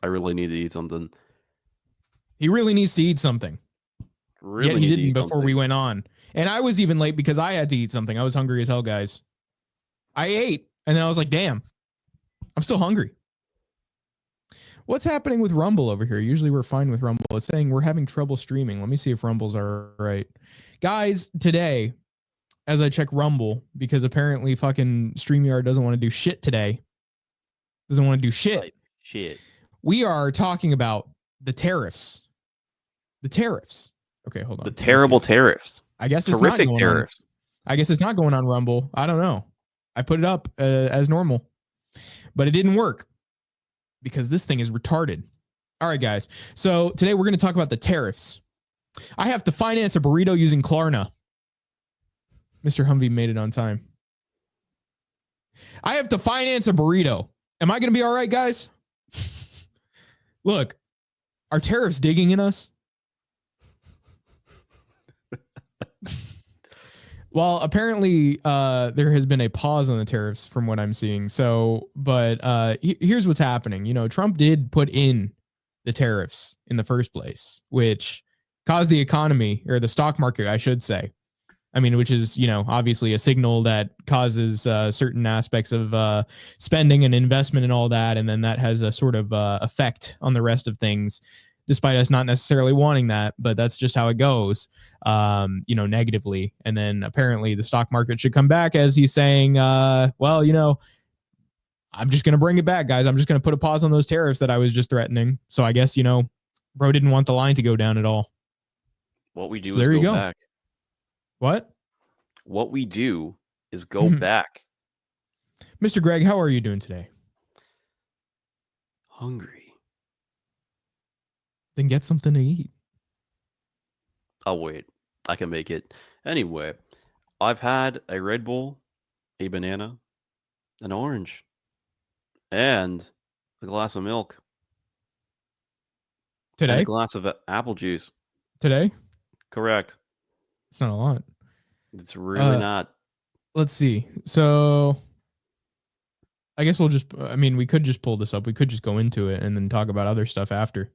I really need to eat something. He really needs to eat something. Really Yet he need to didn't eat before something. we went on. And I was even late because I had to eat something. I was hungry as hell, guys. I ate, and then I was like, damn, I'm still hungry. What's happening with Rumble over here? Usually we're fine with Rumble. It's saying we're having trouble streaming. Let me see if Rumble's all right. Guys, today, as I check Rumble, because apparently fucking StreamYard doesn't want to do shit today. Doesn't want to do shit. Right. Shit. We are talking about the tariffs. The tariffs. Okay, hold on. The terrible tariffs. I guess it's Terrific not going tariffs. on. I guess it's not going on Rumble. I don't know. I put it up as normal, but it didn't work because this thing is retarded. All right, guys. So today we're going to talk about the tariffs. I have to finance a burrito using Klarna. Mr. Humvee made it on time. I have to finance a burrito. Am I going to be all right, guys? Look, are tariffs digging in us? Well, apparently there has been a pause on the tariffs from what I'm seeing. So, but here's what's happening. You know, Trump did put in the tariffs in the first place, which caused the economy, or the stock market, I should say. I mean, which is, you know, obviously a signal that causes certain aspects of spending and investment and all that. And then that has a sort of effect on the rest of things, despite us not necessarily wanting that, but that's just how it goes, you know, negatively. And then apparently the stock market should come back, as he's saying, well, you know, I'm just going to bring it back, guys. I'm just going to put a pause on those tariffs that I was just threatening. So I guess, you know, bro didn't want the line to go down at all. What we do So is there you go go. back. What? What we do is go back. Mr. Greg, how are you doing today? Hungry. Then get something to eat. Oh, wait. I can make it. Anyway, I've had a Red Bull, a banana, an orange, and a glass of milk. Today? And a glass of apple juice. Today? Correct. It's not a lot. It's really not. Let's see. So I guess we'll just, I mean, we could just pull this up. We could just go into it and then talk about other stuff after.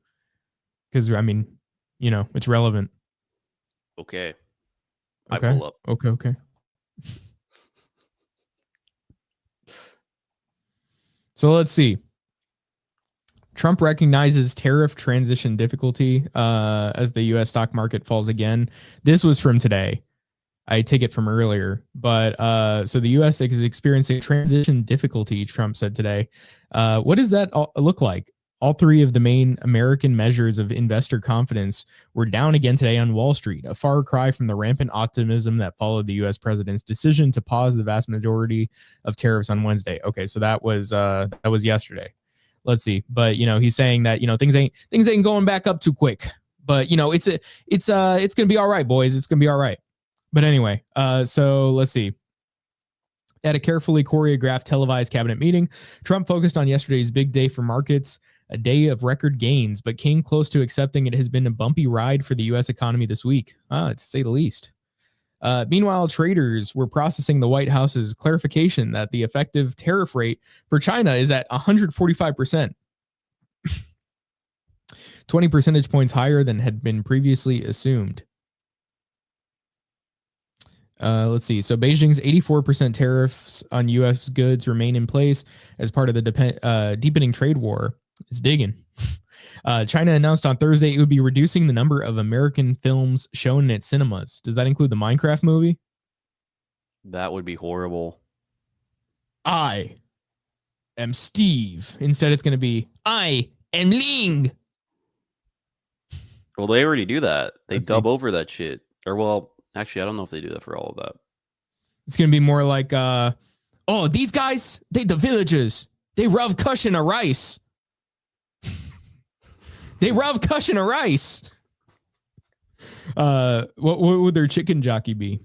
Because, I mean, you know, it's relevant. Okay. Okay. I pull up. Okay. So let's see. Trump recognizes tariff transition difficulty as the U.S. stock market falls again. This was from today. I take it from earlier. But so the U.S. is experiencing transition difficulty, Trump said today. What does that look like? All three of the main American measures of investor confidence were down again today on Wall Street, a far cry from the rampant optimism that followed the U.S. president's decision to pause the vast majority of tariffs on Wednesday. Okay, so that was yesterday. Let's see, but you know, he's saying that, you know, things ain't going back up too quick. But you know, it's gonna be all right, boys. It's gonna be all right. But anyway, so let's see. At a carefully choreographed televised cabinet meeting, Trump focused on yesterday's big day for markets, a day of record gains, but came close to accepting it has been a bumpy ride for the U.S. economy this week, to say the least. Meanwhile, traders were processing the White House's clarification that the effective tariff rate for China is at 145%, 20 percentage points higher than had been previously assumed. Let's see. So Beijing's 84% tariffs on U.S. goods remain in place as part of the deepening trade war. It's digging. China announced on Thursday it would be reducing the number of American films shown in its cinemas. Does that include the Minecraft movie? That would be horrible. I am Steve. Instead, it's going to be I am Ling. Well, they already do that. They dub over that shit. Or, well, actually, I don't know if they do that for all of that. It's going to be more like, oh, these guys, the villagers, they rub cushion of rice. They rub cushion of rice. What would their chicken jockey be?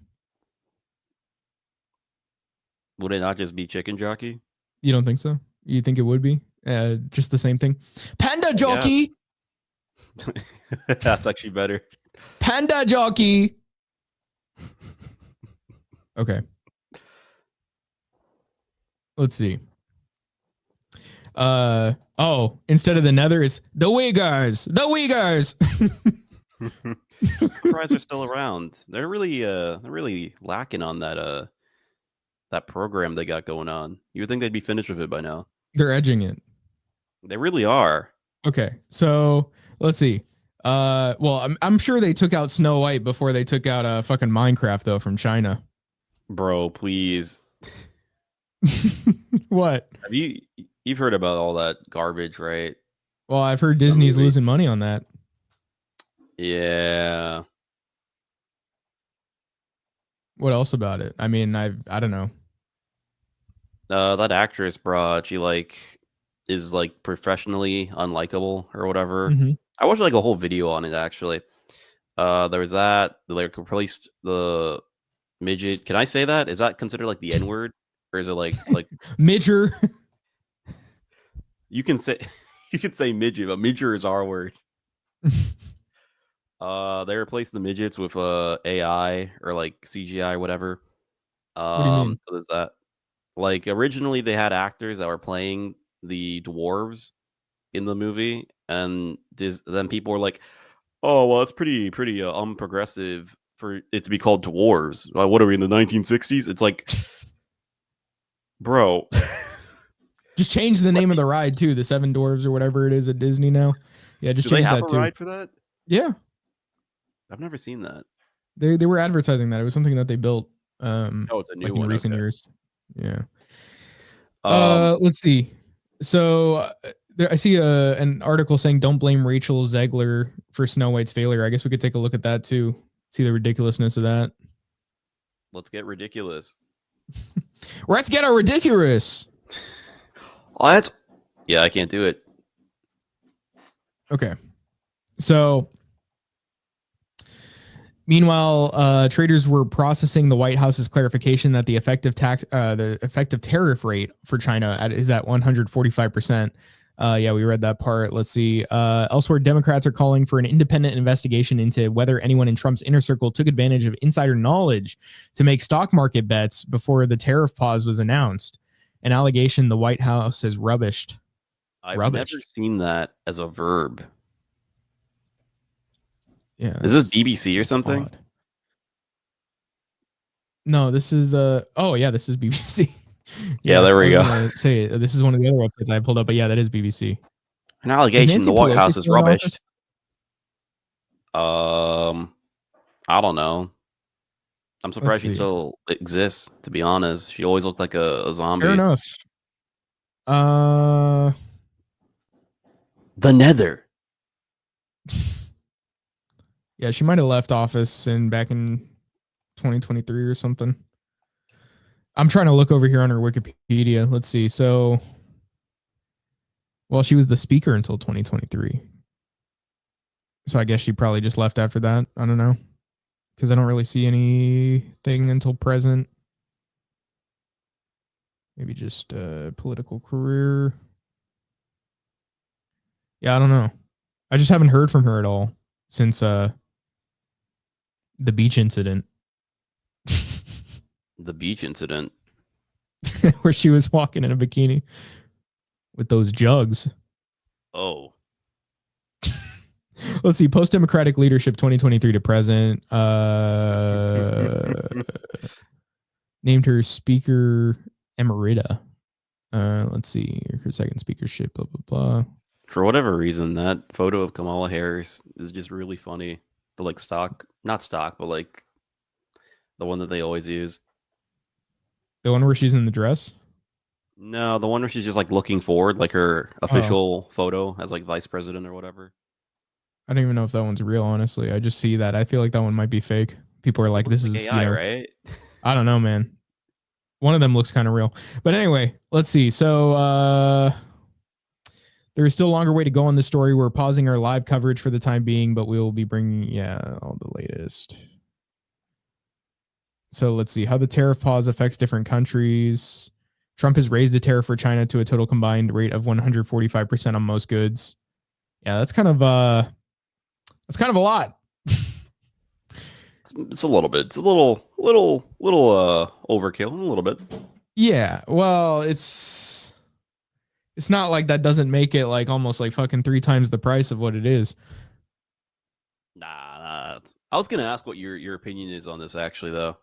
Would it not just be chicken jockey? You don't think so? You think it would be just the same thing? Panda jockey. That's actually better. Panda jockey. Okay. Let's see. Instead of the nether, it's the Uyghurs. The Uyghurs. Surprised they're still around. They're really lacking on that program they got going on. You would think they'd be finished with it by now. They're edging it. They really are. Okay, so let's see. Well, I'm sure they took out Snow White before they took out fucking Minecraft though from China. Bro, please. What? You've heard about all that garbage, right? Well, I've heard Disney's losing money on that. Yeah. What else about it? I mean, I don't know. That actress, bro, she is professionally unlikable or whatever. Mm-hmm. I watched a whole video on it actually. There was that. They replaced the midget. Can I say that? Is that considered the N word, or is it like midger? You can say midget, but midger is our word. They replaced the midgets with AI or CGI or whatever. What do you mean? So there's that. Originally they had actors that were playing the dwarves in the movie, and then people were like, "Oh, well, it's pretty unprogressive for it to be called dwarves. What are we in the 1960s?" It's like, bro, just change the name of the ride too. The Seven Dwarves or whatever it is at Disney now. Yeah, just change that too. Do they have a ride for that? Yeah, I've never seen that. They were advertising that. It was something that they built. It's a new one in recent years. Yeah. Let's see. So I see an article saying don't blame Rachel Zegler for Snow White's failure. I guess we could take a look at that too. See the ridiculousness of that. Let's get ridiculous. Let's get a ridiculous. What? Yeah, I can't do it. Okay. So meanwhile, traders were processing the White House's clarification that the effective tariff rate for China is at 145%. Yeah, we read that part. Let's see. Elsewhere, Democrats are calling for an independent investigation into whether anyone in Trump's inner circle took advantage of insider knowledge to make stock market bets before the tariff pause was announced. An allegation the White House has rubbished. I've never seen that as a verb. Yeah. Is this BBC or something? Odd. No, this is oh yeah, this is BBC. Yeah, there we go. Say this is one of the other websites I pulled up, but yeah, that is BBC. An allegation the White House is rubbished. I don't know. I'm surprised she still exists, to be honest. She always looked like a zombie. Fair enough. The Nether. Yeah, she might have left office back in 2023 or something. I'm trying to look over here on her Wikipedia. Let's see. So, well, she was the speaker until 2023. So I guess she probably just left after that. I don't know. Because I don't really see anything until present. Maybe just political career. Yeah, I don't know. I just haven't heard from her at all since the beach incident. The beach incident? Where she was walking in a bikini with those jugs. Oh. Let's see. Post-Democratic leadership 2023 to present. Named her Speaker Emerita. Let's see. Her second speakership, blah, blah, blah. For whatever reason, that photo of Kamala Harris is just really funny. The stock, not stock, but the one that they always use. The one where she's in the dress? No, the one where she's just looking forward, her official photo as vice president or whatever. I don't even know if that one's real, honestly. I just see that. I feel like that one might be fake. People are like, this is AI, right? I don't know, man. One of them looks kind of real. But anyway, let's see. So there is still a longer way to go on this story. We're pausing our live coverage for the time being, but we will be bringing, all the latest. So let's see how the tariff pause affects different countries. Trump has raised the tariff for China to a total combined rate of 145% on most goods. Yeah, that's kind of a lot. It's a little bit. It's a little overkill, a little bit. Yeah, well, it's It's not like that doesn't make it like almost like fucking 3 times the price of what it is. Nah, I was gonna ask what your opinion is on this actually, though.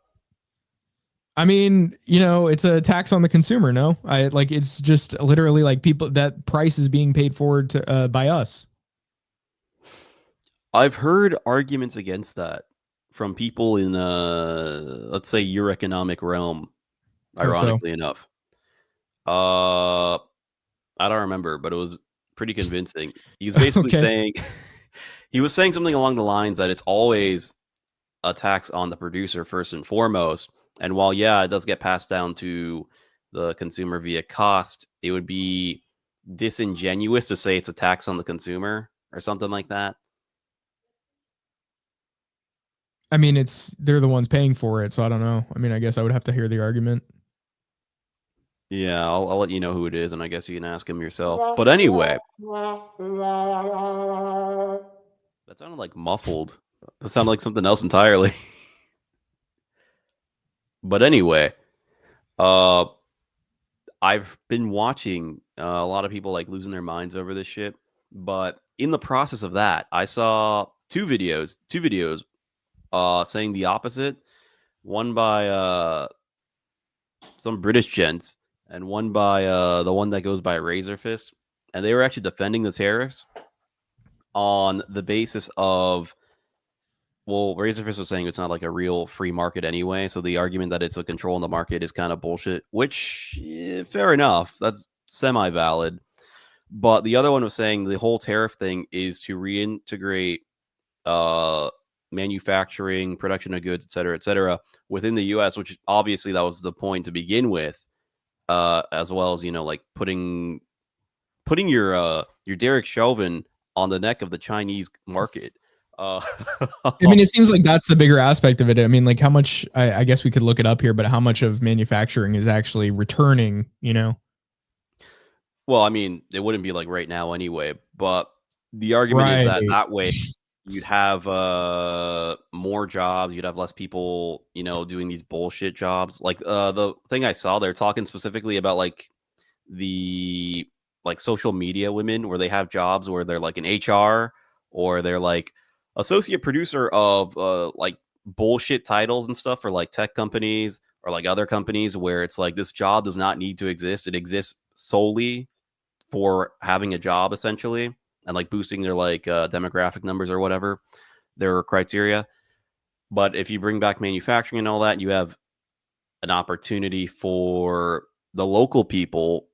I mean, it's a tax on the consumer. No, I like it's just literally like people that price is being paid for by us. I've heard arguments against that from people in, let's say, your economic realm. How so? Ironically enough, uh, I don't remember, but it was pretty convincing. He was basically Okay. saying he was saying something along the lines that it's always a tax on the producer first and foremost. And while yeah, it does get passed down to the consumer via cost, it would be disingenuous to say it's a tax on the consumer or something like that. I mean, they're the ones paying for it, so I don't know. I mean, I guess I would have to hear the argument. Yeah, I'll let you know who it is, and I guess you can ask him yourself. But anyway, that sounded like muffled. That sounded like something else entirely. But anyway, uh, I've been watching a lot of people like losing their minds over this shit. But in the process of that, I saw two videos saying the opposite. One by some British gents, and one by the one that goes by Razor Fist, and they were actually defending the tariffs on the basis of, well, Razor Fist was saying it's not like a real free market anyway, so the argument that it's a control in the market is kind of bullshit. Which, fair enough, that's semi valid. But the other one was saying the whole tariff thing is to reintegrate uh, manufacturing, production of goods, et cetera, within the U.S., which obviously that was the point to begin with, as well as like putting your Derek Chauvin on the neck of the Chinese market. Uh, I mean, it seems like that's the bigger aspect of it. I mean, like how much, I guess we could look it up here, but how much of manufacturing is actually returning, well, I mean, it wouldn't be like right now anyway, but the argument is Right. that way you'd have more jobs, you'd have less people, doing these bullshit jobs. Like the thing I saw, they're talking specifically about like the like social media women where they have jobs where they're like an HR or they're like associate producer of like bullshit titles and stuff for like tech companies or like other companies where it's like this job does not need to exist. It exists solely for having a job essentially and like boosting their like demographic numbers or whatever their criteria. But if you bring back manufacturing and all that, you have an opportunity for the local people,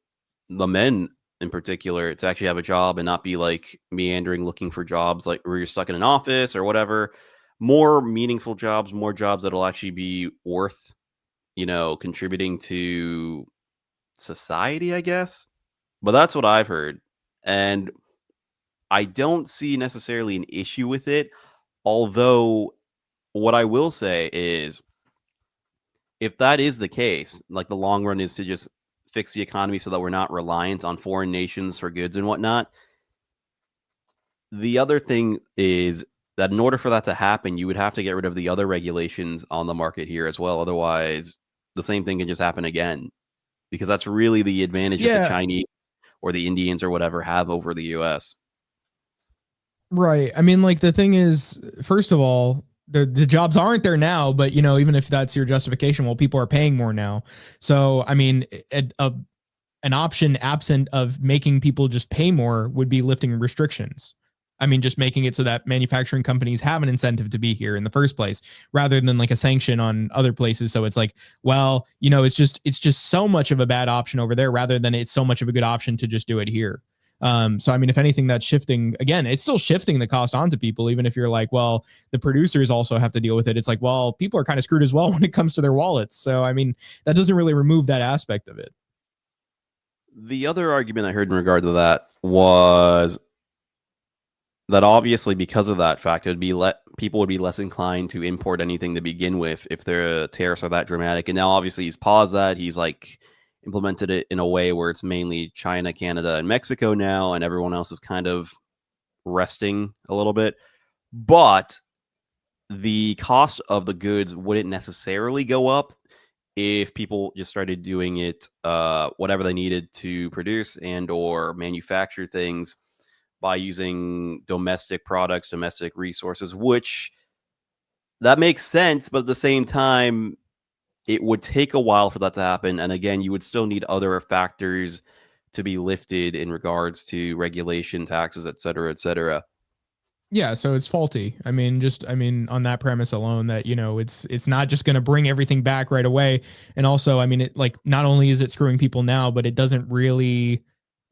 the men in particular, to actually have a job and not be like meandering looking for jobs like where you're stuck in an office or whatever. More meaningful jobs, more jobs that'll actually be worth, contributing to society, I guess. But that's what I've heard. And I don't see necessarily an issue with it. Although, what I will say is if that is the case, like the long run is to just fix the economy so that we're not reliant on foreign nations for goods and whatnot. The other thing is that in order for that to happen, you would have to get rid of the other regulations on the market here as well. Otherwise, the same thing can just happen again because that's really the advantage that the Yeah. Chinese or the Indians or whatever have over the US. Right. I mean, like the thing is, first of all, the jobs aren't there now, but even if that's your justification, well, people are paying more now. So, I mean, an option absent of making people just pay more would be lifting restrictions. I mean, just making it so that manufacturing companies have an incentive to be here in the first place, rather than like a sanction on other places. So it's like, well, it's just so much of a bad option over there, rather than it's so much of a good option to just do it here. So I mean, if anything, that's shifting again. It's still shifting the cost onto people, even if you're like, well, the producers also have to deal with it. It's like, well, people are kind of screwed as well when it comes to their wallets. So I mean, that doesn't really remove that aspect of it. The other argument I heard in regard to that was that obviously because of that fact, it'd be people would be less inclined to import anything to begin with if their tariffs are that dramatic. And now obviously he's paused that. He's like implemented it in a way where it's mainly China, Canada, and Mexico now, and everyone else is kind of resting a little bit. But the cost of the goods wouldn't necessarily go up if people just started doing it, whatever they needed to produce and or manufacture things by using domestic products, domestic resources, which that makes sense, but at the same time, it would take a while for that to happen. And again, you would still need other factors to be lifted in regards to regulation, taxes, et cetera, et cetera. Yeah, so it's faulty. I mean, on that premise alone, that it's not just going to bring everything back right away. And also, I mean, it like not only is it screwing people now, but it doesn't really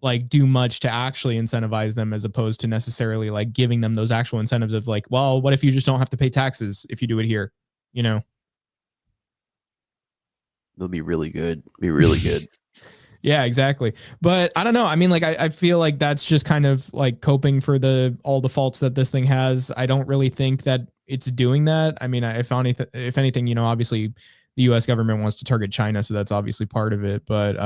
like do much to actually incentivize them, as opposed to necessarily like giving them those actual incentives of like, well, what if you just don't have to pay taxes if you do it here? You know. It'll be really good. Be really good. Yeah, exactly. But I don't know. I mean, like I feel like that's just kind of like coping for all the faults that this thing has. I don't really think that it's doing that. I mean, if anything, obviously the US government wants to target China, so that's obviously part of it. But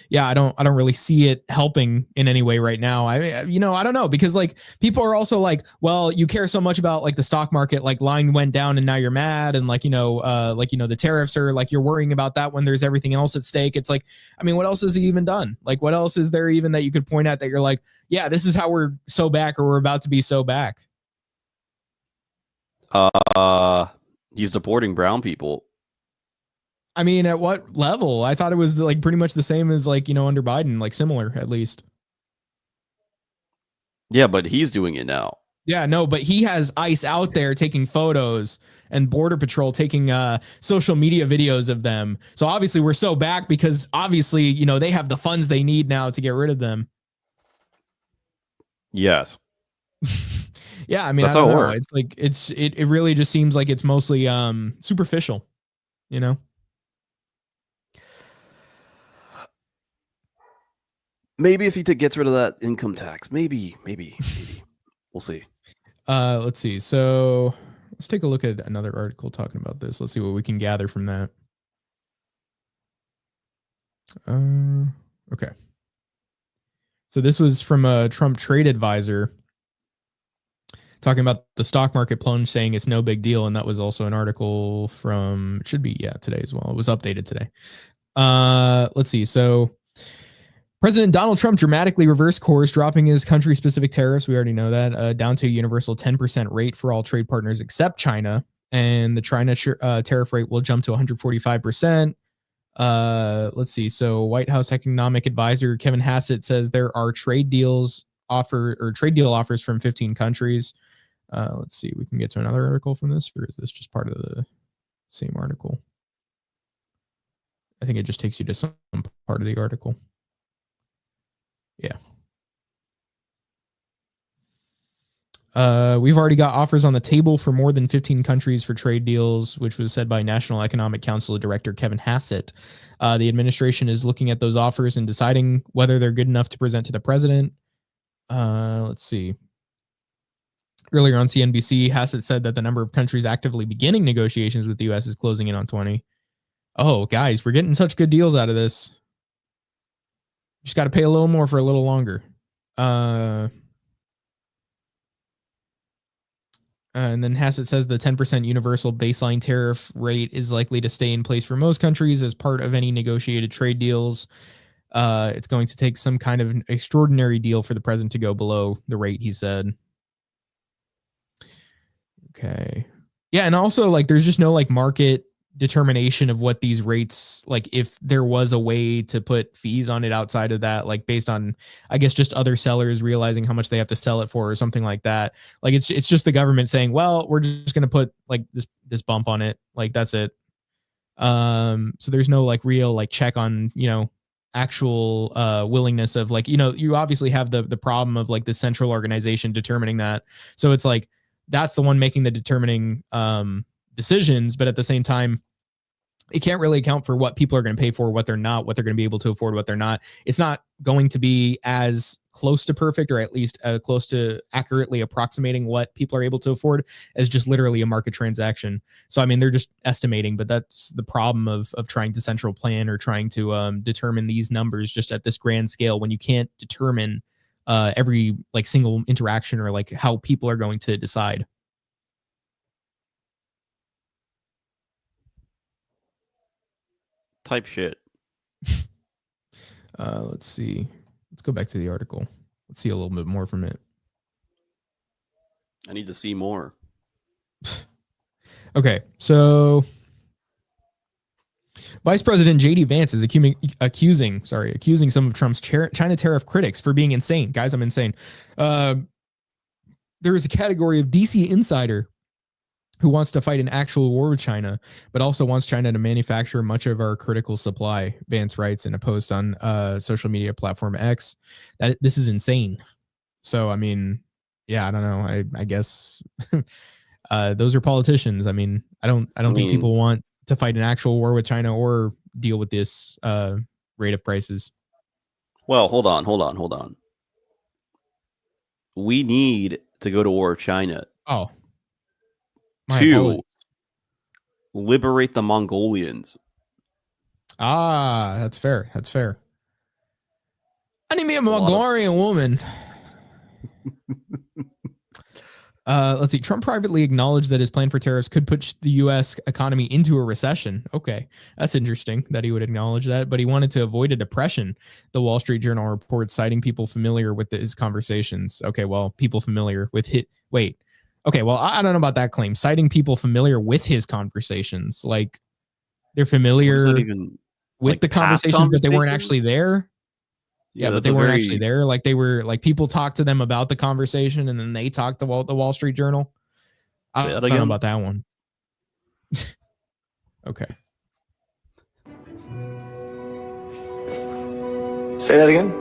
yeah, I don't really see it helping in any way right now. I don't know, because like people are also like, well, you care so much about like the stock market, like line went down and now you're mad, and like the tariffs are like, you're worrying about that when there's everything else at stake. It's like, I mean, what else has he even done? Like, what else is there even that you could point at that you're like, yeah, this is how we're so back, or we're about to be so back? He's deporting brown people. I mean, at what level? I thought it was like pretty much the same as like, under Biden, like similar at least. Yeah, but he's doing it now. Yeah, no, but he has ICE out there taking photos and Border Patrol taking social media videos of them. So obviously we're so back because obviously, they have the funds they need now to get rid of them. Yes. Yeah, I mean, That's I how don't it know. works. It's like it really just seems like it's mostly superficial, you know. Maybe if he gets rid of that income tax, maybe. We'll see. Let's see. So let's take a look at another article talking about this. Let's see what we can gather from that. Okay. So this was from a Trump trade advisor talking about the stock market plunge, saying it's no big deal. And that was also an article from, it should be, yeah, today as well. It was updated today. Let's see. So President Donald Trump dramatically reversed course, dropping his country-specific tariffs. We already know that, down to a universal 10% rate for all trade partners except China. And the China tariff rate will jump to 145%. Let's see. So White House economic advisor Kevin Hassett says there are trade deal offers from 15 countries. Let's see. We can get to another article from this, or is this just part of the same article? I think it just takes you to some part of the article. Yeah. We've already got offers on the table for more than 15 countries for trade deals, which was said by National Economic Council Director Kevin Hassett. The administration is looking at those offers and deciding whether they're good enough to present to the president. Let's see. Earlier on CNBC, Hassett said that the number of countries actively beginning negotiations with the U.S. is closing in on 20. Oh, guys, we're getting such good deals out of this. Just got to pay a little more for a little longer. And then Hassett says the 10% universal baseline tariff rate is likely to stay in place for most countries as part of any negotiated trade deals. It's going to take some kind of an extraordinary deal for the president to go below the rate, he said. Okay. Yeah, and also like there's just no like market determination of what these rates, like if there was a way to put fees on it outside of that, like based on I guess just other sellers realizing how much they have to sell it for or something like that. Like it's just the government saying, well, we're just going to put like this bump on it, like that's it. So there's no like real like check on actual willingness of like you obviously have the problem of like the central organization determining that. So it's like that's the one making the determining decisions, but at the same time it can't really account for what people are going to pay for, what they're not, what they're going to be able to afford, what they're not. It's not going to be as close to perfect, or at least close to accurately approximating what people are able to afford, as just literally a market transaction. So I mean they're just estimating, but that's the problem of trying to central plan or trying to determine these numbers just at this grand scale when you can't determine every like single interaction or like how people are going to decide. type shit. Let's see. Let's go back to the article. Let's see a little bit more from it. I need to see more. Okay, so Vice President J.D. Vance is accusing some of Trump's China tariff critics for being insane. Guys, I'm insane. There is a category of DC insider who wants to fight an actual war with China, but also wants China to manufacture much of our critical supply, Vance writes in a post on social media platform X. That this is insane. So, I mean, yeah, I don't know. I guess those are politicians. I mean, I don't think people want to fight an actual war with China or deal with this rate of prices. Well, hold on. We need to go to war with China. Oh. To liberate the Mongolians. Ah, that's fair. I need me a Mongolian woman. Let's see. Trump privately acknowledged that his plan for tariffs could push the U.S. economy into a recession. Okay, that's interesting that he would acknowledge that, but he wanted to avoid a depression. The Wall Street Journal reports, citing people familiar with his conversations. Okay, well, people familiar with his... Wait. Okay, well, I don't know about that claim. Citing people familiar with his conversations. Like, they're familiar with the conversations, but they weren't actually there. Yeah, but they weren't actually there. Like, they were like, people talked to them about the conversation, and then they talked to the Wall Street Journal. I don't know about that one. Okay. Say that again.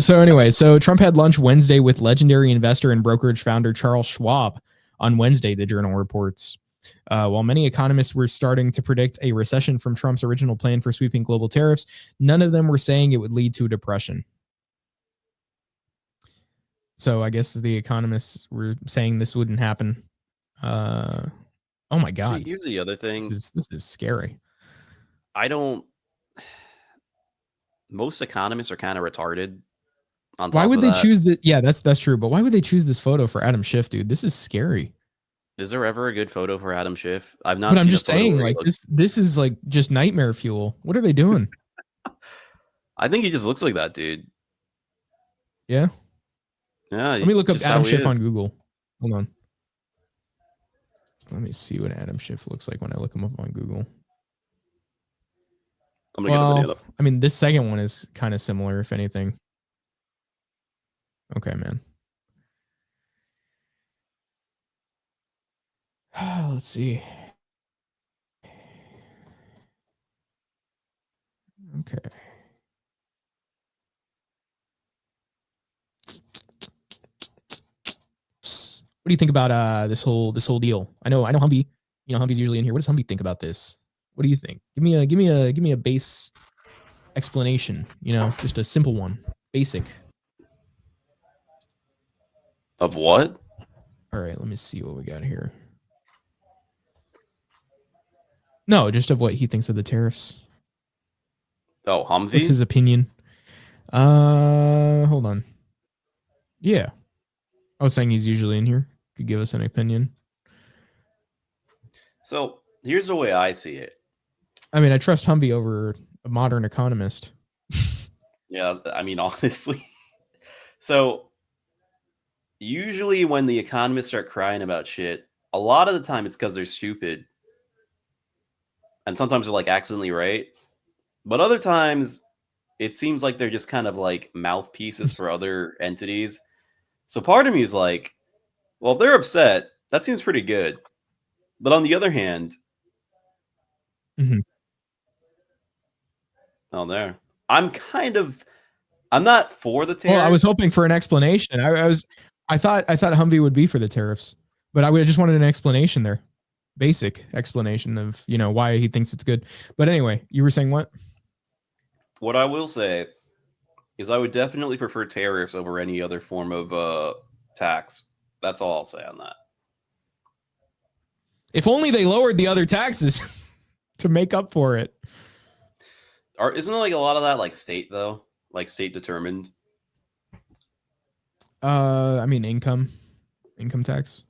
So anyway, so Trump had lunch Wednesday with legendary investor and brokerage founder Charles Schwab on Wednesday, the Journal reports. While many economists were starting to predict a recession from Trump's original plan for sweeping global tariffs, none of them were saying it would lead to a depression. So I guess the economists were saying this wouldn't happen. Oh my God. See, here's the other thing. This is scary. Most economists are kind of retarded. Why would they choose the... Yeah, that's true. But why would they choose this photo for Adam Schiff, dude? This is scary. Is there ever a good photo for Adam Schiff? I've not. But I'm just saying, like, this is like just nightmare fuel. What are they doing? I think he just looks like that, dude. Yeah. Yeah. Let me look up Adam Schiff on Google. Hold on. Let me see what Adam Schiff looks like when I look him up on Google. I'm gonna get up. I mean, this second one is kind of similar, if anything. Okay, man. Let's see. Okay. What do you think about this whole deal? I know Humvee. You know, Humvee's usually in here. What does Humvee think about this? What do you think? Give me a base explanation. You know, just a simple one, basic. Of what? All right, let me see what we got here. No, just of what he thinks of the tariffs. Oh, Humvee? What's his opinion? Hold on. Yeah. I was saying he's usually in here. Could give us an opinion. So, here's the way I see it. I mean, I trust Humvee over a modern economist. Yeah, I mean, honestly. So, usually when the economists start crying about shit, a lot of the time it's because they're stupid. And sometimes they're like accidentally right. But other times it seems like they're just kind of like mouthpieces for other entities. So part of me is like, well, if they're upset, that seems pretty good. But on the other hand, oh, there. I'm not for the tariffs. Well, I was hoping for an explanation. I thought Humvee would be for the tariffs, but I just wanted an explanation there. Basic explanation of, you know, why he thinks it's good. But anyway, you were saying what? What I will say is I would definitely prefer tariffs over any other form of tax. That's all I'll say on that. If only they lowered the other taxes to make up for it. Isn't it like a lot of that like state though? Like state determined? I mean income tax.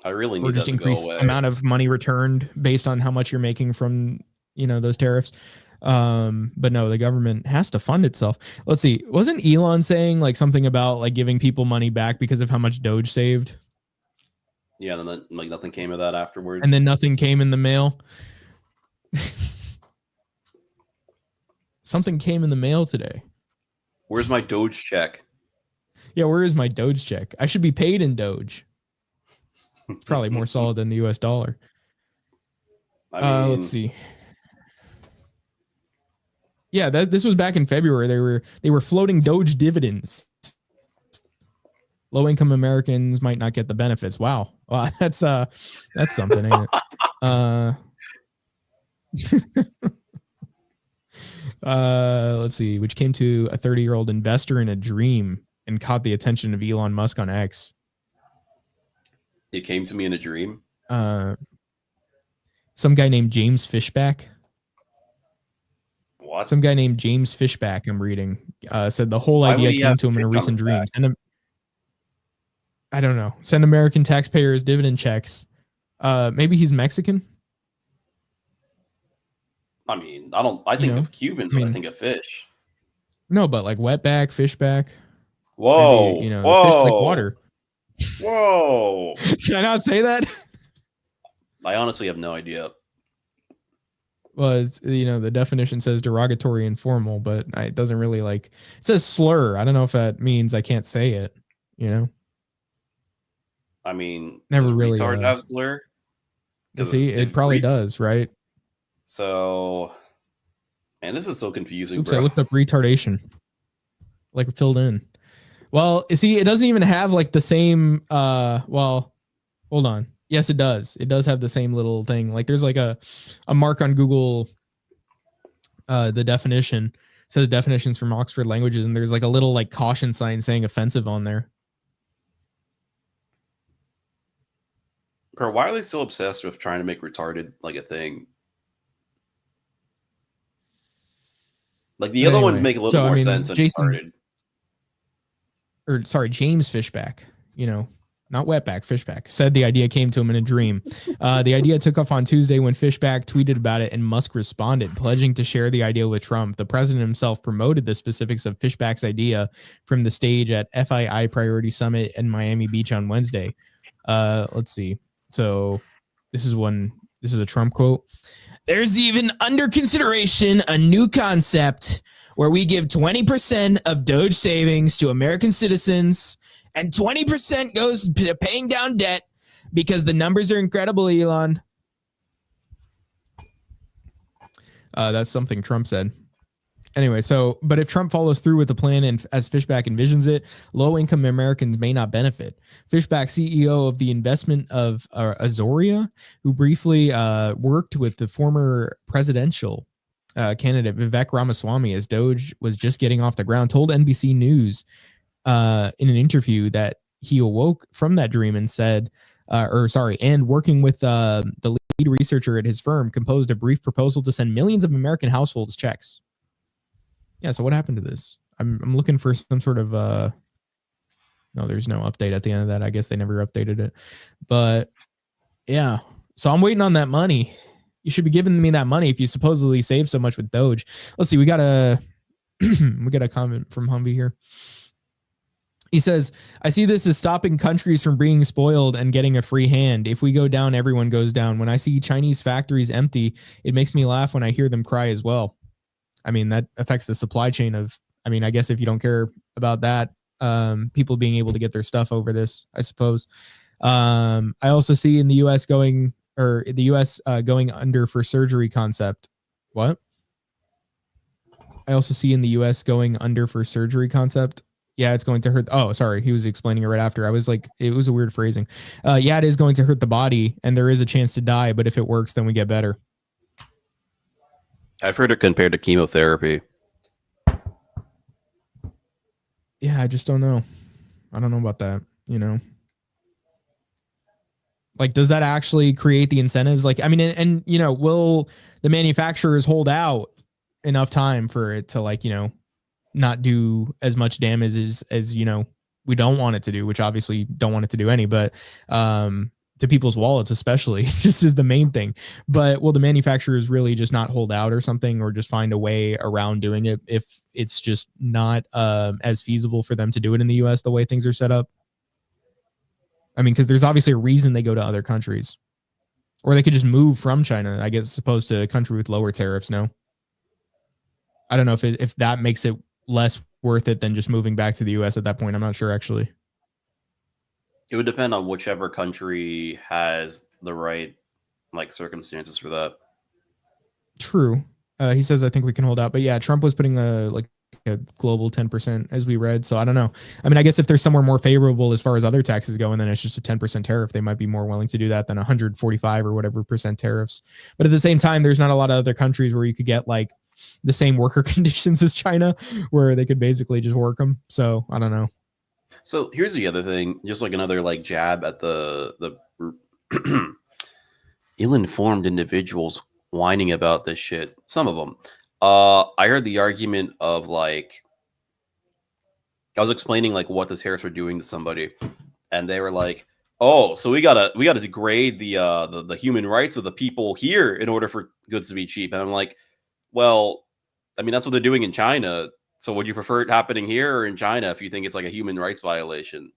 I really or need just that to go increase away. amount of money returned based on how much you're making from, those tariffs. But no, the government has to fund itself. Let's see. Wasn't Elon saying like something about like giving people money back because of how much Doge saved? Yeah, and then like nothing came of that afterwards. And then nothing came in the mail. Something came in the mail today. Where's my Doge check? Yeah, where is my Doge check? I should be paid in Doge. It's probably more solid than the US dollar. I mean, Let's see. Yeah, this was back in February. They were floating Doge dividends. Low income Americans might not get the benefits. Wow, that's something, ain't it? Let's see, which came to a 30-year-old investor in a dream and caught the attention of Elon Musk on X. It came to me in a dream. Some guy named James Fishback. What? Some guy named James Fishback, I'm reading, said the whole idea came to him in a recent dream. I don't know. Send American taxpayers dividend checks. Maybe he's Mexican. I mean, I think of Cubans when I think of fish. No, but like wetback, fishback. Whoa. Maybe, whoa. fish like water. Whoa. Can I not say that? I honestly have no idea. Well, it's, the definition says derogatory and formal, but it doesn't really it says slur. I don't know if that means I can't say it, I mean, never does really retard have slur? See, it probably does, right? So, man, this is so confusing. Oops, bro. I looked up retardation. Like filled in. Well, see, it doesn't even have like the same well, hold on. Yes, it does. It does have the same little thing. Like there's like a mark on Google, the definition says definitions from Oxford Languages, and there's like a little like caution sign saying offensive on there. Bro, why are they so obsessed with trying to make retarded like a thing? Like the other ones make a little more sense than retarded. James Fishback, not wetback, Fishback, said the idea came to him in a dream. The idea took off on Tuesday when Fishback tweeted about it and Musk responded, pledging to share the idea with Trump. The president himself promoted the specifics of Fishback's idea from the stage at FII Priority Summit in Miami Beach on Wednesday. Let's see. So this is a Trump quote. There's even under consideration a new concept where we give 20% of Doge savings to American citizens and 20% goes to paying down debt because the numbers are incredible, Elon. That's something Trump said. Anyway, but if Trump follows through with the plan and as Fishback envisions it, low-income Americans may not benefit. Fishback, CEO of the investment of Azoria, who briefly worked with the former presidential candidate Vivek Ramaswamy as Doge was just getting off the ground, told NBC News in an interview that he awoke from that dream and said, and working with the lead researcher at his firm, composed a brief proposal to send millions of American households checks. Yeah, so what happened to this? I'm looking for some sort of no, there's no update at the end of that. I guess they never updated it. But yeah. So I'm waiting on that money. You should be giving me that money if you supposedly saved so much with Doge. Let's see, we got a comment from Humvee here. He says, I see this as stopping countries from being spoiled and getting a free hand. If we go down, everyone goes down. When I see Chinese factories empty, it makes me laugh when I hear them cry as well. I mean, that affects the supply chain of, I guess if you don't care about that, people being able to get their stuff over this, I suppose. I also see in the U.S. going under for surgery concept. What? I also see in the U.S. going under for surgery concept. Yeah, it's going to hurt. Oh, sorry. He was explaining it right after. I was like, it was a weird phrasing. Yeah, it is going to hurt the body and there is a chance to die, but if it works, then we get better. I've heard it compared to chemotherapy. Yeah, I just don't know. I don't know about that, Like, does that actually create the incentives? Like, and will the manufacturers hold out enough time for it to not do as much damage as we don't want it to do, which obviously don't want it to do any, but to people's wallets, especially, just is the main thing. But will the manufacturers really just not hold out or something, or just find a way around doing it if it's just not as feasible for them to do it in the US the way things are set up? I mean, because there's obviously a reason they go to other countries, or they could just move from China, I guess, opposed to a country with lower tariffs. No, I don't know if that makes it less worth it than just moving back to the US at that point. I'm not sure actually. It would depend on whichever country has the right like circumstances for that. True. He says I think we can hold out, but yeah, Trump was putting a global 10%, as we read. So I don't know. I mean, I guess if there's somewhere more favorable as far as other taxes go, and then it's just a 10% tariff, they might be more willing to do that than 145 or whatever percent tariffs. But at the same time, there's not a lot of other countries where you could get like the same worker conditions as China, where they could basically just work them. So I don't know. So here's the other thing, just like another like jab at the ill-informed individuals whining about this shit. Some of them. I heard the argument of like I was explaining like what the tariffs were doing to somebody, and they were like, "Oh, so we gotta degrade the human rights of the people here in order for goods to be cheap." And I'm like, "Well, I mean that's what they're doing in China. So would you prefer it happening here or in China if you think it's like a human rights violation?"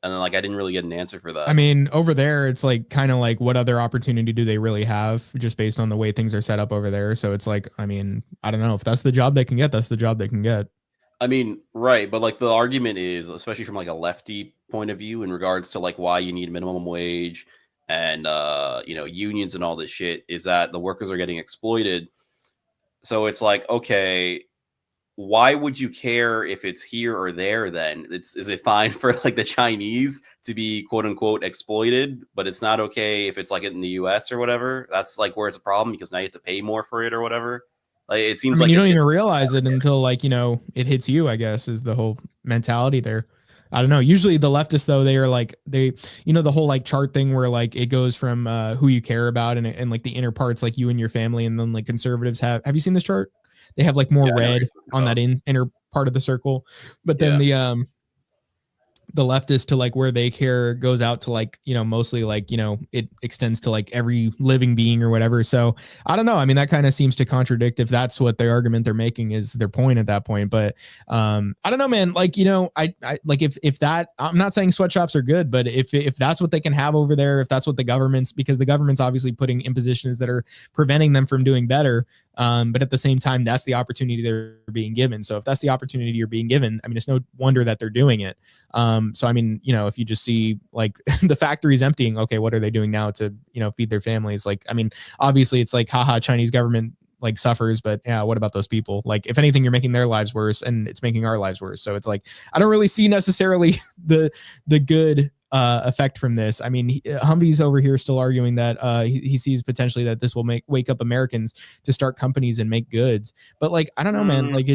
And then like I didn't really get an answer for I that. mean, over there, it's like kind of like what other opportunity do they really have just based on the way things are set up over there? So it's like, I mean, I don't know if that's the job they can get, that's the job they can get. I mean, right, but like the argument is, especially from like a lefty point of view, in regards to like why you need minimum wage and unions and all this shit, is that the workers are getting exploited. So it's like, okay, why would you care if it's here or there then? Is it fine for like the Chinese to be quote unquote exploited, but it's not okay if it's like in the US or whatever? That's like where it's a problem because now you have to pay more for it or whatever. Like it I seems mean, like you don't it's even realize it until like, it hits you, I guess, is the whole mentality there. I don't know. Usually the leftists though, they are like the whole like chart thing where like it goes from who you care about and like the inner parts like you and your family, and then like conservatives have you seen this chart? They have like more yeah, I know what red you're talking on that about. inner part of the circle. But then Yeah. the leftist to like where they care goes out to like mostly like it extends to like every living being or whatever. So I don't know, I mean that kind of seems to contradict if that's what the argument they're making is their point at that point. But I don't know, man, like I like if that, I'm not saying sweatshops are good, but if that's what they can have over there, if that's what the government's, because the government's obviously putting impositions that are preventing them from doing better, but at the same time that's the opportunity they're being given. So if that's the opportunity you're being given, I mean it's no wonder that they're doing it. So I mean, if you just see like the factories emptying, okay, what are they doing now to feed their families? Like, I mean, obviously it's like, haha, Chinese government like suffers, but yeah, what about those people? Like, if anything, you're making their lives worse, and it's making our lives worse. So it's like I don't really see necessarily the good effect from this. I mean, Humvee's over here still arguing that he sees potentially that this will wake up Americans to start companies and make goods. But like, I don't know, man. Like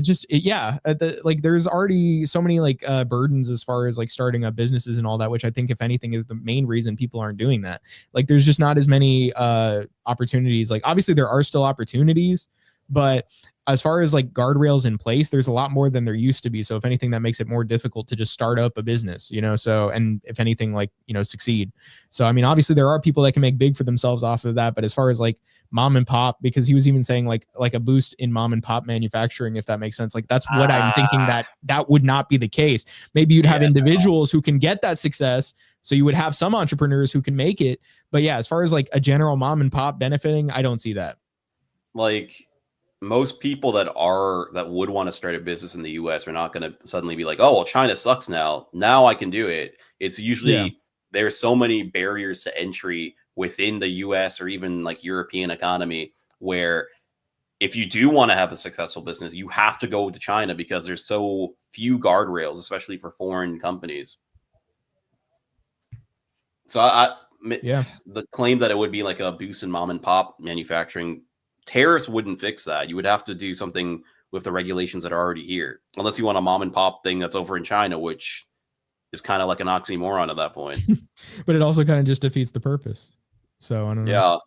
like there's already so many like burdens as far as like starting up businesses and all that, which I think if anything is the main reason people aren't doing that. Like there's just not as many opportunities. Like obviously there are still opportunities, but as far as like guardrails in place, there's a lot more than there used to be. So if anything, that makes it more difficult to just start up a business, so, and if anything, like, succeed. So, I mean, obviously there are people that can make big for themselves off of that, but as far as like mom and pop, because he was even saying like a boost in mom and pop manufacturing, if that makes sense, like that's what I'm thinking, that would not be the case. Maybe you'd have individuals who can get that success. So you would have some entrepreneurs who can make it. But yeah, as far as like a general mom and pop benefiting, I don't see that. Like most people that would want to start a business in the US are not going to suddenly be like, "Oh, well China sucks now I can do it." It's Yeah. usually there's so many barriers to entry within the US or even like European economy where if you do want to have a successful business, you have to go to China because there's so few guardrails, especially for foreign companies. So Yeah. the claim that it would be like a boost in mom and pop manufacturing, tariffs wouldn't fix that. You would have to do something with the regulations that are already here, unless you want a mom and pop thing that's over in China, which is kind of like an oxymoron at that point. But it also kind of just defeats the purpose. So I don't know.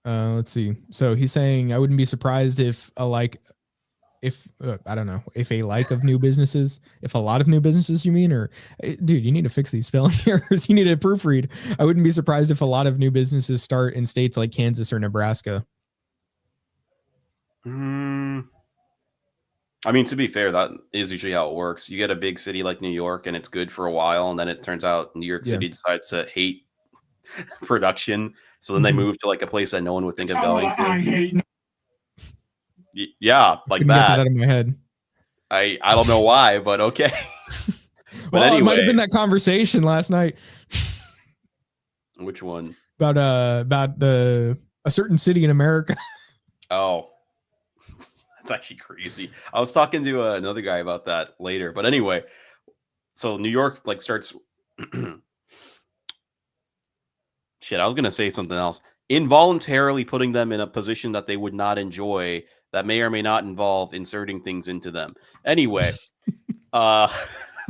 Yeah. Let's see. So he's saying I wouldn't be surprised if if I don't know if a like of new businesses, if a lot of new businesses you mean, or dude, you need to fix these spelling errors. You need to proofread. I wouldn't be surprised if a lot of new businesses start in states like Kansas or Nebraska. I mean, to be fair, that is usually how it works. You get a big city like New York, and it's good for a while, and then it turns out New York City decides to hate production, so then they move to like a place that no one would think of going to. I hate. Yeah, like Couldn't get that that. out of my head. I don't know why, but okay. But Well, anyway, it might have been that conversation last night. Which one? About a certain city in America. Oh, that's actually crazy. I was talking to another guy about that later. But anyway, so New York like starts. Shit, I was gonna say something else. Involuntarily putting them in a position that they would not enjoy, that may or may not involve inserting things into them. Anyway,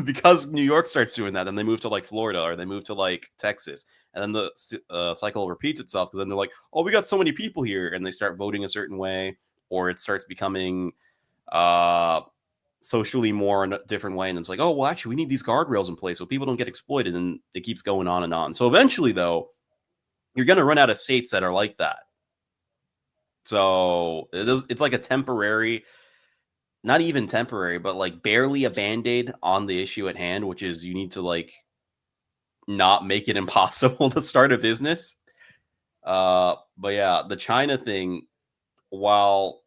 because New York starts doing that, then they move to like Florida or they move to like Texas, and then the cycle repeats itself because then they're like, "Oh, we got so many people here," and they start voting a certain way, or it starts becoming socially more in a different way, and it's like, "Oh, well, actually, we need these guardrails in place so people don't get exploited," and it keeps going on and on. So eventually, though, you're going to run out of states that are like that. So it's like a temporary, not even temporary, but like barely a band-aid on the issue at hand, which is you need to like not make it impossible to start a business. But yeah, the China thing, while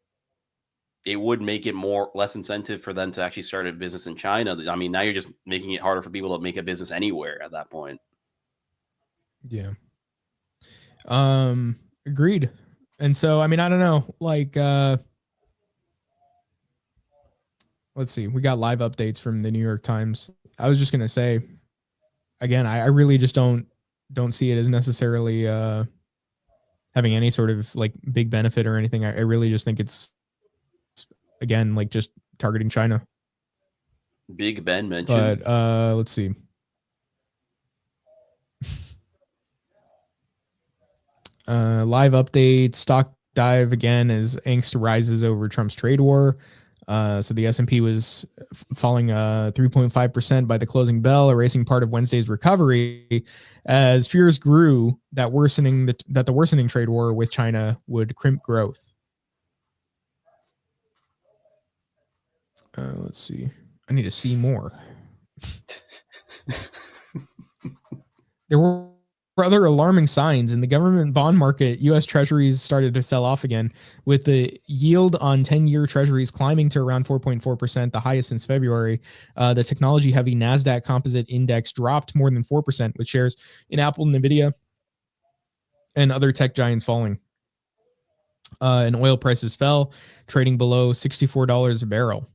it would make it less incentive for them to actually start a business in China, I mean, now you're just making it harder for people to make a business anywhere at that point. Yeah. Agreed. And so, I mean, I don't know, like, let's see, we got live updates from the New York Times. I was just going to say, again, I really just don't see it as necessarily, having any sort of like big benefit or anything. I really just think it's, again, like just targeting China. Big Ben mentioned. But, let's see. Live update, stock dive again as angst rises over Trump's trade war. So the S&P was falling 3.5% by the closing bell, erasing part of Wednesday's recovery as fears grew that the worsening trade war with China would crimp growth. Let's see. I need to see more. There were other alarming signs in the government bond market. U.S. Treasuries started to sell off again, with the yield on 10-year Treasuries climbing to around 4.4%, the highest since February. The technology-heavy NASDAQ Composite Index dropped more than 4%, with shares in Apple, NVIDIA, and other tech giants falling. And oil prices fell, trading below $64 a barrel.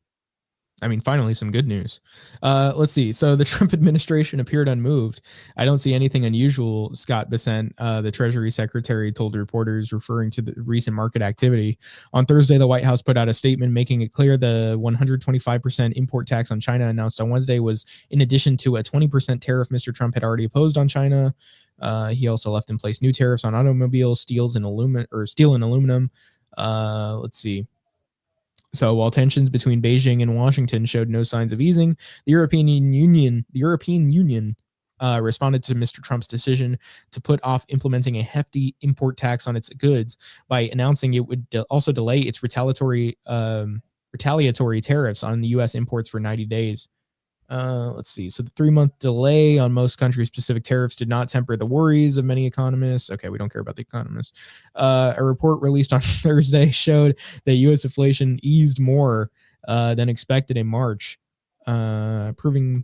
I mean, finally, some good news. Let's see. So the Trump administration appeared unmoved. I don't see anything unusual, Scott Bessent, the Treasury Secretary, told reporters, referring to the recent market activity. On Thursday, the White House put out a statement making it clear the 125% import tax on China announced on Wednesday was in addition to a 20% tariff Mr. Trump had already imposed on China. He also left in place new tariffs on automobiles, steel and aluminum. Let's see. So while tensions between Beijing and Washington showed no signs of easing, the European Union responded to Mr. Trump's decision to put off implementing a hefty import tax on its goods by announcing it would also delay its retaliatory tariffs on the U.S. imports for 90 days. Let's see. So the 3-month delay on most country-specific tariffs did not temper the worries of many economists. Okay, we don't care about the economists. A report released on Thursday showed that U.S. inflation eased more than expected in March, providing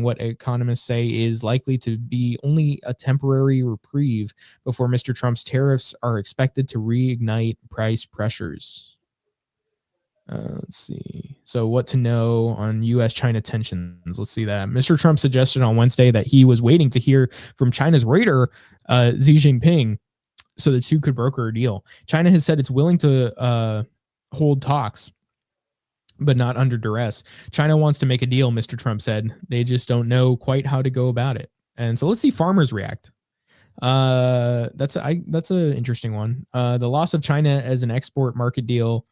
what economists say is likely to be only a temporary reprieve before Mr. Trump's tariffs are expected to reignite price pressures. Let's see. So what to know on U.S.-China tensions? Let's see that. Mr. Trump suggested on Wednesday that he was waiting to hear from China's leader, Xi Jinping, so the two could broker a deal. China has said it's willing to hold talks, but not under duress. China wants to make a deal, Mr. Trump said. They just don't know quite how to go about it. And so let's see farmers react. That's an interesting one. The loss of China as an export market deal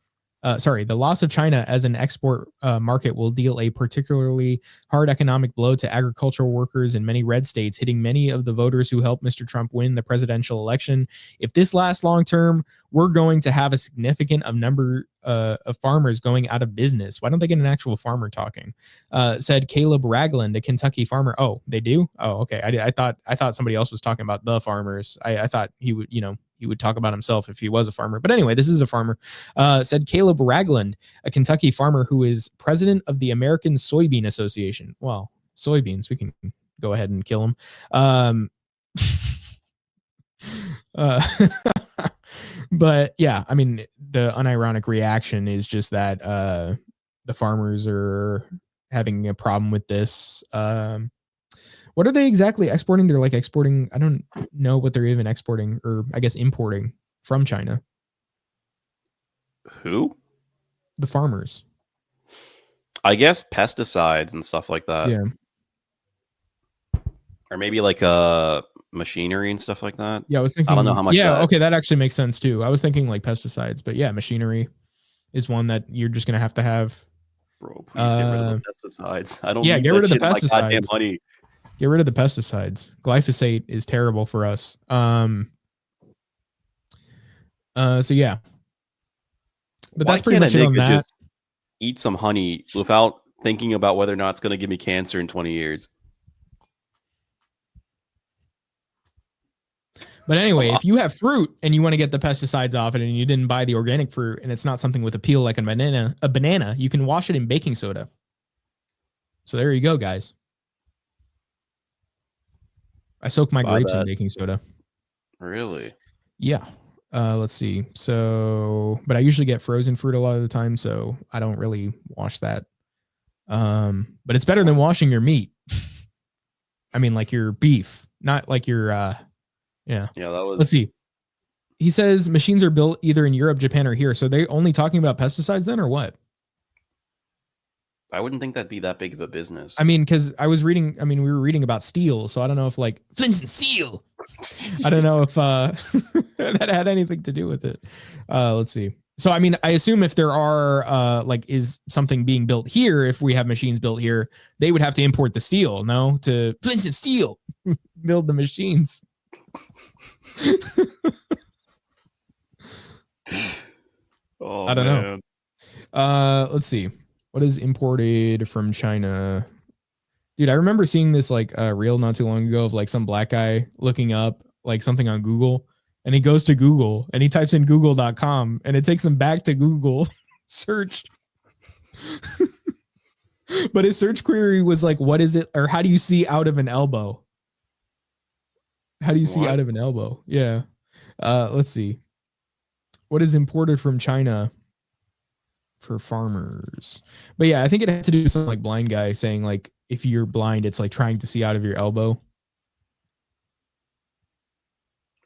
The loss of China as an export market will deal a particularly hard economic blow to agricultural workers in many red states, hitting many of the voters who helped Mr. Trump win the presidential election. If this lasts long term, we're going to have a significant number of farmers going out of business. Why don't they get an actual farmer talking? Said Caleb Ragland, a Kentucky farmer. Oh, they do? Oh, okay. I thought somebody else was talking about the farmers. I thought he would, he would talk about himself if he was a farmer. But anyway, this is a farmer. Said Caleb Ragland, a Kentucky farmer who is president of the American Soybean Association. Well, soybeans, we can go ahead and kill them. But yeah, I mean, the unironic reaction is just that the farmers are having a problem with this. What are they exactly exporting? They're like exporting. I don't know what they're even exporting, or I guess importing from China. Who? The farmers. I guess pesticides and stuff like that. Yeah. Or maybe like machinery and stuff like that. Yeah, I was thinking. I don't know how much. Yeah, okay, that actually makes sense too. I was thinking like pesticides, but yeah, machinery is one that you're just gonna have to have. Bro, please get rid of the pesticides. I don't. Yeah, need get that rid of the shit in my pesticides. goddamn money. Get rid of the pesticides. Glyphosate is terrible for us. So yeah. But Why that's pretty can't much it on that. Just eat some honey without thinking about whether or not it's going to give me cancer in 20 years. But anyway, if you have fruit and you want to get the pesticides off it and you didn't buy the organic fruit and it's not something with a peel like a banana, you can wash it in baking soda. So there you go, guys. I soak my grapes in baking soda. Really? Yeah. Let's see. So, but I usually get frozen fruit a lot of the time, so I don't really wash that. But it's better than washing your meat. I mean, like your beef, not like your, yeah. Yeah, that was. Let's see. He says machines are built either in Europe, Japan, or here. So they only talking about pesticides then, or what? I wouldn't think that'd be that big of a business. I mean, because we were reading about steel, so I don't know if like flint and steel. I don't know if that had anything to do with it. Let's see. So, I mean, I assume if there are is something being built here, if we have machines built here, they would have to import the steel, no? To flint and steel, build the machines. Oh, I don't know. Let's see. What is imported from China? Dude, I remember seeing this like reel not too long ago of like some black guy looking up like something on Google, and he goes to Google and he types in google.com and it takes him back to Google search. But his search query was like, what is it? Or how do you see out of an elbow? How do you see out of an elbow? Yeah. Let's see. What is imported from China for farmers? But yeah, I think it had to do with something like blind guy saying like, if you're blind, it's like trying to see out of your elbow.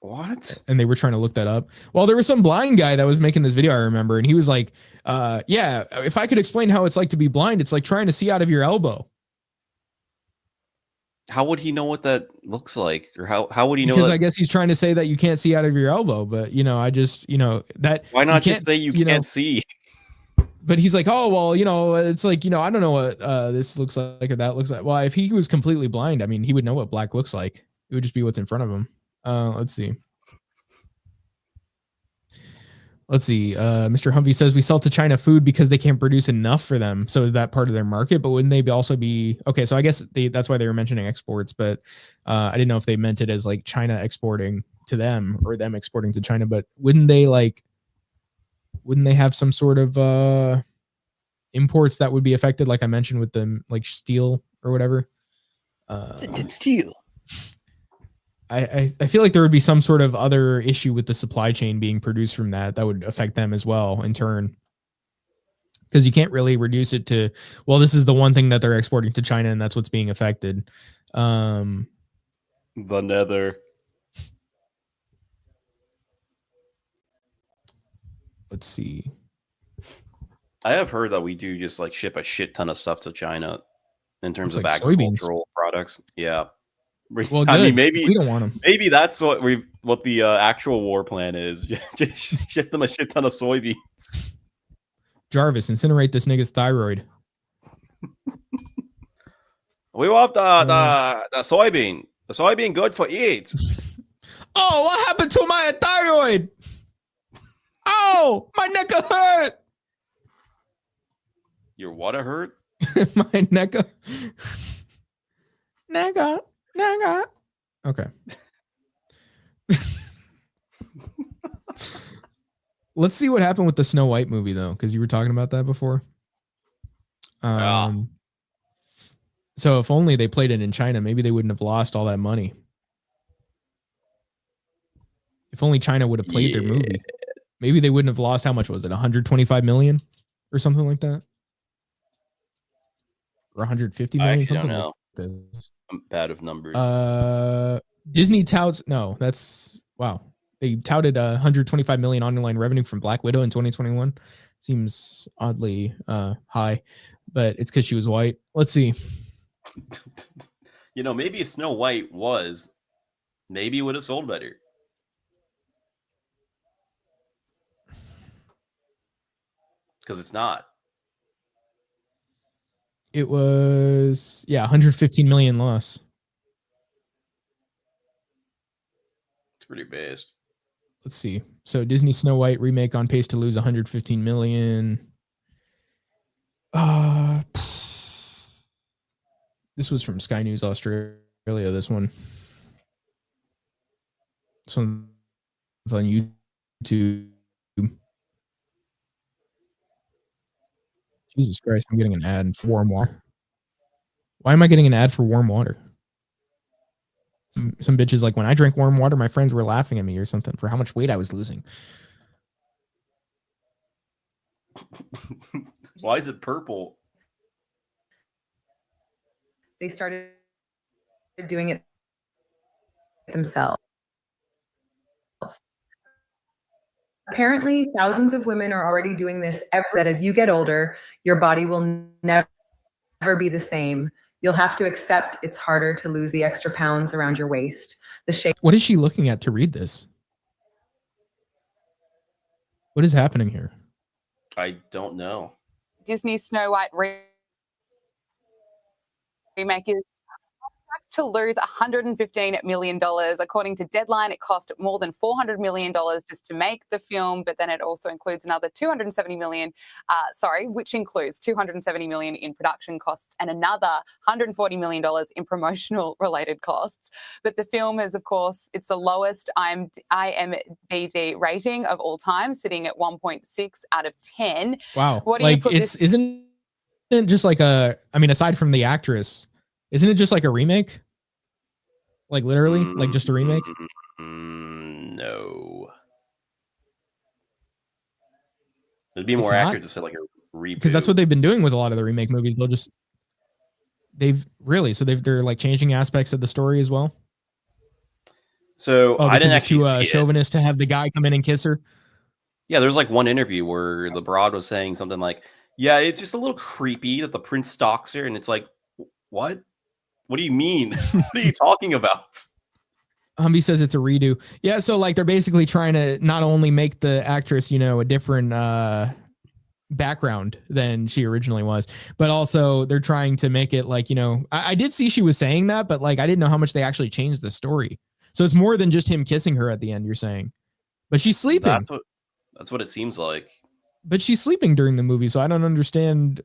What? And they were trying to look that up. Well, there was some blind guy that was making this video, I remember, and he was like, yeah, if I could explain how it's like to be blind, it's like trying to see out of your elbow. How would he know what that looks like? Or how would he know? Because I guess he's trying to say that you can't see out of your elbow, but I just, that. Why not just say you can't see? But he's like, oh, well, it's like, I don't know what this looks like or that looks like. Well, if he was completely blind, I mean, he would know what black looks like. It would just be what's in front of him. Let's see. Mr. Humvee says we sell to China food because they can't produce enough for them. So is that part of their market? But wouldn't they also be okay? So I guess that's why they were mentioning exports. But I didn't know if they meant it as like China exporting to them or them exporting to China. But wouldn't they have some sort of imports that would be affected, like I mentioned with the like steel or whatever? Steel. I feel like there would be some sort of other issue with the supply chain being produced from that would affect them as well in turn. Because you can't really reduce it to, well, this is the one thing that they're exporting to China and that's what's being affected. The nether. Let's see. I have heard that we do just like ship a shit ton of stuff to China in terms of like agricultural products. Yeah. Well, I mean, maybe we don't want them. Maybe that's what the actual war plan is. Just ship them a shit ton of soybeans. Jarvis, incinerate this nigga's thyroid. We want the soybean. The soybean good for eat. Oh, what happened to my thyroid? Oh, my neck hurt. Your what hurt? My neck. Naga. Okay. Let's see what happened with the Snow White movie, though, because you were talking about that before. So if only they played it in China, maybe they wouldn't have lost all that money. If only China would have played their movie, maybe they wouldn't have lost. How much was it? 125 million or something like that, or 150 million? I something don't know. Like this. I'm bad with numbers. Disney touts. No, that's wow. They touted 125 million online revenue from Black Widow in 2021. Seems oddly high, but it's because she was white. Let's see. Maybe if Snow White was, maybe it would have sold better. Because it's not. It was 115 million loss. It's pretty based. Let's see. So Disney Snow White remake on pace to lose 115 million. This was from Sky News Australia. This one's on YouTube. Jesus Christ, I'm getting an ad for warm water. Why am I getting an ad for warm water? Some bitches like, when I drank warm water, my friends were laughing at me or something for how much weight I was losing. Why is it purple? They started doing it themselves. Apparently, thousands of women are already doing this. That as you get older, your body will never be the same. You'll have to accept it's harder to lose the extra pounds around your waist. The shape. What is she looking at to read this? What is happening here? I don't know. Disney Snow White remake is to lose $115 million. According to Deadline, it cost more than $400 million just to make the film, but then it also includes another $270 million, which includes $270 million in production costs and another $140 million in promotional related costs. But the film is, of course, it's the lowest IMDb rating of all time, sitting at 1.6 out of 10. Wow. What do you put isn't it just like aside from the actress, isn't it just like a remake? Like literally, like just a remake? No. It'd be more accurate to say like a reboot. Because that's what they've been doing with a lot of the remake movies. They're like changing aspects of the story as well. So I didn't actually too chauvinist to have the guy come in and kiss her. Yeah, there's like one interview where the broad was saying something like, "Yeah, it's just a little creepy that the prince stalks her," and it's like, what? What do you mean? What are you talking about? Humby says it's a redo. Yeah, so like they're basically trying to not only make the actress, a different background than she originally was, but also they're trying to make it like, I did see she was saying that, but like I didn't know how much they actually changed the story. So it's more than just him kissing her at the end, you're saying. But she's sleeping. That's what it seems like. But she's sleeping during the movie, so I don't understand,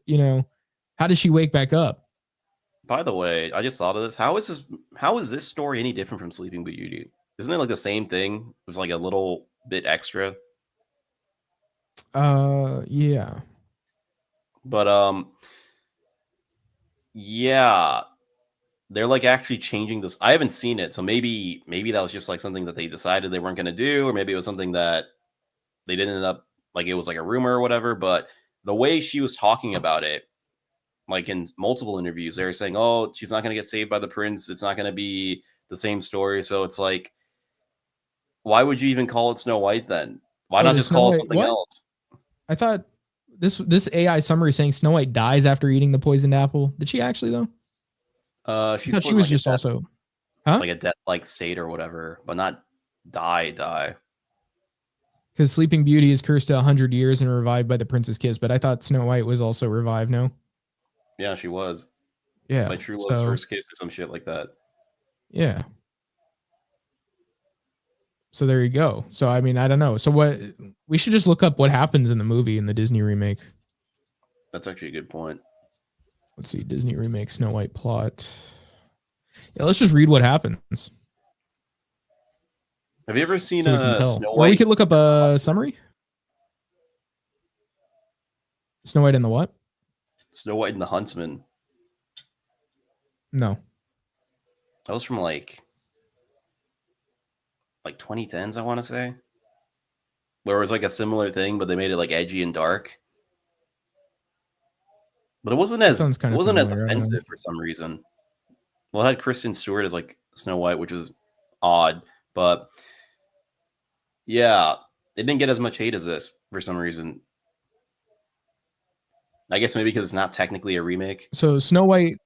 how does she wake back up? By the way, I just thought of this. How is this story any different from Sleeping Beauty? Isn't it like the same thing? It was like a little bit extra. Yeah. But yeah, they're like actually changing this. I haven't seen it, so maybe that was just like something that they decided they weren't going to do, or maybe it was something that they didn't end up, like it was like a rumor or whatever. But the way she was talking about it, like in multiple interviews, they were saying, "Oh, she's not going to get saved by the prince. It's not going to be the same story." So it's like, why would you even call it Snow White then? Why not just call it something else? I thought this AI summary saying Snow White dies after eating the poisoned apple. Did she actually though? She was like just also, huh? Like a death-like state or whatever, but not die. Because Sleeping Beauty is cursed to 100 years and revived by the Prince's Kiss, but I thought Snow White was also revived, no? Yeah, she was. Yeah. By True Love's first kiss or some shit like that. Yeah. So there you go. So, I mean, I don't know. So what, we should just look up what happens in the movie in the Disney remake. That's actually a good point. Let's see, Disney remake Snow White plot. Yeah, let's just read what happens. Have you ever seen so we can tell. Snow White? Or we could look up a summary. Snow White and the what? Snow White and the Huntsman. No. That was from like 2010s, I want to say. Where it was like a similar thing, but they made it like edgy and dark. But it wasn't as offensive for some reason. Well, it had Kristen Stewart as like Snow White, which was odd, but yeah, it didn't get as much hate as this for some reason. I guess maybe because it's not technically a remake. So Snow White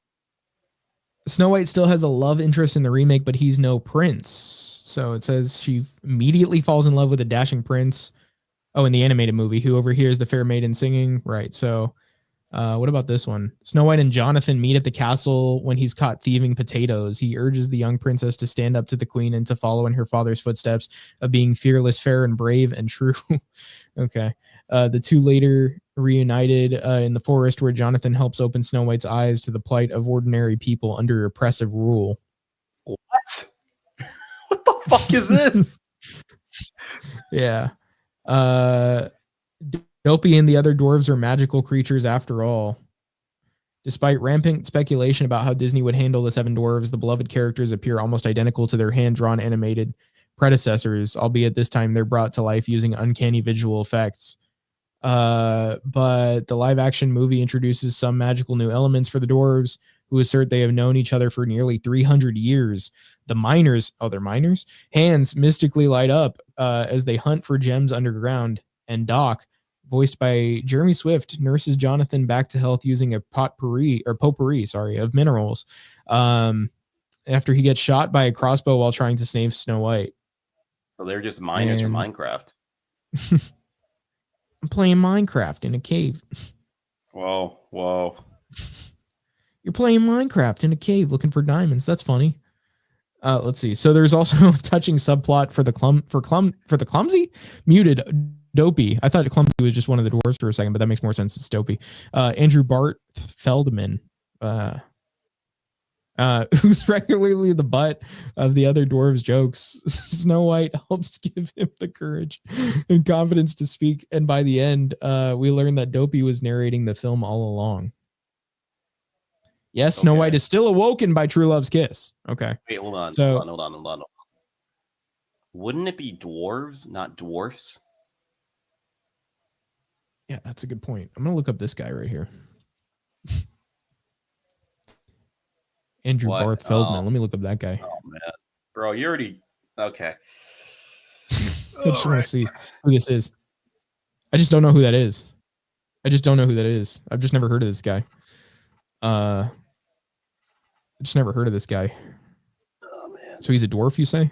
still has a love interest in the remake, but he's no prince. So it says she immediately falls in love with a dashing prince. Oh, in the animated movie, who overhears the fair maiden singing. Right. So what about this one? Snow White and Jonathan meet at the castle when he's caught thieving potatoes. He urges the young princess to stand up to the queen and to follow in her father's footsteps of being fearless, fair, and brave and true. Okay. The two later reunited in the forest where Jonathan helps open Snow White's eyes to the plight of ordinary people under oppressive rule. What? What the fuck is this? Yeah. Dopey and the other dwarves are magical creatures after all. Despite rampant speculation about how Disney would handle the seven dwarves, the beloved characters appear almost identical to their hand-drawn animated predecessors, albeit this time they're brought to life using uncanny visual effects. But the live-action movie introduces some magical new elements for the dwarves, who assert they have known each other for nearly 300 years. The miners, they're miners? Hands mystically light up as they hunt for gems underground, and Doc, voiced by Jeremy Swift, nurses Jonathan back to health using a potpourri of minerals after he gets shot by a crossbow while trying to save Snow White. So they're just miners from Minecraft. I'm playing Minecraft in a cave. Whoa. You're playing Minecraft in a cave looking for diamonds. That's funny. Let's see. So there's also a touching subplot for the clumsy muted Dopey. I thought Clumsy was just one of the dwarves for a second, but that makes more sense. It's Dopey. Andrew Bart Feldman, who's regularly the butt of the other dwarves' jokes. Snow White helps give him the courage and confidence to speak, and by the end, we learn that Dopey was narrating the film all along. Yes, Snow White is still awoken by True Love's kiss. Okay. Wait, hold on. Wouldn't it be dwarves, not dwarfs? Yeah, that's a good point. I'm going to look up this guy right here. Andrew Barth Feldman. Let me look up that guy. Oh, man. Bro, you already... Okay. I just want to see who this is. I just don't know who that is. I've just never heard of this guy. I just never heard of this guy. Oh, man. So he's a dwarf, you say?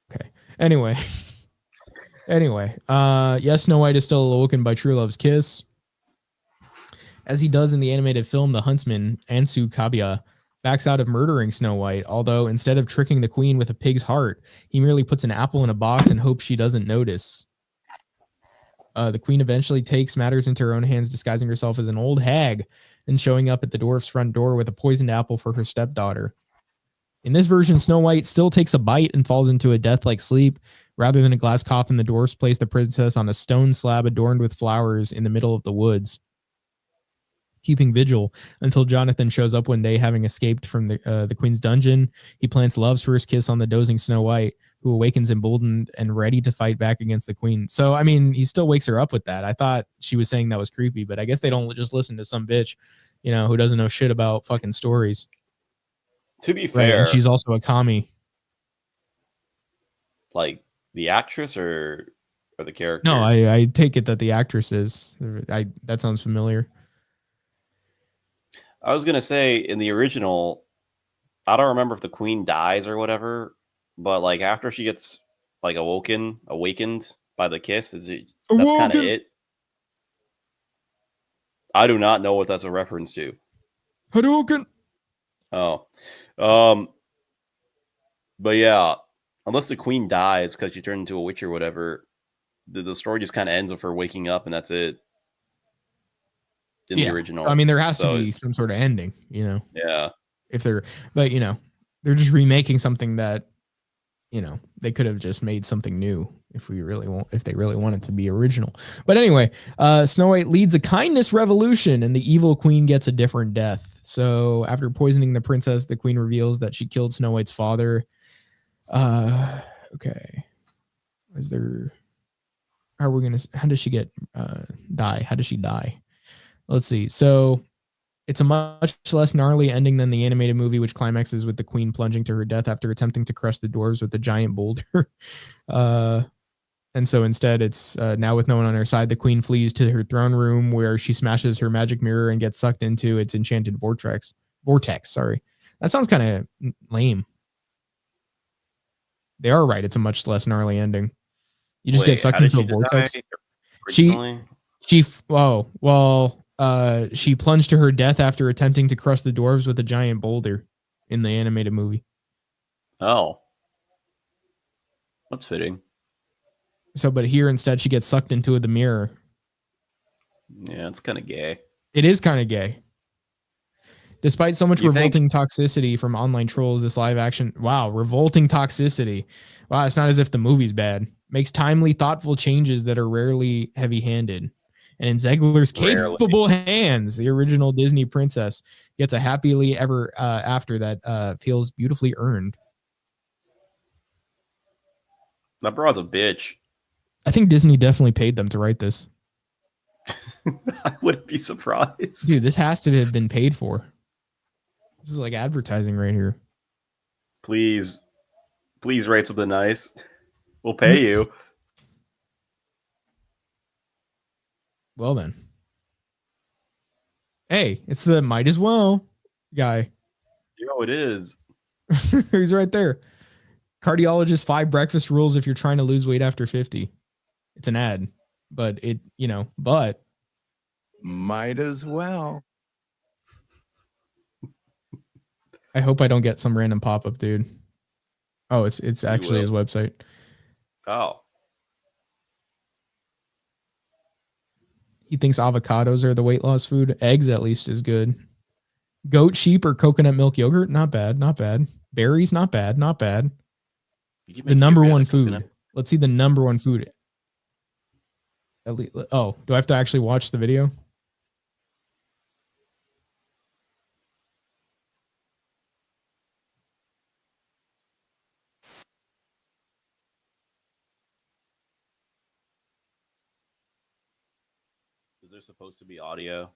Okay. Anyway, yes, Snow White is still awoken by True Love's kiss. As he does in the animated film, the huntsman, Ansu Kabia, backs out of murdering Snow White, although instead of tricking the queen with a pig's heart, he merely puts an apple in a box and hopes she doesn't notice. The queen eventually takes matters into her own hands, disguising herself as an old hag and showing up at the dwarf's front door with a poisoned apple for her stepdaughter. In this version, Snow White still takes a bite and falls into a death-like sleep. Rather than a glass coffin, the dwarfs place the princess on a stone slab adorned with flowers in the middle of the woods, keeping vigil until Jonathan shows up one day, having escaped from the queen's dungeon. He plants Love's first kiss on the dozing Snow White, who awakens emboldened and ready to fight back against the queen. So, I mean, he still wakes her up with that. I thought she was saying that was creepy, but I guess they don't just listen to some bitch, who doesn't know shit about fucking stories. To be fair, right, and she's also a commie. Like the actress or the character? No, I take it that the actress is. That sounds familiar. I was gonna say in the original, I don't remember if the queen dies or whatever, But like after she gets like awakened by the kiss, that's kind of it. I do not know what that's a reference to. Hadouken. Oh, but yeah, unless the queen dies because she turned into a witch or whatever, the story just kind of ends with her waking up, and that's it. In the original, so, I mean, there has to be some sort of ending, you know. Yeah. If they're, but you know, they're just remaking something that, you know, they could have just made something new if they really want it to be original. But anyway, Snow White leads a kindness revolution, and the evil queen gets a different death. So after poisoning the princess, the queen reveals that she killed Snow White's father. Okay, is there? How does she get die? How does she die? Let's see. So it's a much less gnarly ending than the animated movie, which climaxes with the queen plunging to her death after attempting to crush the dwarves with a giant boulder. And so instead, it's now with no one on her side, the queen flees to her throne room where she smashes her magic mirror and gets sucked into its enchanted vortex. Sorry. That sounds kind of lame. They are right. It's a much less gnarly ending. You just get sucked into a vortex. She plunged to her death after attempting to crush the dwarves with a giant boulder in the animated movie. Oh. That's fitting. So, but here instead she gets sucked into the mirror. Yeah, it's kind of gay. It is kind of gay. Despite so much revolting toxicity from online trolls, this live action, revolting toxicity. Wow, it's not as if the movie's bad. Makes timely, thoughtful changes that are rarely heavy-handed. And in Zegler's capable hands, the original Disney princess gets a happily ever after that feels beautifully earned. That broad's a bitch. I think Disney definitely paid them to write this. I wouldn't be surprised. Dude, this has to have been paid for. This is like advertising right here. Please write something nice. We'll pay you. Well then. Hey, it's the might as well guy. Yo, it is. He's right there. Cardiologist 5 breakfast rules if you're trying to lose weight after 50. It's an ad, but but might as well. I hope I don't get some random pop-up, dude. Oh, it's actually his website. Oh. He thinks avocados are the weight loss food. Eggs, at least, is good. Goat, sheep, or coconut milk yogurt? Not bad, not bad. Berries? Not bad, not bad. The number one food. Coconut. Let's see the number one food. Oh, do I have to actually watch the video? Is there supposed to be audio?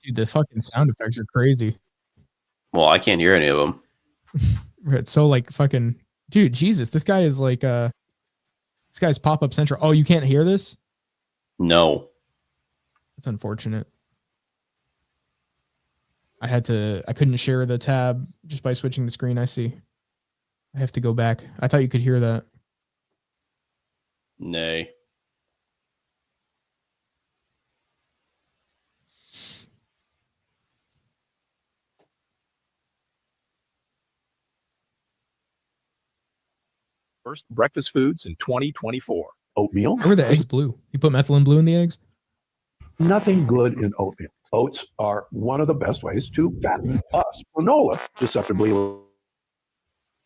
Dude, the fucking sound effects are crazy. Well, I can't hear any of them. It's so like fucking, dude, Jesus, this guy is like, this guy's pop-up central. Oh, you can't hear this? No. That's unfortunate. I couldn't share the tab just by switching the screen. I see. I have to go back. I thought you could hear that. Nay. First breakfast foods in 2024. Oatmeal. Why were the eggs blue? You put methylene blue in the eggs? Nothing good in oatmeal. Oats are one of the best ways to fatten us. Granola, deceptively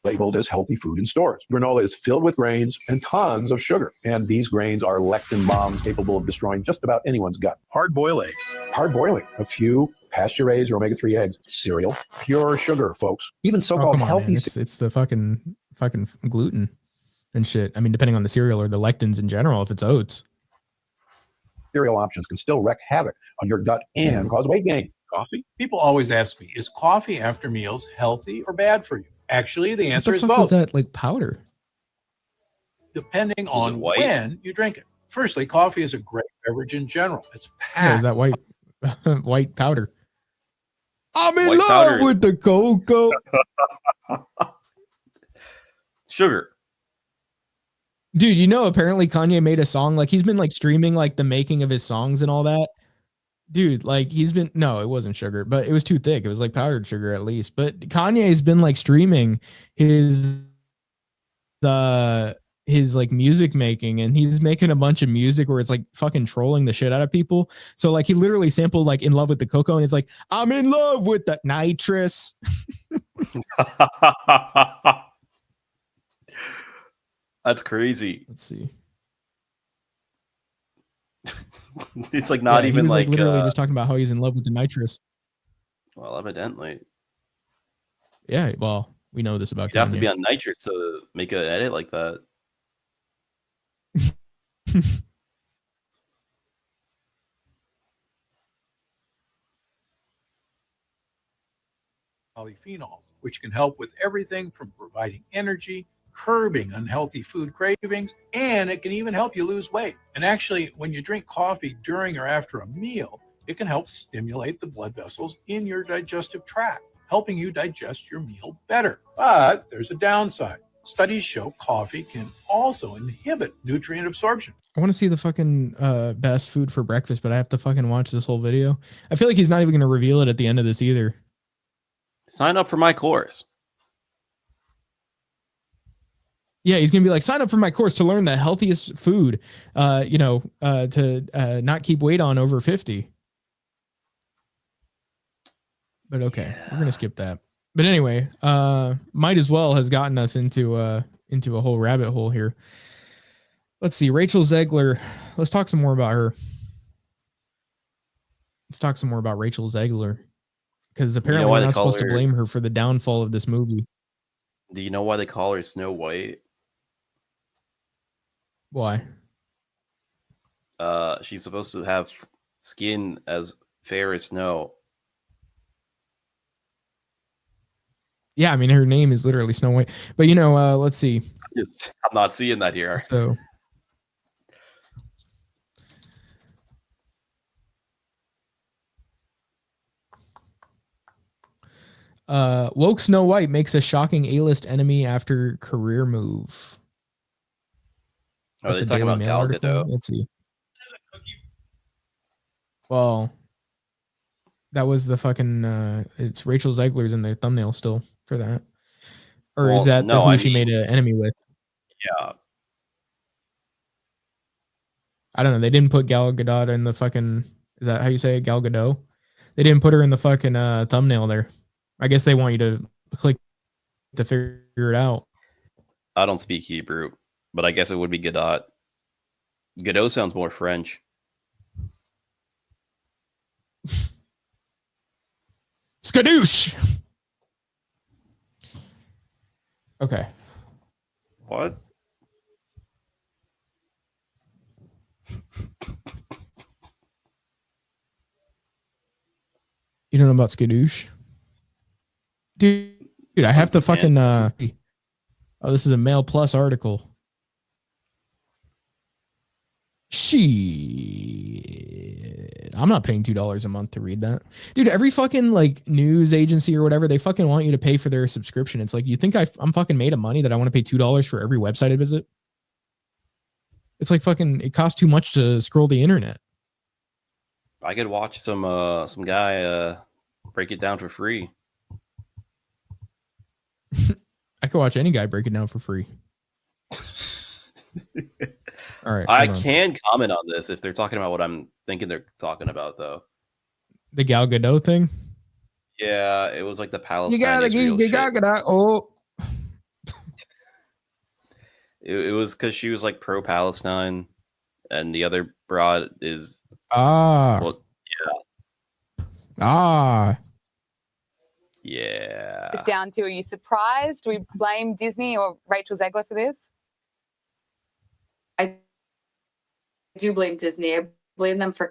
labeled as healthy food in stores. Granola is filled with grains and tons of sugar. And these grains are lectin bombs capable of destroying just about anyone's gut. Hard-boiled eggs. Hard boiling. A few pasture-raised or omega-3 eggs. Cereal. Pure sugar, folks. Even so-called healthy... It's the fucking gluten and shit. I mean, depending on the cereal or the lectins in general, if it's oats. Cereal options can still wreak havoc on your gut and cause weight gain. Coffee? People always ask me, is coffee after meals healthy or bad for you? Actually, the answer is both. What the fuck is that, like powder? Depending on when you drink it. Firstly, coffee is a great beverage in general. It's packed. Is that white? white powder. I'm in White love powder. with the cocoa. Sugar. Dude, you know, apparently Kanye made a song. Like, he's been like streaming like the making of his songs and all that. Dude, like no, it wasn't sugar, but it was too thick. It was like powdered sugar at least. But Kanye's been like streaming his like music making, and he's making a bunch of music where it's like fucking trolling the shit out of people. So like he literally sampled like In Love with the Cocoa, and it's like, I'm in love with the nitrous. That's crazy. Let's see. It's like not Yeah, even he was like literally just talking about how he's in love with the nitrous. well, evidently. Yeah, well, we know this about You'd have to Kanye. be on nitrous to make an edit like that. Polyphenols, which can help with everything from providing energy, curbing unhealthy food cravings, and it can even help you lose weight. And actually, when you drink coffee during or after a meal, it can help stimulate the blood vessels in your digestive tract, helping you digest your meal better. But there's a downside. Studies show coffee can also inhibit nutrient absorption. I want to see the fucking best food for breakfast, but I have to fucking watch this whole video. I feel like he's not even going to reveal it at the end of this either. Sign up for my course. Yeah, he's gonna be like, sign up for my course to learn the healthiest food, to not keep weight on over 50. But okay, we're gonna skip that. But anyway, might as well has gotten us into a whole rabbit hole here. Let's see, Rachel Zegler. Let's talk some more about her. Let's talk some more about Rachel Zegler, because apparently we're not supposed to blame her for the downfall of this movie. Do you know why they call her Snow White? Why? She's supposed to have skin as fair as snow. Yeah, I mean, her name is literally Snow White. But let's see. I'm not seeing that here. So woke Snow White makes a shocking A-list enemy after career move. Are they talking about Gal Gadot? Let's see. Well, that was the fucking it's Rachel Zegler's in the thumbnail still for that. Or is that who she made an enemy with? Yeah. I don't know. They didn't put Gal Gadot in the fucking, is that how you say it? Gal Gadot? They didn't put her in the fucking thumbnail there. I guess they want you to click to figure it out. I don't speak Hebrew, but I guess it would be Gadot. Gadot sounds more French. Skadoosh! Okay. What? You don't know about Skadoosh? Dude, I have to fucking oh, this is a Mail Plus article. Shit. I'm not paying $2 a month to read that. Dude, every fucking like news agency or whatever, they fucking want you to pay for their subscription. It's like, you think I'm fucking made of money that I want to pay $2 for every website I visit? It's like fucking, it costs too much to scroll the internet. I could watch some guy break it down for free. I could watch any guy break it down for free. All right. I can comment on this if they're talking about what I'm thinking they're talking about, though. The Gal Gadot thing? Yeah, it was like the Palestine. You gotta get Gal Gadot. Oh. It was because she was like pro-Palestine, and the other broad is well, yeah. It's down to, are you surprised? Do we blame Disney or Rachel Zegler for this? I do blame Disney. I blame them for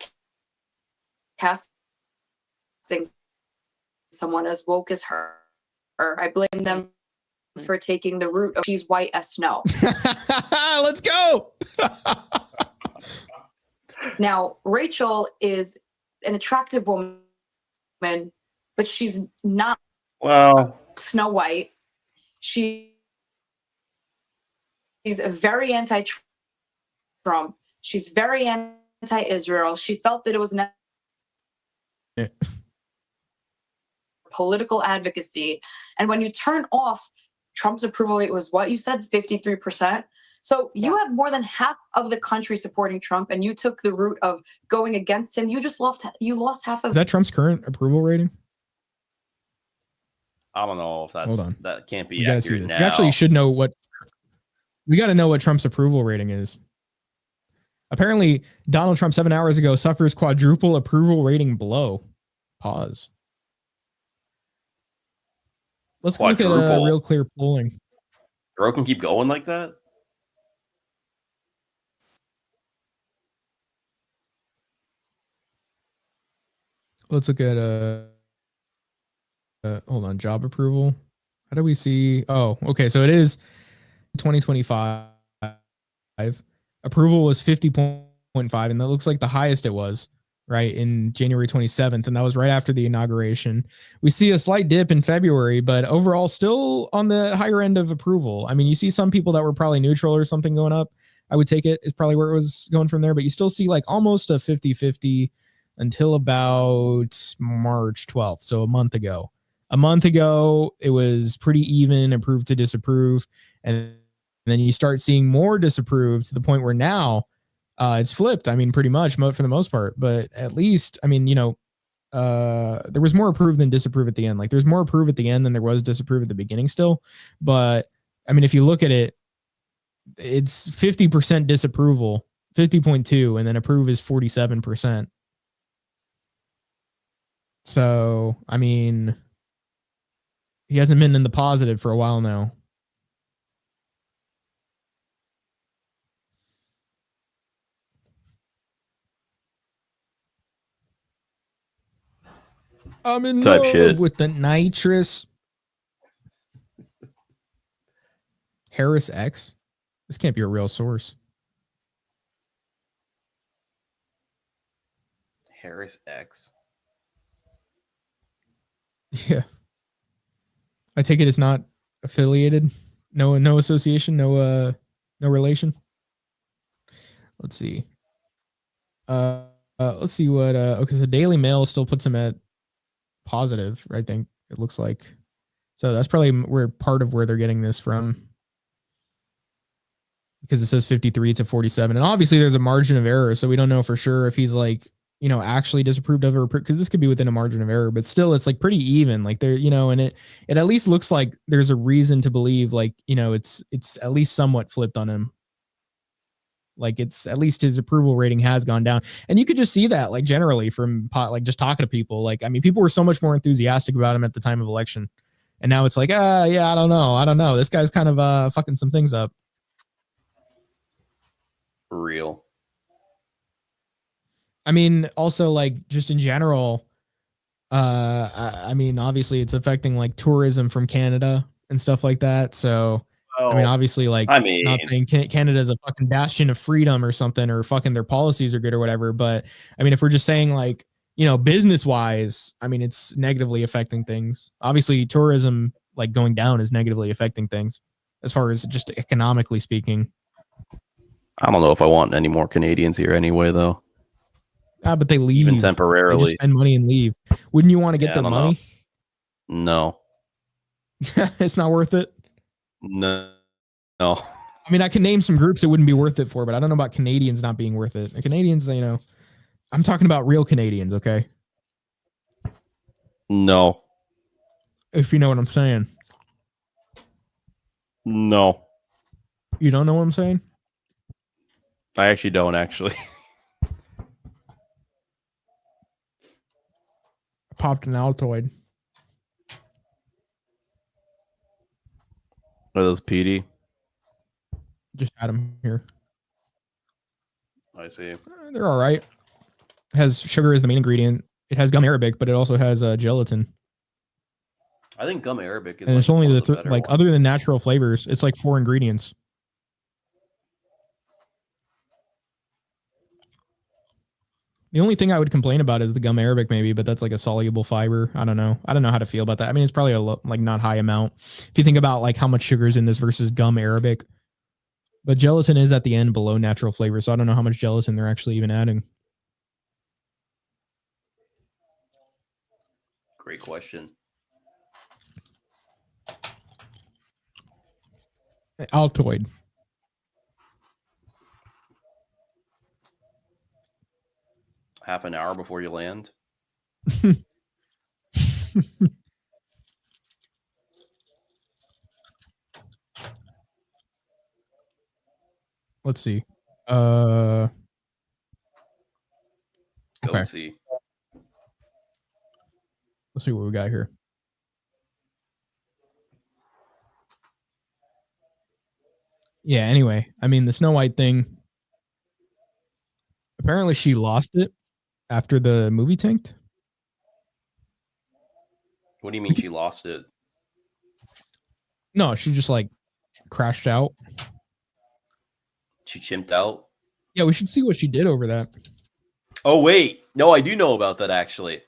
casting someone as woke as her. Or I blame them for taking the route of she's white as snow. Let's go. Now, Rachel is an attractive woman, but she's not Well, Snow White. She's a very anti-Trump. She's very anti-Israel. She felt that it was political advocacy. And when you turn off Trump's approval rate was what you said, 53%. So you have more than half of the country supporting Trump, and you took the route of going against him. You just lost half of. Is that Trump's current approval rating? I don't know if that's that can't be We gotta see accurate this. now. We actually should know what. We got to know what Trump's approval rating is. Apparently, Donald Trump 7 hours ago suffers quadruple approval rating blow. Pause. Let's look at real clear polling. Bro can keep going like that? Let's look at hold on, job approval. How do we see? Oh, okay. So it is 2025. Approval was 50.5, and that looks like the highest it was, right, in January 27th, and that was right after the inauguration. We see a slight dip in February, but overall still on the higher end of approval. I mean, you see some people that were probably neutral or something going up. I would take it is probably where it was going from there, but you still see like almost a 50-50 until about March 12th, so a month ago. A month ago, it was pretty even, approved to disapprove, and then you start seeing more disapprove to the point where now it's flipped. I mean, pretty much for the most part, but at least, I mean, you know, there was more approve than disapprove at the end. Like there's more approve at the end than there was disapprove at the beginning still. But I mean, if you look at it, it's 50% disapproval, 50.2, and then approve is 47%. So, I mean, he hasn't been in the positive for a while now. I'm in Type love shit. with the nitrous. Harris X? This can't be a real source. Harris X. Yeah. I take it it's not affiliated. No association, no relation. Let's see. Let's see what okay, so Daily Mail still puts him at positive, I think it looks like. So that's probably part of where they're getting this from. Because it says 53 to 47. And obviously there's a margin of error, so we don't know for sure if he's like, you know, actually disapproved of it, because this could be within a margin of error, but still it's like pretty even. Like there, you know, and it at least looks like there's a reason to believe, like, you know, it's at least somewhat flipped on him. Like it's at least his approval rating has gone down. And you could just see that like generally from like just talking to people. Like, I mean, people were so much more enthusiastic about him at the time of election. And now it's like, yeah, I don't know. This guy's kind of fucking some things up. Real. I mean, also like just in general, I mean, obviously it's affecting like tourism from Canada and stuff like that. So, I mean, obviously, like, I mean, not saying Canada's a fucking bastion of freedom or something, or fucking their policies are good or whatever. But I mean, if we're just saying like, you know, business wise, I mean, it's negatively affecting things. Obviously, tourism like going down is negatively affecting things as far as just economically speaking. I don't know if I want any more Canadians here anyway, though. But they leave. Even They temporarily. just spend money and leave. Wouldn't you want to get their money? No. It's not worth it? No. I mean, I can name some groups it wouldn't be worth it for, but I don't know about Canadians not being worth it. The Canadians, you know, I'm talking about real Canadians, okay? No. If you know what I'm saying. No. You don't know what I'm saying? I actually don't, actually. Popped an Altoid. Are those PD? Just had them here. I see. They're all right. It has sugar as the main ingredient. It has gum arabic, but it also has gelatin. I think gum arabic is And like it's only one the of the better like ones. other than natural flavors, it's like 4 ingredients. The only thing I would complain about is the gum arabic, maybe, but that's like a soluble fiber. I don't know. I don't know how to feel about that. I mean, it's probably a like not high amount if you think about like how much sugar is in this versus gum arabic. But gelatin is at the end below natural flavor, so I don't know how much gelatin they're actually even adding. Great question. Altoid. Half an hour before you land. Let's see. Go Okay. and see. Let's see what we got here. Yeah, anyway, I mean, the Snow White thing, apparently she lost it after the movie tanked. What do you mean she lost it? No, she just like crashed out. She chimped out? Yeah, we should see what she did over that. Oh, wait. No, I do know about that, actually.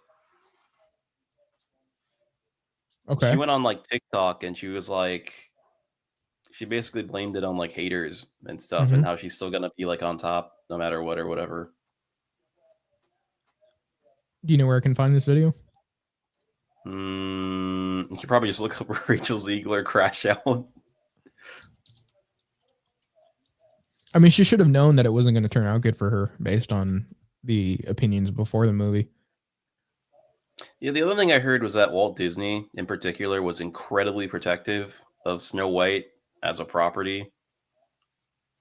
Okay. She went on like TikTok and she was like, she basically blamed it on like haters and stuff and how she's still gonna be like on top no matter what or whatever. Do you know where I can find this video? You should probably just look up Rachel Ziegler crash out. I mean, she should have known that it wasn't going to turn out good for her based on the opinions before the movie. Yeah, the other thing I heard was that Walt Disney, in particular, was incredibly protective of Snow White as a property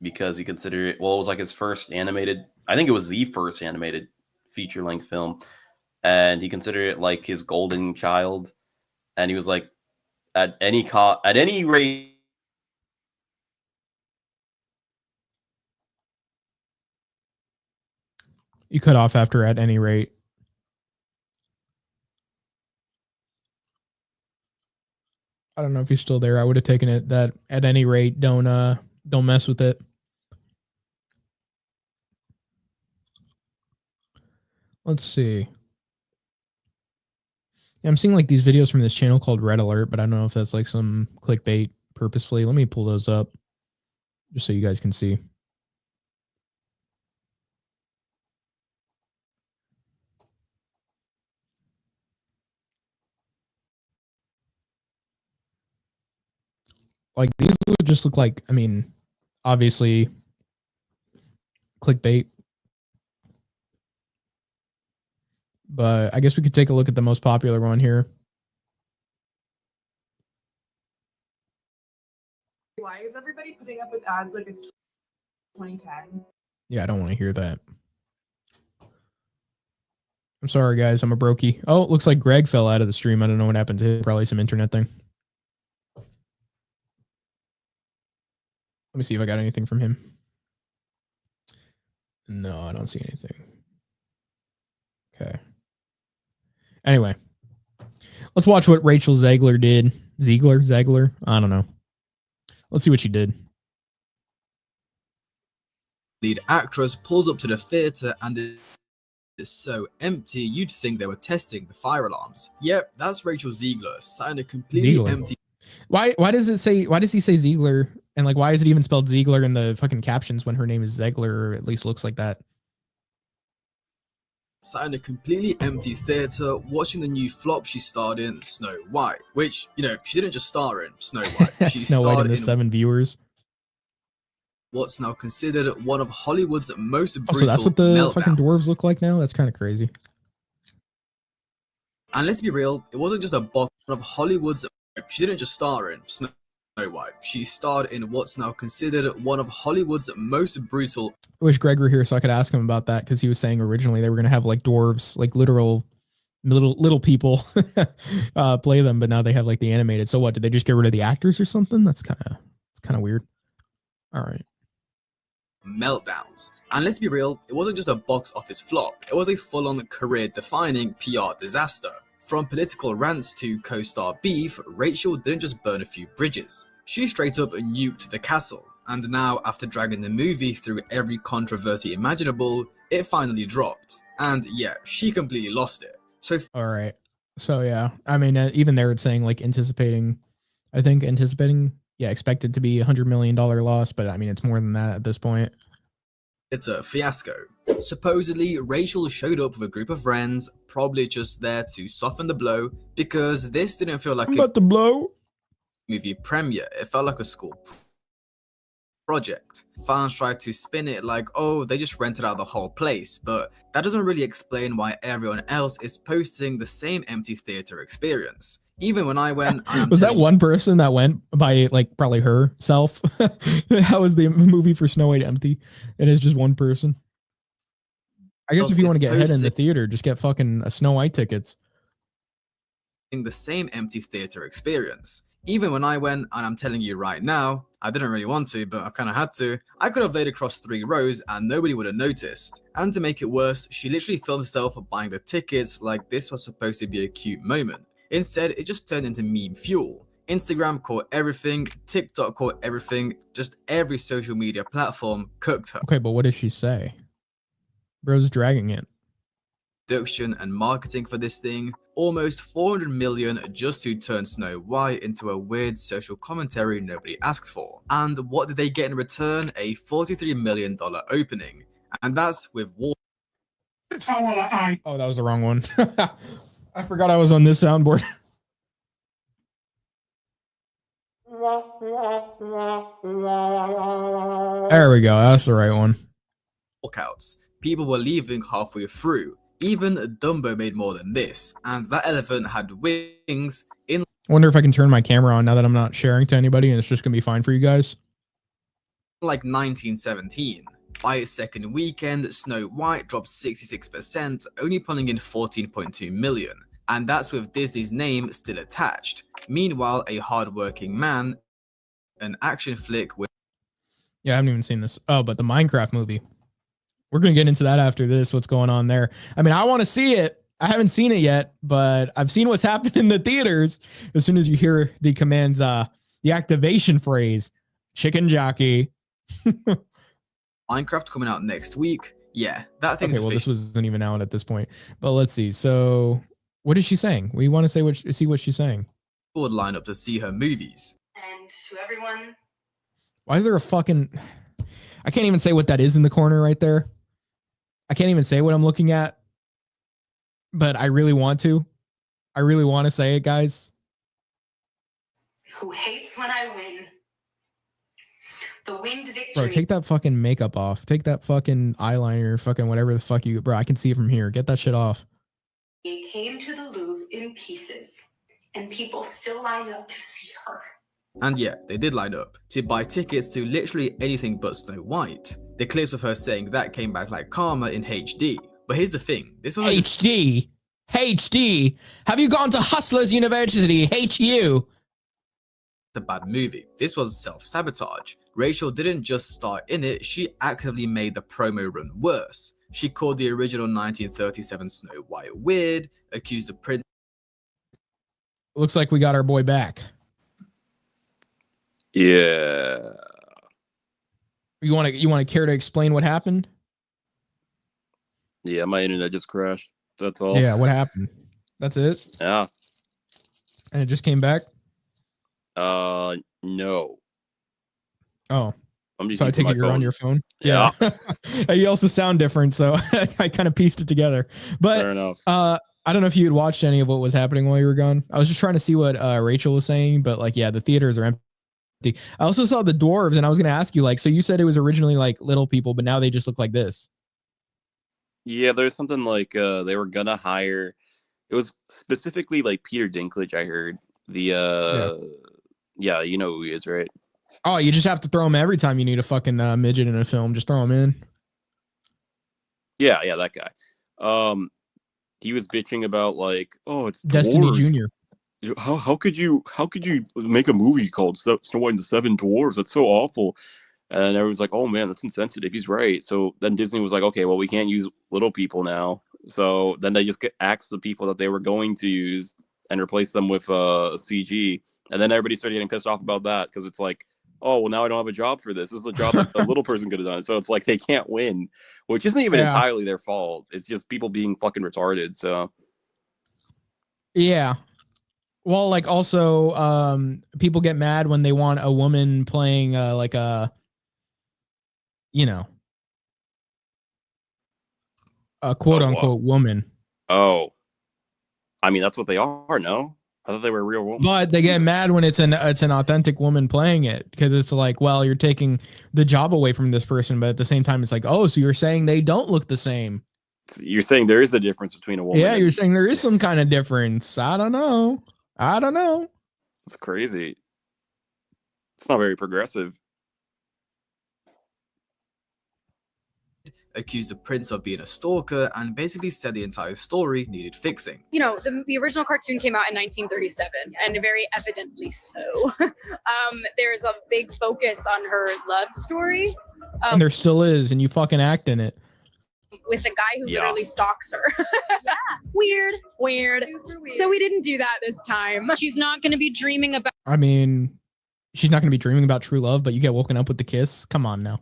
because he considered it, well, it was like his first animated, I think it was the first animated feature-length film, and he considered it like his golden child, and he was like, at any rate, You cut off after at any rate. I don't know if he's still there. I would have taken it that at any rate, don't mess with it. Let's see. Yeah, I'm seeing like these videos from this channel called Red Alert, but I don't know if that's like some clickbait purposefully. Let me pull those up just so you guys can see. Like these would just look like, I mean, obviously clickbait. But I guess we could take a look at the most popular one here. Why is everybody putting up with ads like it's 2010? Yeah, I don't want to hear that. I'm sorry, guys. I'm a brokey. Oh, it looks like Greg fell out of the stream. I don't know what happened to him. Probably some internet thing. Let me see if I got anything from him. No, I don't see anything. Okay. Anyway, let's watch what Rachel Ziegler did. Ziegler? I don't know. Let's see what she did. Lead actress pulls up to the theater and it's so empty you'd think they were testing the fire alarms. Yep, that's Rachel Ziegler sat in a completely empty. Why does he say Ziegler? And like, why is it even spelled Ziegler in the fucking captions when her name is Ziegler, or at least looks like that? Sat in a completely empty theater watching the new flop she starred in, Snow White, which, you know, she didn't just star in Snow White. She Snow White starred and the in 7 viewers. What's now considered one of Hollywood's most brutal So that's what the meltdowns. fucking dwarves look like now? That's kind of crazy. And let's be real, it wasn't just a box of Hollywood's. She didn't just star in Snow White. She starred in what's now considered one of Hollywood's most brutal. I wish Greg were here so I could ask him about that, because he was saying originally they were going to have like dwarves, like literal little people play them, but now they have like the animated. So what, did they just get rid of the actors or something? It's kind of weird. All right. Meltdowns. And let's be real, it wasn't just a box office flop. It was a full-on career-defining PR disaster. From political rants to co-star beef, Rachel didn't just burn a few bridges. She straight up nuked the castle. And now, after dragging the movie through every controversy imaginable, it finally dropped. And yeah, she completely lost it. So All right. So yeah, I mean, even there it's saying like anticipating, yeah, expected to be $100 million loss, but I mean, it's more than that at this point. It's a fiasco. Supposedly, Rachel showed up with a group of friends, probably just there to soften the blow, because this didn't feel like a movie premiere. It felt like a school project. Fans tried to spin it like, oh, they just rented out the whole place, but that doesn't really explain why everyone else is posting the same empty theater experience. Even when I went, was that one person that went by like probably herself? How was the movie for Snow White empty? It is just one person. I guess if you want to get ahead in the theater, just get fucking a Snow White tickets. The same empty theater experience. Even when I went, and I'm telling you right now, I didn't really want to, but I kind of had to, I could have laid across 3 rows and nobody would have noticed. And to make it worse, she literally filmed herself buying the tickets like this was supposed to be a cute moment. Instead, it just turned into meme fuel. Instagram caught everything, TikTok caught everything, just every social media platform cooked her. Okay, but what did she say? Bro's dragging it. Production and marketing for this thing, almost 400 million just to turn Snow White into a weird social commentary nobody asked for. And what did they get in return? A $43 million opening. And that's with war. Oh, that was the wrong one. I forgot I was on this soundboard. There we go. That's the right one. Walkouts. People were leaving halfway through. Even Dumbo made more than this, and that elephant had wings in. I wonder if I can turn my camera on now that I'm not sharing to anybody and it's just gonna be fine for you guys. Like 1917. By its second weekend, Snow White dropped 66%, only pulling in 14.2 million. And that's with Disney's name still attached. Meanwhile, a hardworking man, an action flick with. Yeah, I haven't even seen this. Oh, but the Minecraft movie. We're going to get into that after this, what's going on there. I mean, I want to see it. I haven't seen it yet, but I've seen what's happened in the theaters. As soon as you hear the commands, the activation phrase, chicken jockey. Minecraft coming out next week. Yeah, that thing's okay, well, this wasn't even out at this point. But let's see. So what is she saying? We want to see what she's saying. Would line up to see her movies. And to everyone. Why is there a fucking... I can't even say what that is in the corner right there. I can't even say what I'm looking at, but I really want to. I really want to say it, guys. Who hates when I win? The winged victory. Bro, take that fucking makeup off. Take that fucking eyeliner, fucking whatever the fuck you... Bro, I can see it from here. Get that shit off. We came to the Louvre in pieces, and people still line up to see her. And yeah, they did line up to buy tickets to literally anything but Snow White. The clips of her saying that came back like karma in HD. But here's the thing, this was HD. HD. Have you gone to Hustlers University? HU. It's a bad movie. This was self-sabotage. Rachel didn't just star in it, she actively made the promo run worse. She called the original 1937 Snow White weird, accused the prince. Looks like we got our boy back. Yeah. You want to care to explain what happened? Yeah, my internet just crashed. That's all. Yeah, what happened? That's it? Yeah. And it just came back? No. Oh. I'm just so I take it you're on your phone? Yeah. You also sound different, so I kind of pieced it together. But fair enough. I don't know if you had watched any of what was happening while you were gone. I was just trying to see what Rachel was saying, but like, yeah, the theaters are empty. I also saw the dwarves, and I was going to ask you, like, so you said it was originally like little people, but now they just look like this. Yeah, there's something like they were gonna hire. It was specifically like Peter Dinklage. I heard yeah, you know who he is, right? Oh, you just have to throw him every time you need a fucking midget in a film. Just throw him in. Yeah, that guy. He was bitching about like, oh, it's Destiny dwarves. Junior. How could you make a movie called Snow White and the Seven Dwarves? That's so awful. And everyone's like, oh man, that's insensitive. He's right. So then Disney was like, okay, well, we can't use little people now. So then they just axed the people that they were going to use and replace them with CG. And then everybody started getting pissed off about that because it's like, oh, well, now I don't have a job for this. This is a job that a little person could have done. So it's like they can't win, which isn't even entirely their fault. It's just people being fucking retarded. So yeah. Well, like also, people get mad when they want a woman playing like a, you know, a quote unquote woman. Oh, I mean, that's what they are. No, I thought they were a real woman. But they get mad when it's an authentic woman playing it, because it's like, well, you're taking the job away from this person, but at the same time, it's like, oh, so you're saying they don't look the same. You're saying there is a difference between a woman. Yeah, you're saying there is some kind of difference. I don't know. It's crazy. It's not very progressive. Accused the prince of being a stalker and basically said the entire story needed fixing. You know, the original cartoon came out in 1937, and very evidently so. There's a big focus on her love story. And there still is, and you fucking act in it. With a guy who literally stalks her. Weird. So we didn't do that this time. She's not going to be dreaming about. I mean, she's not going to be dreaming about true love, but you get woken up with the kiss. Come on now.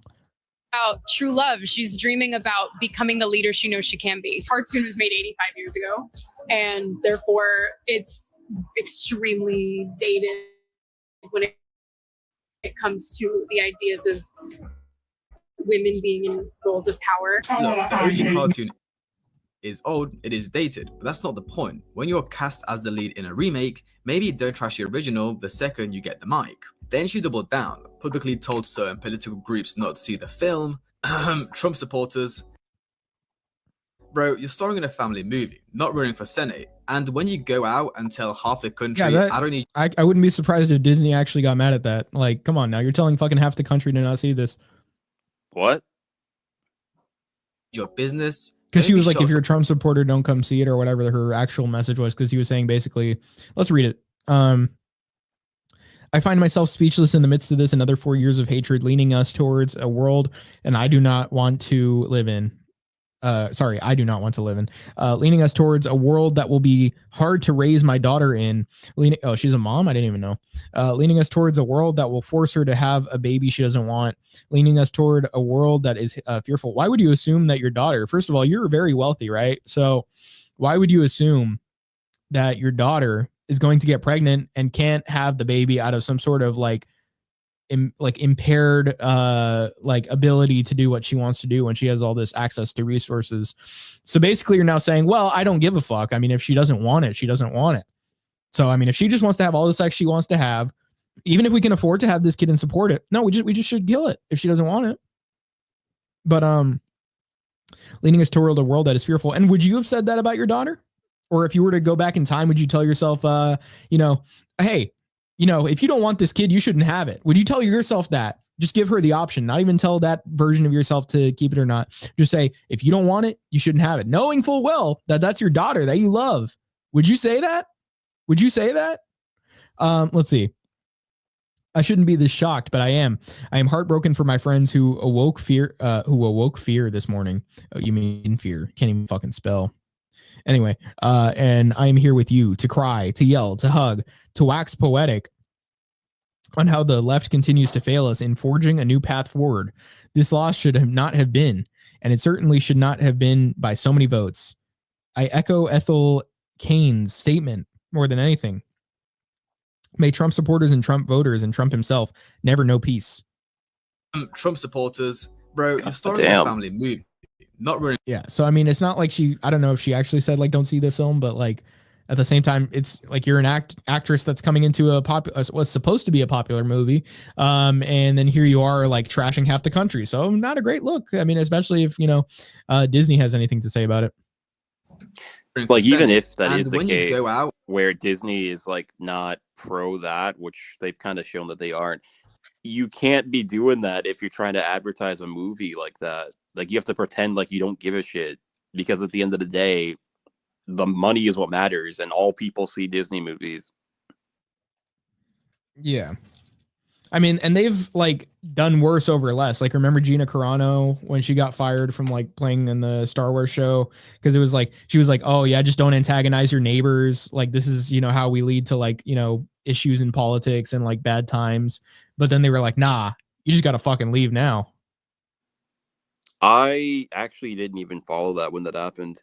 True love. She's dreaming about becoming the leader she knows she can be. Cartoon was made 85 years ago, and therefore it's extremely dated when it comes to the ideas of women being in roles of power. Look, the original cartoon is old, it is dated, but that's not the point. When you're cast as the lead in a remake, maybe don't trash the original the second you get the mic. Then she doubled down, publicly told certain political groups not to see the film. Trump supporters. Bro, you're starring in a family movie, not running for Senate. And when you go out and tell half the country, I wouldn't be surprised if Disney actually got mad at that. Like, come on now, you're telling fucking half the country to not see this. What? Your business. Because she was like, if you're a Trump supporter, don't come see it, or whatever her actual message was. Because he was saying basically, let's read it. I find myself speechless in the midst of this another 4 years of hatred leaning us towards a world and I do not want to live in. I do not want to live in. Leaning us towards a world that will be hard to raise my daughter in. Oh, she's a mom? I didn't even know. Leaning us towards a world that will force her to have a baby she doesn't want. Leaning us toward a world that is fearful. Why would you assume that your daughter, first of all, you're very wealthy, right? So why would you assume that your daughter is going to get pregnant and can't have the baby out of some sort of impaired ability to do what she wants to do when she has all this access to resources? So basically you're now saying, well, I don't give a fuck. I mean, if she doesn't want it, she doesn't want it. So I mean, if she just wants to have all the sex she wants to have, even if we can afford to have this kid and support it, no, we just should kill it if she doesn't want it. But leaning us toward a world that is fearful. And would you have said that about your daughter? Or if you were to go back in time, would you tell yourself, hey, if you don't want this kid, you shouldn't have it? Would you tell yourself that? Just give her the option, not even tell that version of yourself to keep it or not. Just say, if you don't want it, you shouldn't have it. Knowing full well that that's your daughter that you love. Would you say that? Would you say that? Let's see. I shouldn't be this shocked, but I am. I am heartbroken for my friends who awoke fear this morning. Oh, you mean fear. Can't even fucking spell. Anyway, and I am here with you to cry, to yell, to hug, to wax poetic on how the left continues to fail us in forging a new path forward. This loss should not have been, and it certainly should not have been by so many votes. I echo Ethel Kane's statement more than anything. May Trump supporters and Trump voters and Trump himself never know peace. Trump supporters, bro, you're starting a family movie. Not really. Yeah. So, I mean, it's not like I don't know if she actually said like, don't see the film, but like at the same time, it's like you're an actress that's coming into what's supposed to be a popular movie. And then here you are like trashing half the country. So not a great look. I mean, especially if, Disney has anything to say about it. Like, even if that is the case where Disney is like not pro that, which they've kind of shown that they aren't, you can't be doing that if you're trying to advertise a movie like that. Like, you have to pretend like you don't give a shit, because at the end of the day, the money is what matters, and all people see Disney movies. Yeah. I mean, and they've like done worse over less. Like, remember Gina Carano when she got fired from like playing in the Star Wars show? Because it was like, she was like, oh yeah, just don't antagonize your neighbors. Like, this is, how we lead to like, issues in politics and like bad times, but then they were like, nah, you just got to fucking leave now. I actually didn't even follow that when that happened.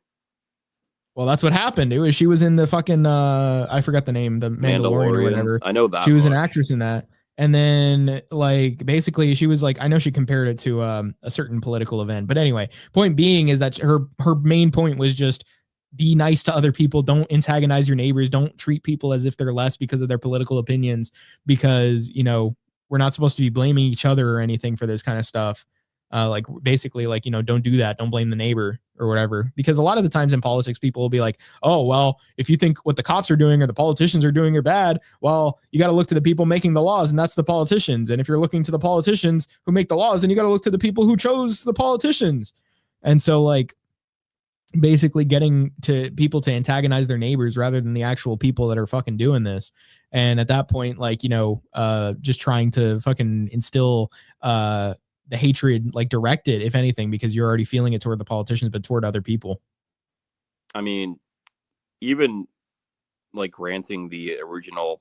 Well, that's what happened. It was, she was in the fucking I forgot the name, the Mandalorian or whatever. I know that she was an much. actress in that. And then like basically she was like, I know she compared it to a certain political event, but anyway, point being is that her main point was just be nice to other people, don't antagonize your neighbors, don't treat people as if they're less because of their political opinions, because you know we're not supposed to be blaming each other or anything for this kind of stuff. Like basically like, you know, don't do that, don't blame the neighbor or whatever, because a lot of the times in politics people will be like, oh well, if you think what the cops are doing or the politicians are doing are bad, well, you got to look to the people making the laws, and that's the politicians. And if you're looking to the politicians who make the laws, then you got to look to the people who chose the politicians. And so like basically getting to people to antagonize their neighbors rather than the actual people that are fucking doing this. And at that point, like, you know, just trying to fucking instill the hatred, like directed, if anything, because you're already feeling it toward the politicians, but toward other people. I mean, even like granting the original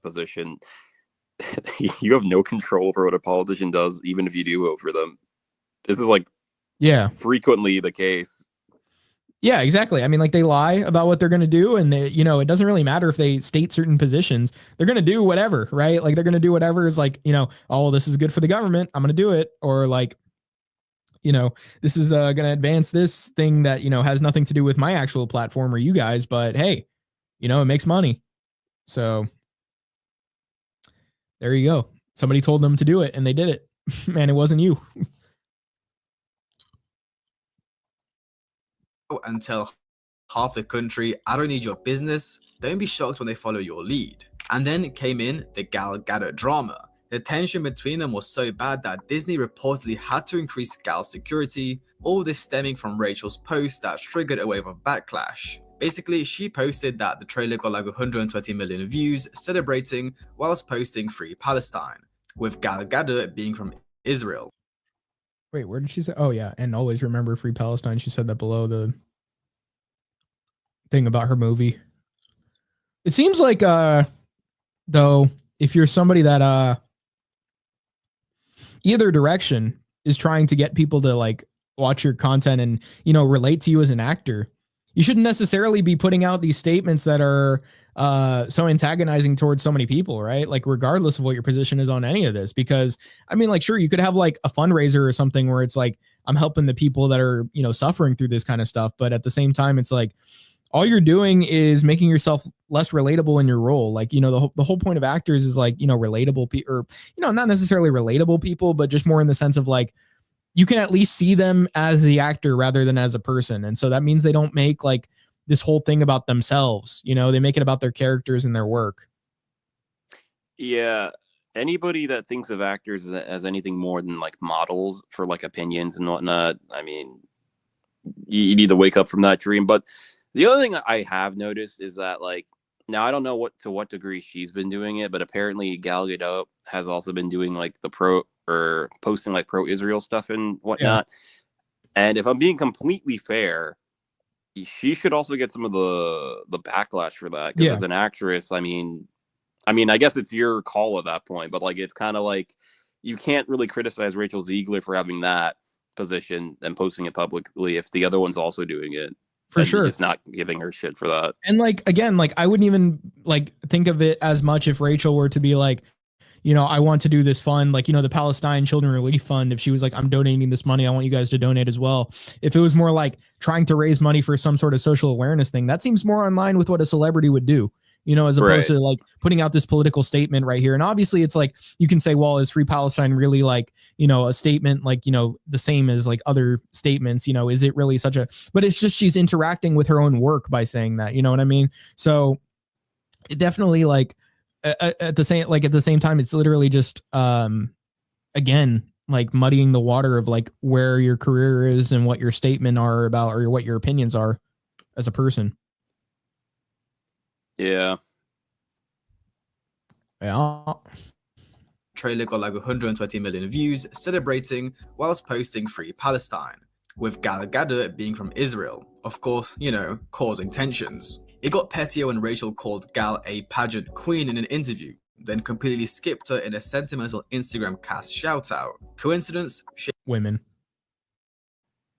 position, you have no control over what a politician does, even if you do vote for them. This is like frequently the case. Yeah, exactly. I mean, like they lie about what they're going to do, and they, you know, it doesn't really matter if they state certain positions. They're going to do whatever, right? Like they're going to do whatever is like, you know, oh, this is good for the government, I'm going to do it. Or like, you know, this is going to advance this thing that, you know, has nothing to do with my actual platform or you guys, but hey, you know, it makes money. So there you go. Somebody told them to do it and they did it. Man, it wasn't you. And tell half the country, I don't need your business. Don't be shocked when they follow your lead. And then came in the Gal Gadot drama. The tension between them was so bad that Disney reportedly had to increase Gal's security, all this stemming from Rachel's post that triggered a wave of backlash. Basically, she posted that the trailer got like 120 million views, celebrating whilst posting Free Palestine, with Gal Gadot being from Israel. Wait, where did she say? Oh yeah, and always remember Free Palestine. She said that below the thing about her movie. It seems like though, if you're somebody that either direction is trying to get people to like watch your content and, you know, relate to you as an actor, you shouldn't necessarily be putting out these statements that are so antagonizing towards so many people, right? Like regardless of what your position is on any of this, because I mean, like, sure, you could have like a fundraiser or something where it's like, I'm helping the people that are, you know, suffering through this kind of stuff. But at the same time, it's like, all you're doing is making yourself less relatable in your role. Like, you know, the whole point of actors is like, you know, relatable people, or, you know, not necessarily relatable people, but just more in the sense of like, you can at least see them as the actor rather than as a person. And so that means they don't make like this whole thing about themselves, you know, they make it about their characters and their work. Yeah. Anybody that thinks of actors as anything more than like models for like opinions and whatnot, I mean, you need to wake up from that dream. But the other thing I have noticed is that, like, now I don't know to what degree she's been doing it, but apparently Gal Gadot has also been doing like posting like pro-Israel stuff and whatnot. Yeah. And if I'm being completely fair, she should also get some of the backlash for that. Because as an actress, I mean, I guess it's your call at that point, but like it's kind of like you can't really criticize Rachel Ziegler for having that position and posting it publicly if the other one's also doing it. For sure. Just not giving her shit for that. And like, again, like I wouldn't even like think of it as much if Rachel were to be like, you know, I want to do this fund, like, you know, the Palestine Children Relief Fund. If she was like, I'm donating this money, I want you guys to donate as well. If it was more like trying to raise money for some sort of social awareness thing, that seems more in line with what a celebrity would do, you know, as opposed to like putting out this political statement right here. And obviously it's like, you can say, well, is Free Palestine really like, you know, a statement like, you know, the same as like other statements, you know, is it really such a, but it's just, she's interacting with her own work by saying that, you know what I mean? So it definitely like at the same time, it's literally just, again, like muddying the water of like where your career is and what your statement are about, or what your opinions are as a person. Yeah. Yeah. Trailer got like 120 million views, celebrating whilst posting Free Palestine, with Gal Gadot being from Israel, of course, you know, causing tensions. It got pettier when Rachel called Gal a pageant queen in an interview, then completely skipped her in a sentimental Instagram cast shoutout. Coincidence? Women.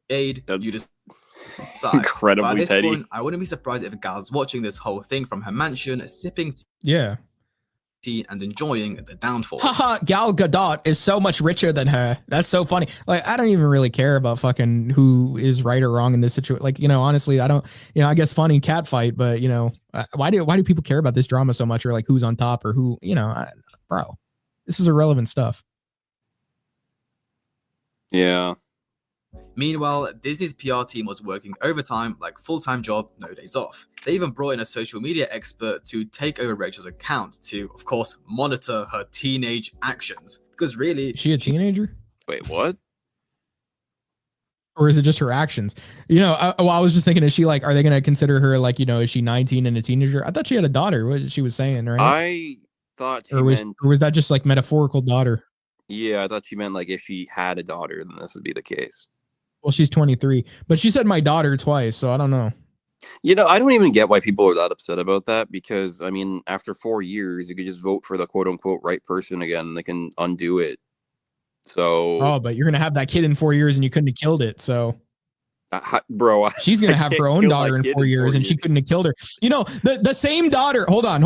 Shade? That's You decide. But at incredibly this petty. point, I wouldn't be surprised if Gal's watching this whole thing from her mansion, sipping Yeah. tea and enjoying the downfall. Haha, Gal Gadot is so much richer than her. That's so funny. Like, I don't even really care about fucking who is right or wrong in this situation. Like, you know, honestly, I don't, you know, I guess funny cat fight, but you know, why do people care about this drama so much, or like who's on top or who, you know, bro, this is irrelevant stuff. Yeah. Meanwhile, Disney's PR team was working overtime, like full-time job, no days off. They even brought in a social media expert to take over Rachel's account to, of course, monitor her teenage actions. Because really... Is she a teenager? Wait, what? Or is it just her actions? You know, I was just thinking, is she like, are they going to consider her like, you know, is she 19 and a teenager? I thought she had a daughter, what she was saying, right? I thought she or was that just like metaphorical daughter? Yeah, I thought she meant like if she had a daughter, then this would be the case. Well, she's 23, but she said my daughter twice, so I don't know. You know, I don't even get why people are that upset about that, because, I mean, after 4 years, you could just vote for the quote-unquote right person again, and they can undo it. So... Oh, but you're going to have that kid in 4 years, and you couldn't have killed it, so... bro, she's going to have her own daughter in 4 years, and she couldn't have killed her. You know, the same daughter... Hold on.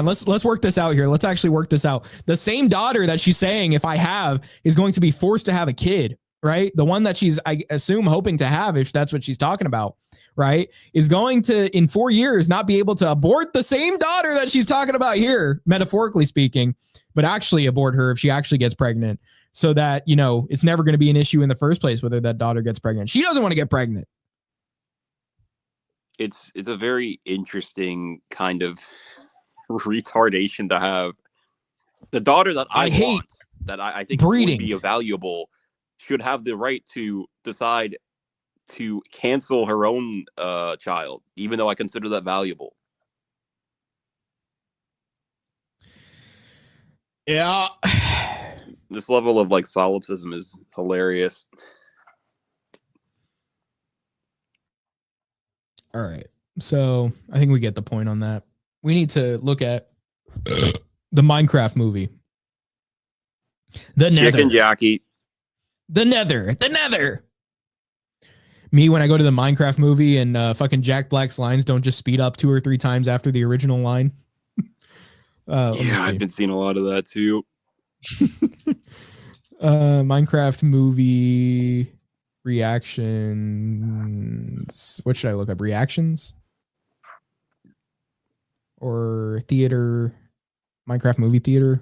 Let's work this out here. Let's actually work this out. The same daughter that she's saying, if I have, is going to be forced to have a kid, right? The one that she's, I assume, hoping to have, if that's what she's talking about, right, is going to, in 4 years, not be able to abort the same daughter that she's talking about here, metaphorically speaking, but actually abort her if she actually gets pregnant, so that, you know, it's never going to be an issue in the first place whether that daughter gets pregnant. She doesn't want to get pregnant. It's a very interesting kind of retardation to have. The daughter that I hate want, that I think breeding. would be valuable, should have the right to decide to cancel her own child, even though I consider that valuable. Yeah. This level of like solipsism is hilarious. All right. So I think we get the point on that. We need to look at the Minecraft movie. The Nether. Chicken Jockey. The Nether. Me, when I go to the Minecraft movie and fucking Jack Black's lines don't just speed up 2 or 3 times after the original line. Yeah, I've been seeing a lot of that too. Minecraft movie reactions. What should I look up? Reactions or theater? Minecraft movie theater.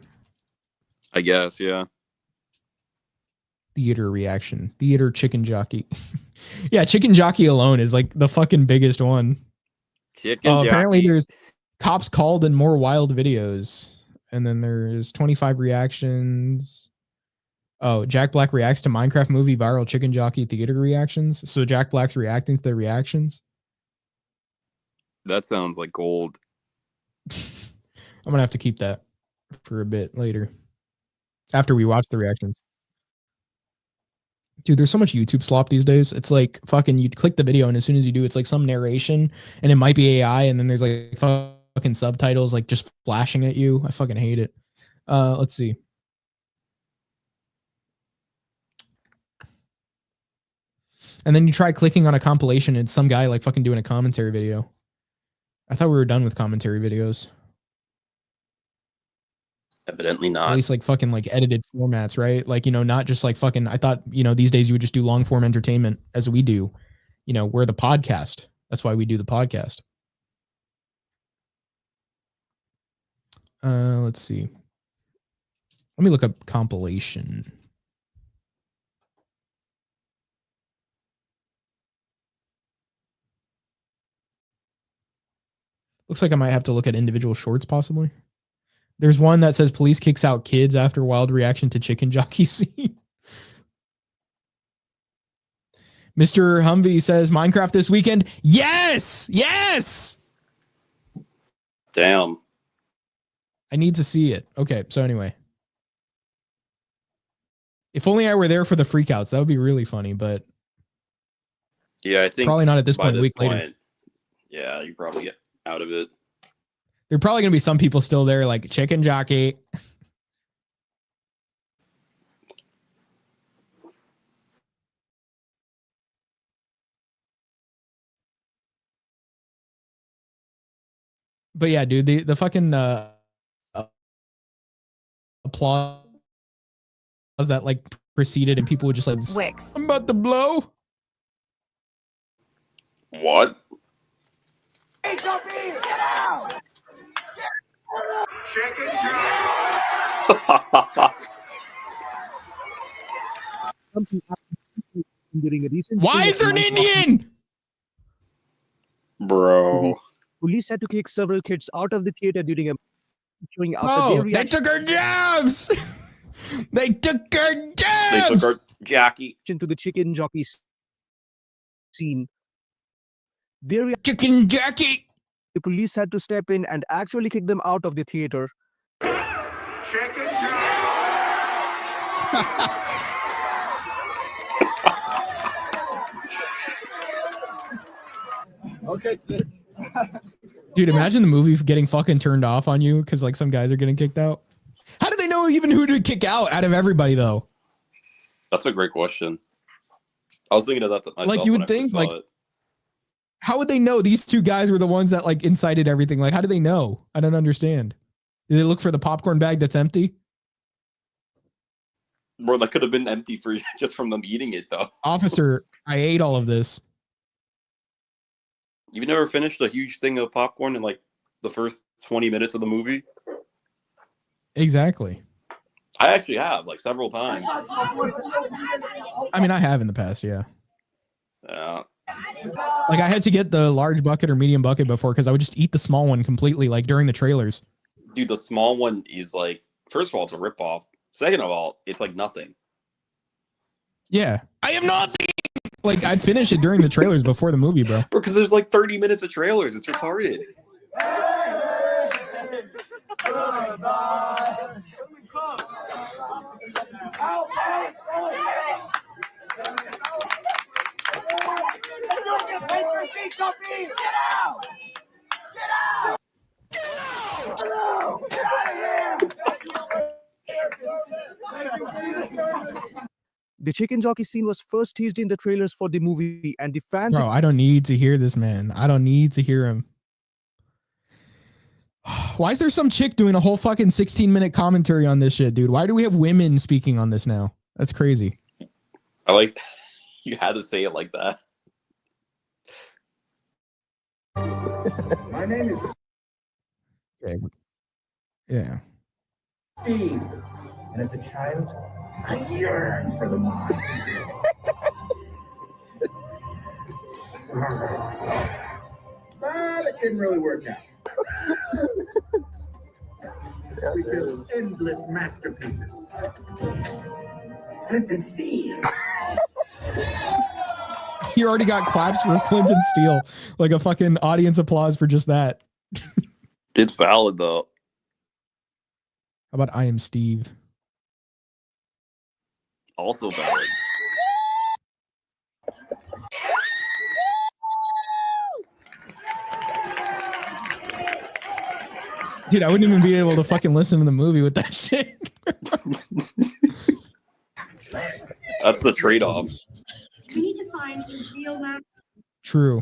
I guess, yeah. Theater reaction. Theater chicken jockey. Yeah, chicken jockey alone is like the fucking biggest one. Chicken jockey. Apparently there's cops called and more wild videos. And then there's 25 reactions. Oh, Jack Black reacts to Minecraft movie viral chicken jockey theater reactions. So Jack Black's reacting to the reactions. That sounds like gold. I'm gonna have to keep that for a bit later, after we watch the reactions. Dude, there's so much YouTube slop these days. It's like fucking, you click the video and as soon as you do, it's like some narration and it might be AI and then there's like fucking subtitles like just flashing at you. I fucking hate it. Let's see. And then you try clicking on a compilation and it's some guy like fucking doing a commentary video. I thought we were done with commentary videos. Evidently not. At least like fucking like edited formats, right? Like, you know, not just like fucking, I thought, you know, these days you would just do long form entertainment as we do. You know, we're the podcast. That's why we do the podcast. Let's see. Let me look up compilation. Looks like I might have to look at individual shorts possibly. There's one that says police kicks out kids after wild reaction to chicken jockey scene. Mr. Humvee says Minecraft this weekend. Yes! Yes! Damn. I need to see it. Okay, so anyway. If only I were there for the freakouts. That would be really funny, but yeah, I think probably not at this by point, a week later. Yeah, you probably get. out of it. There are probably gonna be some people still there, like chicken jockey. But yeah, dude, the fucking applause that like preceded, and people would just like, Wix. I'm about to blow. What? Why is there an Indian? Bro. Police had to kick several kids out of the theater during a showing after Oh, they they took our jobs. They took our They jobs. took our Jackie. to the chicken jockey scene. Their chicken jockey. The police had to step in and actually kick them out of the theater. Okay, Snitch. Dude, imagine the movie getting fucking turned off on you because like some guys are getting kicked out. How do they know even who to kick out of everybody though? That's a great question. I was thinking of that myself. Like you when would I first think, saw like, it. how would they know these two guys were the ones that like incited everything? Like, how do they know? I don't understand. Do they look for the popcorn bag that's empty? Bro, that could have been empty for just from them eating it though. Officer, I ate all of this. You've never finished a huge thing of popcorn in like the first 20 minutes of the movie? Exactly. I actually have, like several times. I mean, I have in the past, yeah. Yeah. Like I had to get the large bucket or medium bucket before because I would just eat the small one completely, like during the trailers. Dude, the small one is like, first of all, it's a ripoff. Second of all, it's like nothing. Yeah. I am not. Like I'd finish it during the trailers before the movie, bro. Because there's like 30 minutes of trailers. It's retarded. The chicken jockey scene was first teased in the trailers for the movie, and the fans. Bro, I don't need to hear this, man. I don't need to hear him. Why is there some chick doing a whole fucking 16-minute commentary on this shit, dude? Why do we have women speaking on this now? That's crazy. I like you had to say it like that. My name is Okay. Yeah. Steve, and as a child, I yearned for the mine. But it didn't really work out. We built endless masterpieces. Flint and steel. He already got claps for Flint and Steel. Like a fucking audience applause for just that. It's valid though. How about I Am Steve? Also valid. Dude, I wouldn't even be able to fucking listen to the movie with that shit. That's the trade-off. We need to find a real map. True.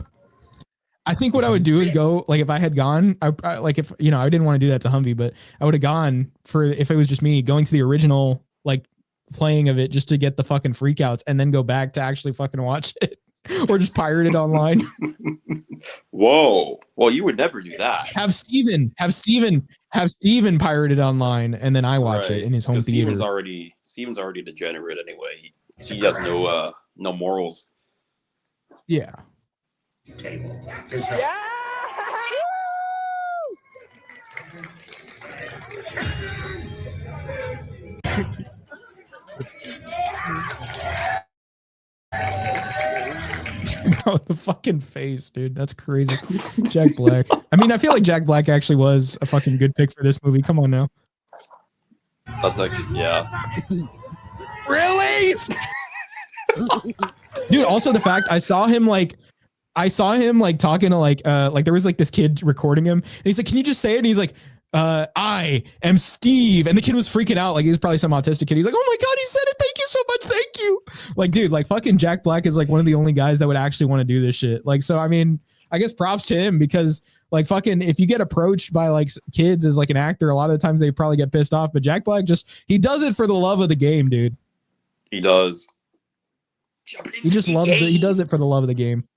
I think what I would do is go, like, if I had gone, I like, if, you know, I didn't want to do that to Humvee, but I would have gone for, if it was just me, going to the original, like, playing of it just to get the fucking freakouts and then go back to actually fucking watch it or just pirate it online. Whoa. Well, you would never do that. Have Steven pirate it online and then I watch it in his home theater. Steven's already degenerate anyway. He has no morals. Yeah. Oh, the fucking face, dude. That's crazy. Jack Black. I mean, I feel like Jack Black actually was a fucking good pick for this movie. Come on now. That's actually, yeah. Released! Dude, also the fact I saw him like I saw him like talking to like there was like this kid recording him, and he's like, "Can you just say it?" And he's like, "I am Steve," and the kid was freaking out, like he was probably some autistic kid. He's like, "Oh my god, he said it! Thank you so much, thank you." Like, dude, like fucking Jack Black is like one of the only guys that would actually want to do this shit. Like, so I mean, I guess props to him because like fucking if you get approached by like kids as like an actor, a lot of the times they probably get pissed off. But Jack Black he does it for the love of the game, dude. He does. He just loves it. He does it for the love of the game.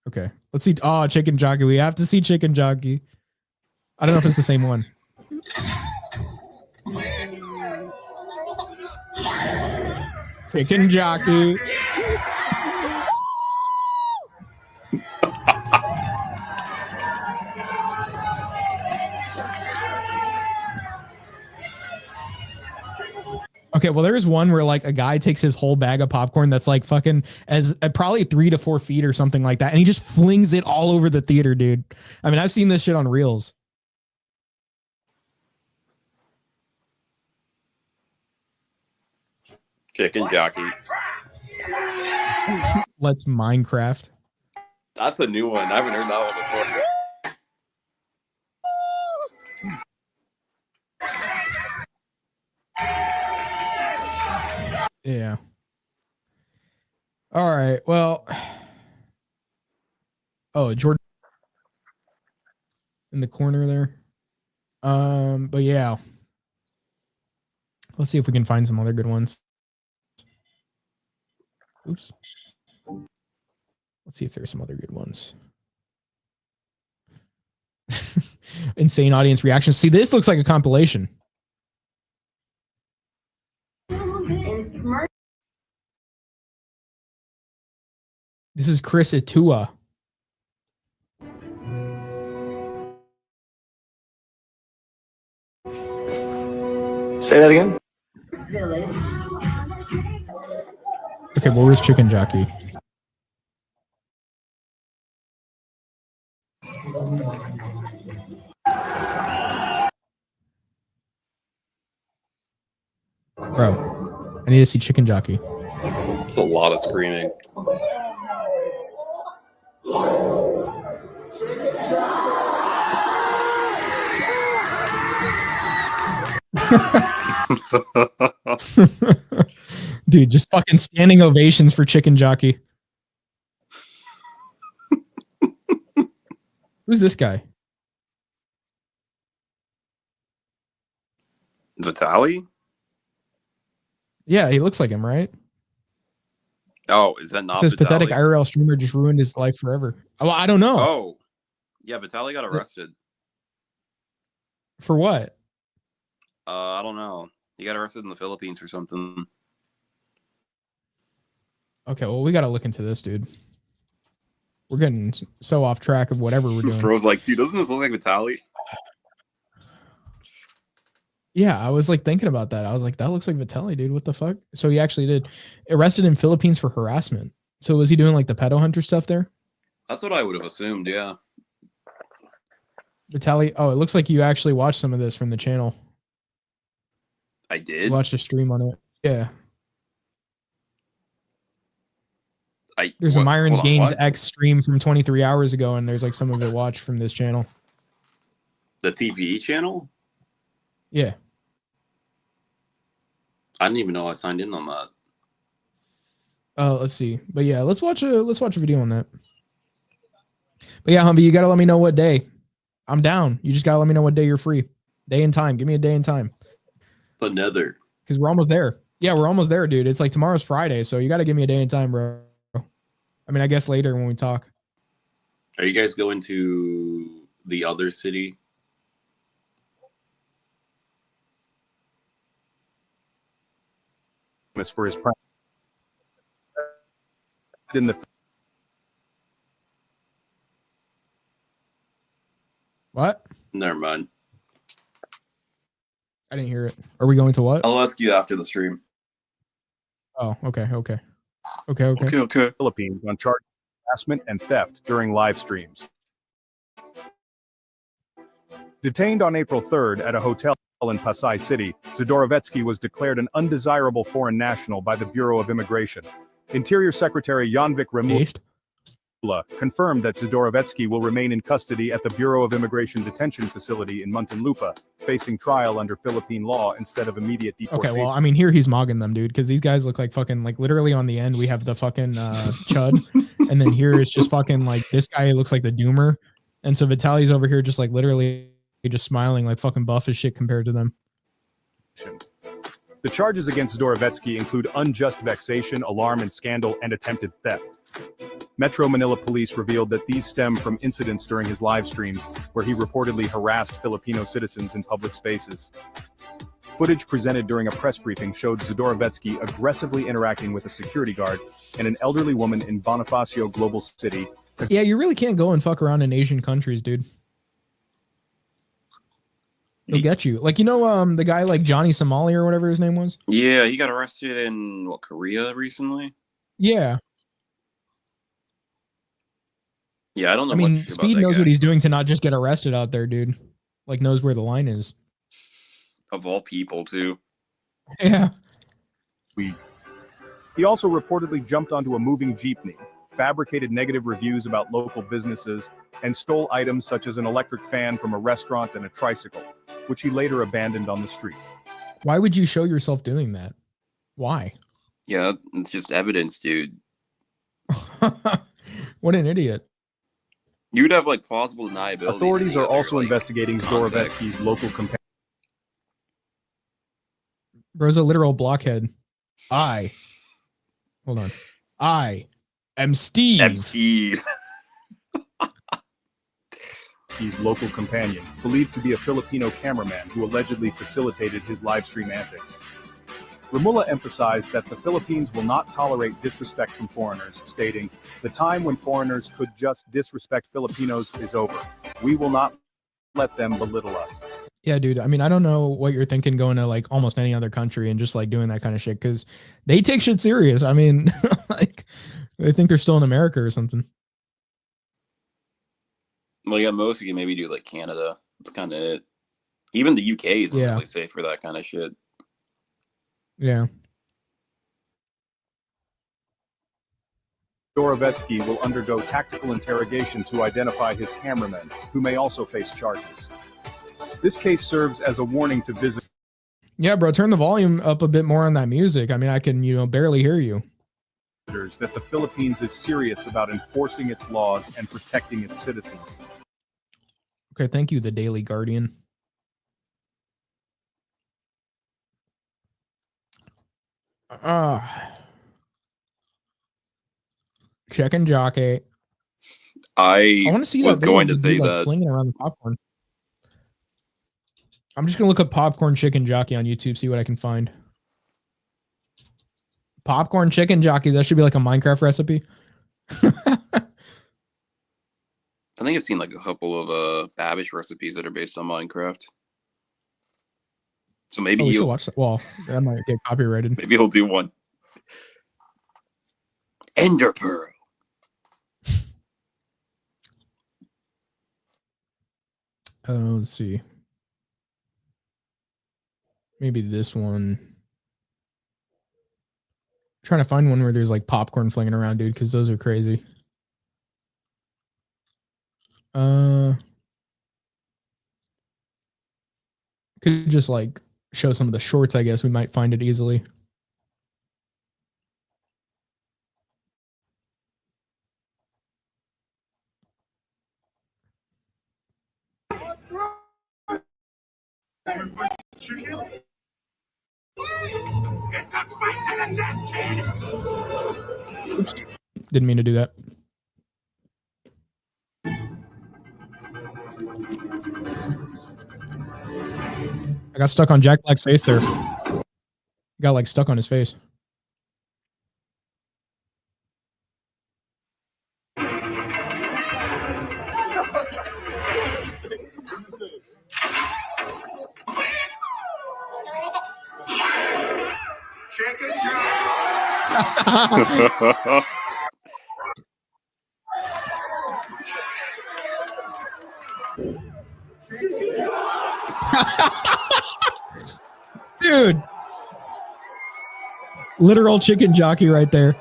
Okay, let's see. Oh, Chicken Jockey. We have to see Chicken Jockey. I don't know if it's the same one. Chicken Jockey. Okay, well, there's one where like a guy takes his whole bag of popcorn that's like fucking as probably 3 to 4 feet or something like that, and he just flings it all over the theater, dude. I mean, I've seen this shit on Reels. Chicken Jockey. Let's Minecraft. That's a new one. I haven't heard that one before. Yeah. All right. Well. Oh, Jordan in the corner there. But yeah. Let's see if we can find some other good ones. Oops. Let's see if there's some other good ones. Insane audience reactions. See, this looks like a compilation. This is Chris Itua. Say that again. Okay, well, where's Chicken Jockey? Bro, I need to see Chicken Jockey. It's a lot of screaming. Dude, just fucking standing ovations for Chicken Jockey. Who's this guy? Vitaly? Yeah, he looks like him, right? Oh, is that It not says Vitaly? pathetic IRL streamer just ruined his life forever. Oh, I don't know. Oh, yeah, Vitaly got arrested. For what? I don't know. He got arrested in the Philippines for something. Okay, well, we got to look into this, dude. We're getting so off track of whatever we're doing. Bro's like, dude, doesn't this look like Vitaly? Yeah, I was like thinking about that. I was like, that looks like Vitaly, dude. What the fuck? So he actually did arrested in Philippines for harassment. So was he doing like the pedo hunter stuff there? That's what I would have assumed, yeah. Vitaly, oh, it looks like you actually watched some of this from the channel. I did? You watched a stream on it. Yeah. There's a Myron's Gaines X stream from 23 hours ago, and there's like some of it watched from this channel. The TPE channel? Yeah. I didn't even know I signed in on that. Let's see. But yeah, let's watch a video on that. But yeah, Humvee, you gotta let me know what day. I'm down. You just gotta let me know what day you're free. Day and time. Give me a day and time. Another. Because we're almost there. Yeah, we're almost there, dude. It's like tomorrow's Friday, so you gotta give me a day and time, bro. I mean, I guess later when we talk. Are you guys going to the other city? For his practice in the What? Never mind. I didn't hear it. Are we going to what? I'll ask you after the stream. Oh, okay. Philippines on charge of harassment and theft during live streams. Detained on April 3rd at a hotel in Pasay City, Zadorovetsky was declared an undesirable foreign national by the Bureau of Immigration. Interior Secretary Janvik Remula confirmed that Zadorovetsky will remain in custody at the Bureau of Immigration detention facility in Muntinlupa, facing trial under Philippine law instead of immediate deportation. Okay, well, I mean, here he's mogging them, dude, because these guys look like fucking, like, literally on the end, we have the fucking Chud, and then here is just fucking, like, this guy looks like the Doomer, and so Vitaly's over here just, like, literally just smiling like fucking buff as shit compared to them. The charges against Zadorovetsky include unjust vexation, alarm and scandal, and attempted theft. Metro Manila Police revealed that these stem from incidents during his live streams, where he reportedly harassed Filipino citizens in public spaces. Footage presented during a press briefing showed Zadorovetsky aggressively interacting with a security guard and an elderly woman in Bonifacio Global City. Yeah, you really can't go and fuck around in Asian countries, dude. They'll get you. Like, you know, the guy like Johnny Somali or whatever his name was? Yeah, he got arrested in, what, Korea recently? Yeah. Yeah, I don't know I mean, much about Speed that knows guy. what he's doing to not just get arrested out there, dude. Like, knows where the line is. Of all people, too. Yeah. He also reportedly jumped onto a moving jeepney, fabricated negative reviews about local businesses, and stole items such as an electric fan from a restaurant and a tricycle, which he later abandoned on the street. Why would you show yourself doing that? Why? Yeah, it's just evidence, dude. What an idiot. You'd have, like, plausible deniability. Authorities are also like, investigating Zadorovetsky's local companion. Bro's a literal blockhead. Hold on. I am Steve. His local companion, believed to be a Filipino cameraman who allegedly facilitated his live stream antics. Remula emphasized that the Philippines will not tolerate disrespect from foreigners, stating, "The time when foreigners could just disrespect Filipinos is over. We will not let them belittle us." Yeah, dude. I mean, I don't know what you're thinking going to like almost any other country and just like doing that kind of shit because they take shit serious. I mean, like they think they're still in America or something. Like at most, we can maybe do like Canada. That's kind of it. Even the UK isn't really safe for that kind of shit. Yeah. Zadorovetsky will undergo tactical interrogation to identify his cameramen, who may also face charges. This case serves as a warning to visitors. Yeah, bro, turn the volume up a bit more on that music. I mean, I can, barely hear you. That the Philippines is serious about enforcing its laws and protecting its citizens. Okay, thank you, the Daily Guardian. Chicken jockey. I want to see was that going to say dude, like, that. flinging around the popcorn. I'm just gonna look up popcorn chicken jockey on YouTube, see what I can find. Popcorn chicken jockey. That should be like a Minecraft recipe. I think I've seen like a couple of Babish recipes that are based on Minecraft. So maybe we should he'll watch that. Well, that might get copyrighted. Maybe he'll do one. Ender Pearl. Let's see. Maybe this one. I'm trying to find one where there's like popcorn flinging around, dude, because those are crazy. Could just like show some of the shorts, I guess. We might find it easily. It's a fight to the death, kid! Oops. Didn't mean to do that. I got stuck on Jack Black's face there. Got like stuck on his face. Chicken Dude. Literal chicken jockey right there.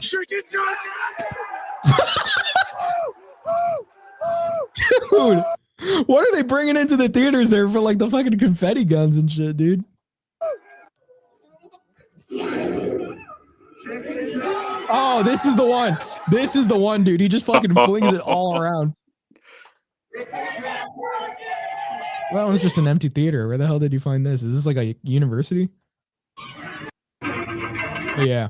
Chicken jockey! Dude, what are they bringing into the theaters there for like the fucking confetti guns and shit, dude? Oh, this is the one. This is the one, dude. He just fucking flings it all around. Well, that one's just an empty theater. Where the hell did you find this? Is this like a university? But yeah.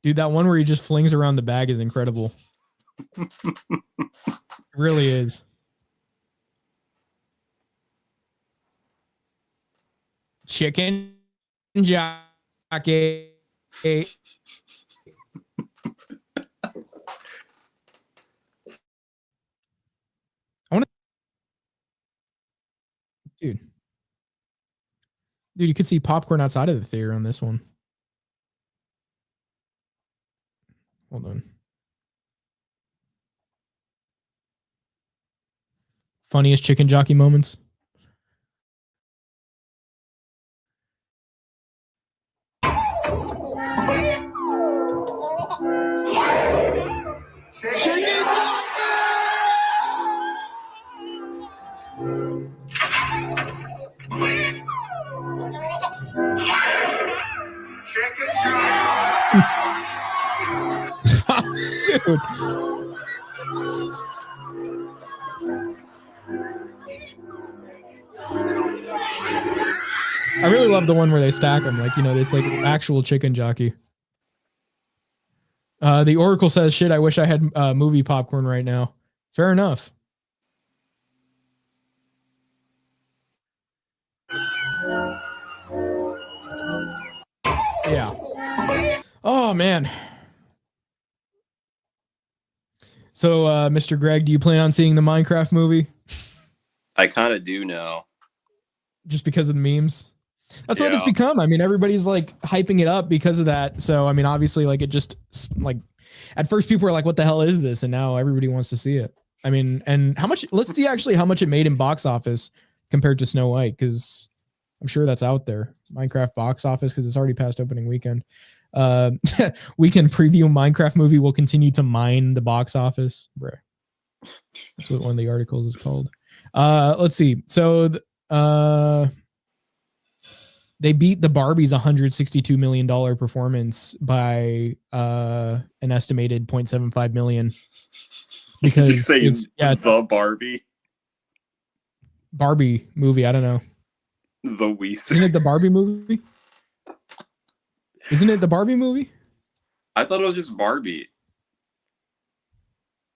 Dude, that one where he just flings around the bag is incredible. It really is. Chicken jockey. Dude, you could see popcorn outside of the theater on this one. Hold on. Funniest chicken jockey moments. Dude. I really love the one where they stack them. Like, you know, it's like an actual chicken jockey. The Oracle says, shit, I wish I had movie popcorn right now. Fair enough. Yeah. Oh, man. So, Mr. Greg, do you plan on seeing the Minecraft movie? I kind of do now. Just because of the memes? That's what it's become. I mean, everybody's like hyping it up because of that. So, I mean, obviously, like it just like at first people were like, what the hell is this? And now everybody wants to see it. I mean, and how much, let's see actually how much it made in box office compared to Snow White, because I'm sure that's out there. Minecraft box office, because it's already past opening weekend. Weekend preview Minecraft movie will continue to mine the box office. Bruh. That's what one of the articles is called. Let's see. So, they beat the Barbie's $162 million performance by an estimated 0.75 million. Because you say it's the Barbie movie. I don't know. The Weezer. Isn't it the Barbie movie? Isn't it the Barbie movie? I thought it was just Barbie.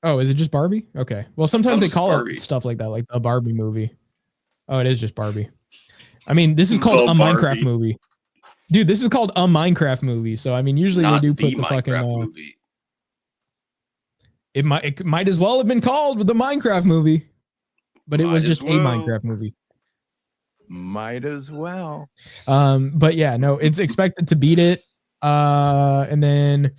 Oh, is it just Barbie? Okay. Well, sometimes they call it stuff like that, like a Barbie movie. Oh, it is just Barbie. I mean, this is called a Minecraft movie. Dude, this is called a Minecraft movie. So, I mean, usually they do put the fucking movie. It might as well have been called the Minecraft movie, but it was just a Minecraft movie. Might as well. But yeah, no, it's expected to beat it. And then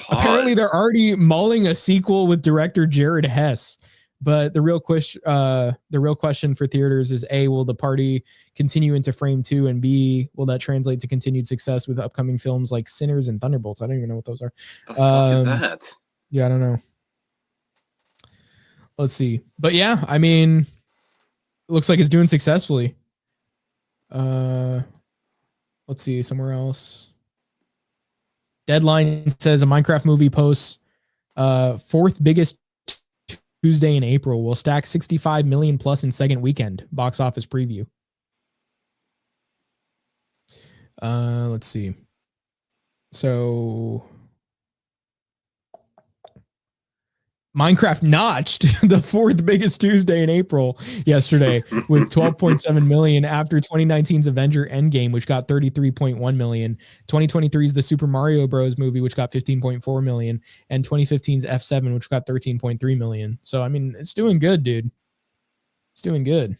apparently they're already mulling a sequel with director Jared Hess. But the real question for theaters is A, will the party continue into Frame 2? And B, will that translate to continued success with upcoming films like Sinners and Thunderbolts? I don't even know what those are. The fuck is that? Yeah, I don't know. Let's see. But yeah, I mean, it looks like it's doing successfully. Let's see, somewhere else. Deadline says a Minecraft movie posts fourth biggest Tuesday in April will stack 65 million plus in second weekend box office preview. Let's see. So Minecraft notched the fourth biggest Tuesday in April yesterday with 12.7 million after 2019's Avenger Endgame, which got 33.1 million. 2023's The Super Mario Bros. Movie, which got 15.4 million, and 2015's F7, which got 13.3 million. So, I mean, it's doing good, dude. It's doing good.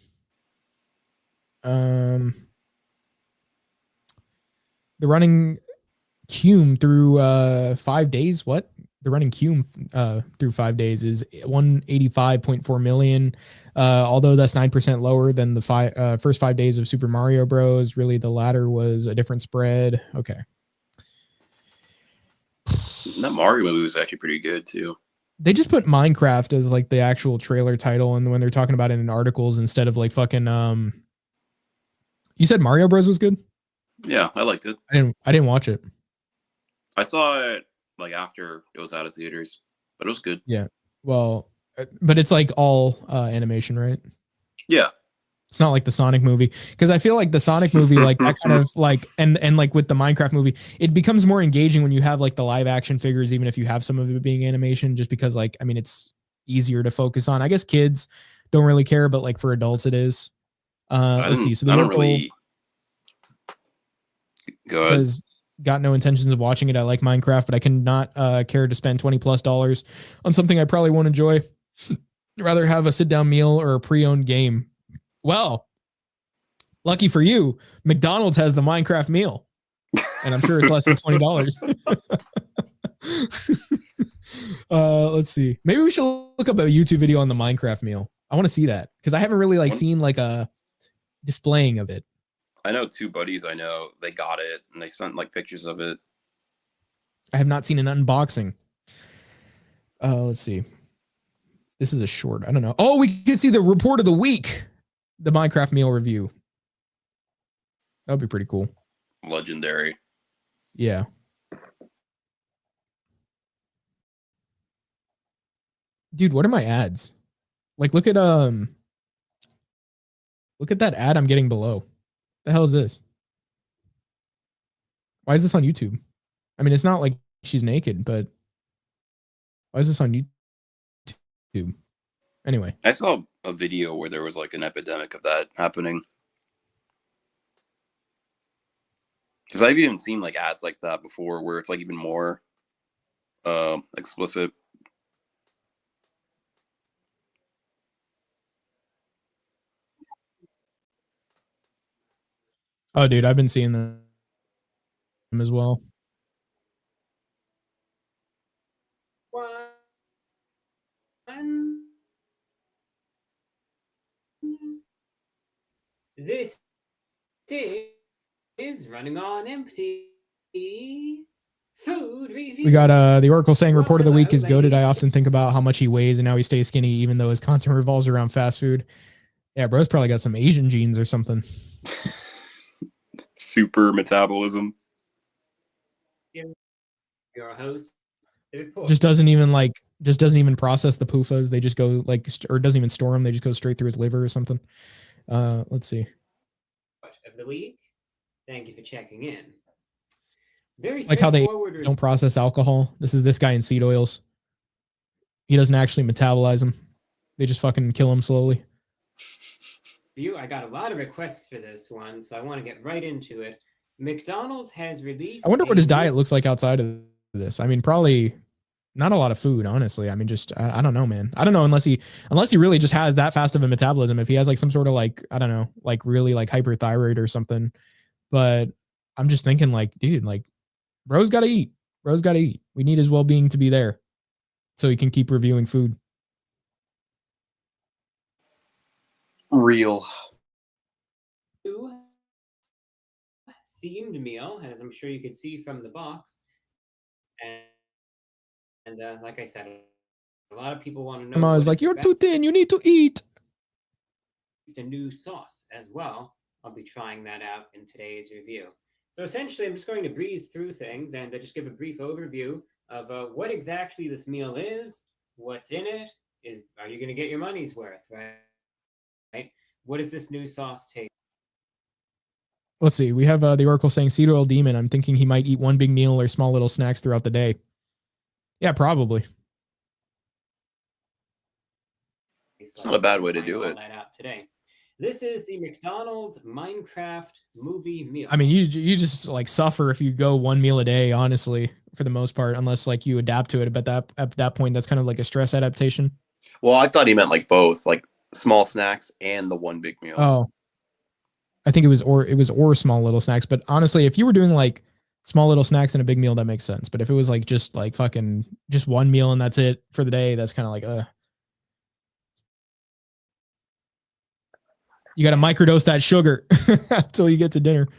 The running Cume through 5 days. What? the running cum through 5 days is 185.4 million. Although that's 9% lower than the first 5 days of Super Mario Bros. Really, the latter was a different spread. Okay. That Mario movie was actually pretty good too. They just put Minecraft as like the actual trailer title, and when they're talking about it in articles instead of like fucking you said Mario Bros was good? Yeah, I liked it. I didn't watch it. I saw it like after it was out of theaters, but it was good. Yeah. Well, but it's like all animation, right? Yeah. It's not like the Sonic movie, because I feel like the Sonic movie, like that kind of like, and like with the Minecraft movie, it becomes more engaging when you have like the live action figures, even if you have some of it being animation, just because like, I mean, it's easier to focus on. I guess kids don't really care, but like for adults, it is. Let's see. So the I don't really. Go ahead. Says, got no intentions of watching it. I like Minecraft, but I cannot care to spend $20+ on something I probably won't enjoy. Rather have a sit down meal or a pre-owned game. Well, lucky for you, McDonald's has the Minecraft meal, and I'm sure it's less than $20. Let's see. Maybe we should look up a YouTube video on the Minecraft meal. I want to see that because I haven't really like seen like a displaying of it. I know two buddies I know, they got it and they sent like pictures of it. I have not seen an unboxing. Let's see. This is a short. I don't know. Oh, we can see the report of the week. The Minecraft meal review. That would be pretty cool. Legendary. Yeah. Dude, what are my ads? Like look at that ad I'm getting below. The hell is this? Why is this on YouTube? I mean, it's not like she's naked, but why is this on YouTube? Anyway. I saw a video where there was like an epidemic of that happening. Because I've even seen like ads like that before where it's like even more explicit. Oh, dude, I've been seeing them as well. This is running on empty. Food review. We got the Oracle saying report of the week is goated. I often think about how much he weighs and how he stays skinny, even though his content revolves around fast food. Yeah, bro's probably got some Asian genes or something. Super metabolism. Your host. Just doesn't even process the PUFAs. They just go like, or doesn't even store them. They just go straight through his liver or something. Let's see. Of the week. Thank you for checking in. Very like how they don't process alcohol. This guy in seed oils. He doesn't actually metabolize them. They just fucking kill him slowly. I got a lot of requests for this one, so I want to get right into it. McDonald's has released. I wonder what his diet looks like outside of this. I mean, probably not a lot of food, honestly. I mean, just I don't know, man. I don't know unless he really just has that fast of a metabolism. If he has like some sort of like, I don't know, like really like hyperthyroid or something. But I'm just thinking like, dude, like bro's got to eat. Bro's got to eat. We need his well-being to be there so he can keep reviewing food. Real. Themed meal, as I'm sure you could see from the box. And like I said, a lot of people want to know. I was like, you're too thin. You need to eat. A new sauce as well. I'll be trying that out in today's review. So essentially, I'm just going to breeze through things and just give a brief overview of what exactly this meal is, what's in it, are you going to get your money's worth, right? What does this new sauce take? Let's see. We have the Oracle saying seed oil demon. I'm thinking he might eat one big meal or small little snacks throughout the day. Yeah, probably. It's not a bad way to do it. Today. This is the McDonald's Minecraft movie meal. I mean, you just like suffer if you go one meal a day, honestly, for the most part, unless like you adapt to it. But at that point, that's kind of like a stress adaptation. Well, I thought he meant like both, like small snacks and the one big meal. Oh, I think it was or small little snacks. But honestly, if you were doing like Small little snacks and a big meal, that makes sense. But if it was like just like fucking just one meal and that's it for the day, that's kind of like you got to microdose that sugar until you get to dinner.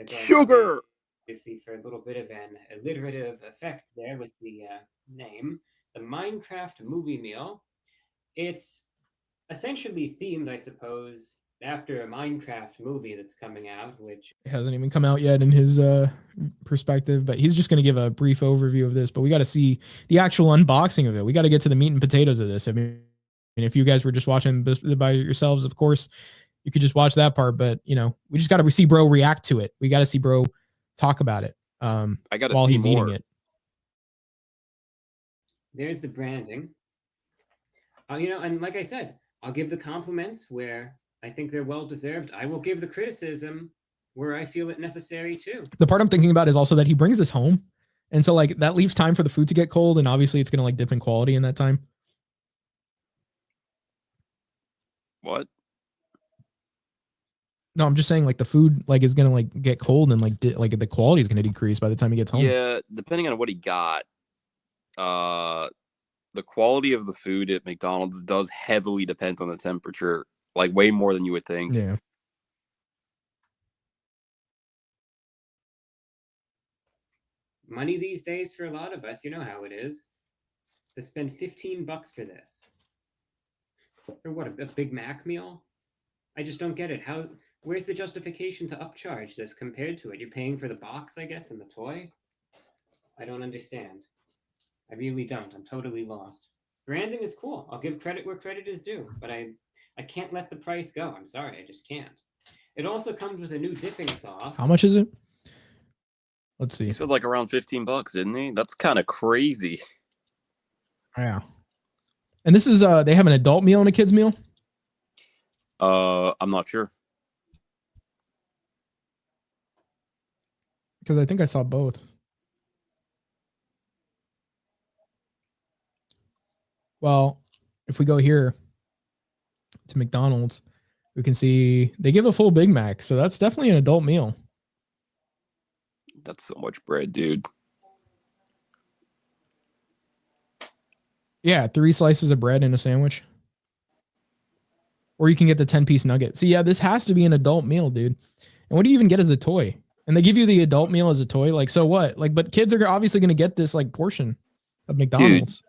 Sugar. Obviously, for a little bit of an alliterative effect there with the name, the Minecraft movie meal. It's essentially themed, I suppose, after a Minecraft movie that's coming out, which It hasn't even come out yet in his perspective, but he's just going to give a brief overview of this. But we got to see the actual unboxing of it. We got to get to the meat and potatoes of this. I mean, if you guys were just watching by yourselves, of course, you could just watch that part. But you know, we just got to see bro react to it. We got to see bro talk about it I got while see he's more. eating it. there's the branding. You know, and like I said, I'll give the compliments where I think they're well deserved. I will give the criticism where I feel it necessary too. The part I'm thinking about is also that he brings this home. And so like that leaves time for the food to get cold. And obviously it's going to like dip in quality in that time. What? No, I'm just saying like the food like is going to like get cold and like the quality is going to decrease by the time he gets home. Yeah, depending on what he got, the quality of the food at McDonald's does heavily depend on the temperature, like way more than you would think. Yeah. Money these days for a lot of us, you know how it is. To spend $15 for this. For what, a Big Mac meal? I just don't get it. Where's the justification to upcharge this compared to it? You're paying for the box, I guess, and the toy? I don't understand. I really don't. I'm totally lost. Branding is cool. I'll give credit where credit is due, but I can't let the price go. I'm sorry, I just can't. It also comes with a new dipping sauce. How much is it? Let's see. He said like around $15, didn't he? That's kind of crazy. Yeah. And this is they have an adult meal and a kid's meal? I'm not sure. Because I think I saw both. Well, if we go here to McDonald's, we can see they give a full Big Mac. So that's definitely an adult meal. That's so much bread, dude. Yeah, 3 slices of bread in a sandwich. Or you can get the 10-piece nugget. See, yeah, this has to be an adult meal, dude. And what do you even get as the toy? And they give you the adult meal as a toy? Like, so what? Like, but kids are obviously going to get this, like, portion of McDonald's.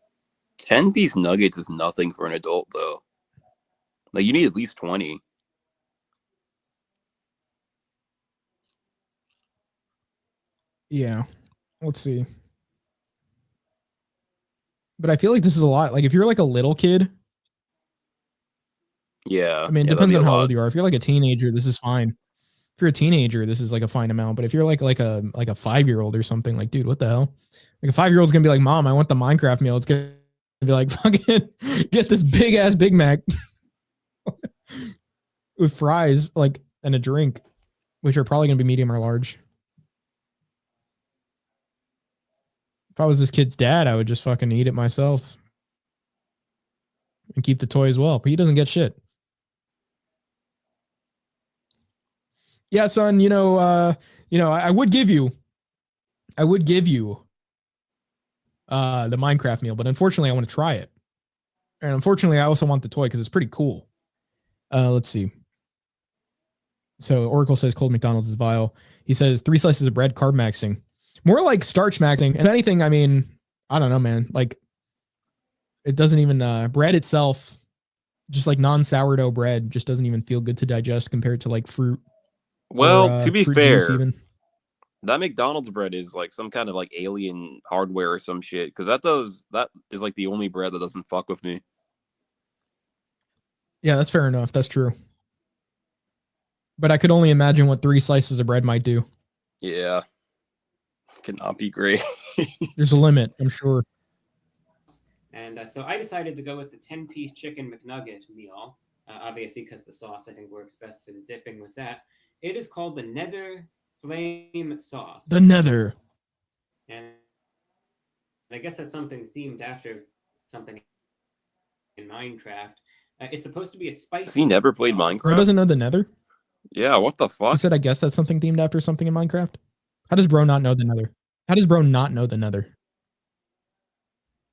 Dude, 10-piece nuggets is nothing for an adult, though. Like, you need at least 20. Yeah. Let's see. But I feel like this is a lot. Like, if you're like a little kid. Yeah. I mean, it depends on how old you are. If you're like a teenager, this is fine. If you're a teenager, this is like a fine amount. But if you're like a 5-year-old or something, like, dude, what the hell? Like a 5-year-old's gonna be like, Mom, I want the Minecraft meal. It's gonna be like, fucking get this big ass Big Mac with fries, like, and a drink, which are probably gonna be medium or large. If I was this kid's dad, I would just fucking eat it myself and keep the toy as well. But he doesn't get shit. Yeah, son, I would give you the Minecraft meal, but unfortunately I want to try it. And unfortunately I also want the toy because it's pretty cool. Let's see. So Oracle says cold McDonald's is vile. He says 3 slices of bread, carb maxing. More like starch maxing. And anything, I mean, I don't know, man. Like, it doesn't even, bread itself, just like non-sourdough bread, just doesn't even feel good to digest compared to like fruit. Well, to be fair, even. That McDonald's bread is like some kind of like alien hardware or some shit. Because that is like the only bread that doesn't fuck with me. Yeah, that's fair enough. That's true. But I could only imagine what 3 slices of bread might do. Yeah. Cannot be great. There's a limit, I'm sure. And so I decided to go with the 10-piece chicken McNugget meal, obviously because the sauce I think works best for the dipping with that. It is called the Nether Flame Sauce. The Nether. And I guess that's something themed after something in Minecraft. It's supposed to be a spicy. Has he never played Minecraft? Bro doesn't know the Nether? Yeah, what the fuck? He said, I guess that's something themed after something in Minecraft. How does bro not know the nether? How does bro not know the nether?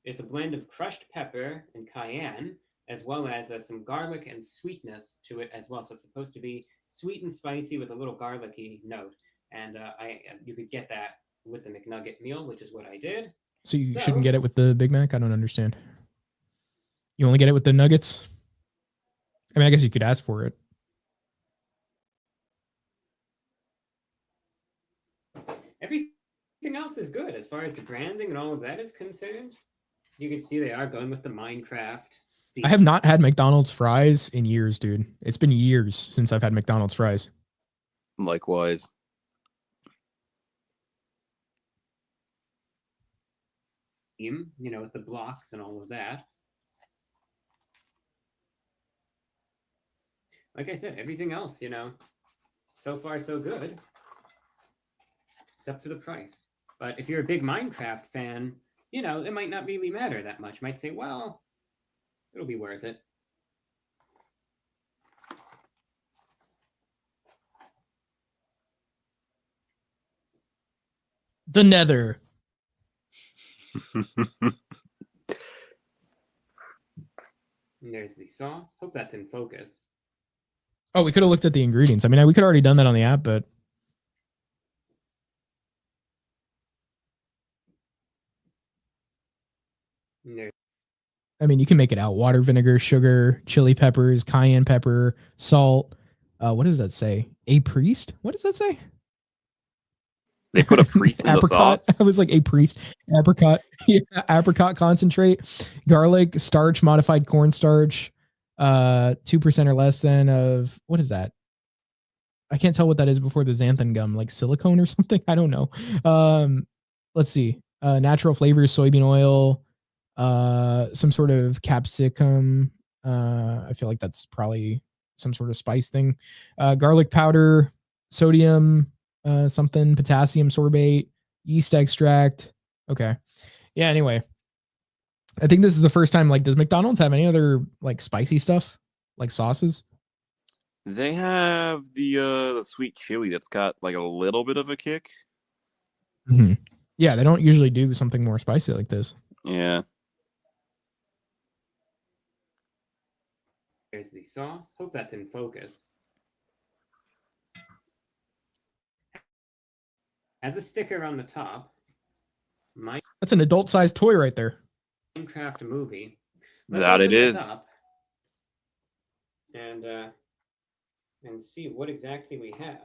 It's a blend of crushed pepper and cayenne, as well as some garlic and sweetness to it as well. So it's supposed to be sweet and spicy with a little garlicky note. And you could get that with the McNugget meal, which is what I did. So you shouldn't get it with the Big Mac? I don't understand. You only get it with the nuggets? I mean, I guess you could ask for it. Everything else is good as far as the branding and all of that is concerned. You can see they are going with the Minecraft theme. I have not had McDonald's fries in years, dude. It's been years since I've had McDonald's fries. Likewise. You know, with the blocks and all of that. Like I said, everything else, you know, so far so good. Except for the price. But if you're a big Minecraft fan, you know, it might not really matter that much. You might say, well, it'll be worth it. The nether. And there's the sauce. Hope that's in focus. Oh, we could have looked at the ingredients. I mean, we could have already done that on the app, but I mean, you can make it out. Water, vinegar, sugar, chili peppers, cayenne pepper, salt. What does that say? A priest? What does that say? They put a priest in the apricot. sauce. I was like a priest. Apricot. Yeah, apricot concentrate, garlic, starch, modified cornstarch, 2% or less than of what is that? I can't tell what that is before the xanthan gum, like silicone or something. I don't know. Let's see. Natural flavors, soybean oil, some sort of capsicum. I feel like that's probably some sort of spice thing. Garlic powder, sodium, something, potassium sorbate, yeast extract. Okay. Yeah, anyway. I think this is the first time, like, does McDonald's have any other like spicy stuff? Like sauces? They have the sweet chili that's got like a little bit of a kick. Mm-hmm. Yeah, they don't usually do something more spicy like this. Yeah. There's the sauce. Hope that's in focus. Has a sticker on the top. That's an adult-sized toy right there. Minecraft movie. That it open this is. up and see what exactly we have.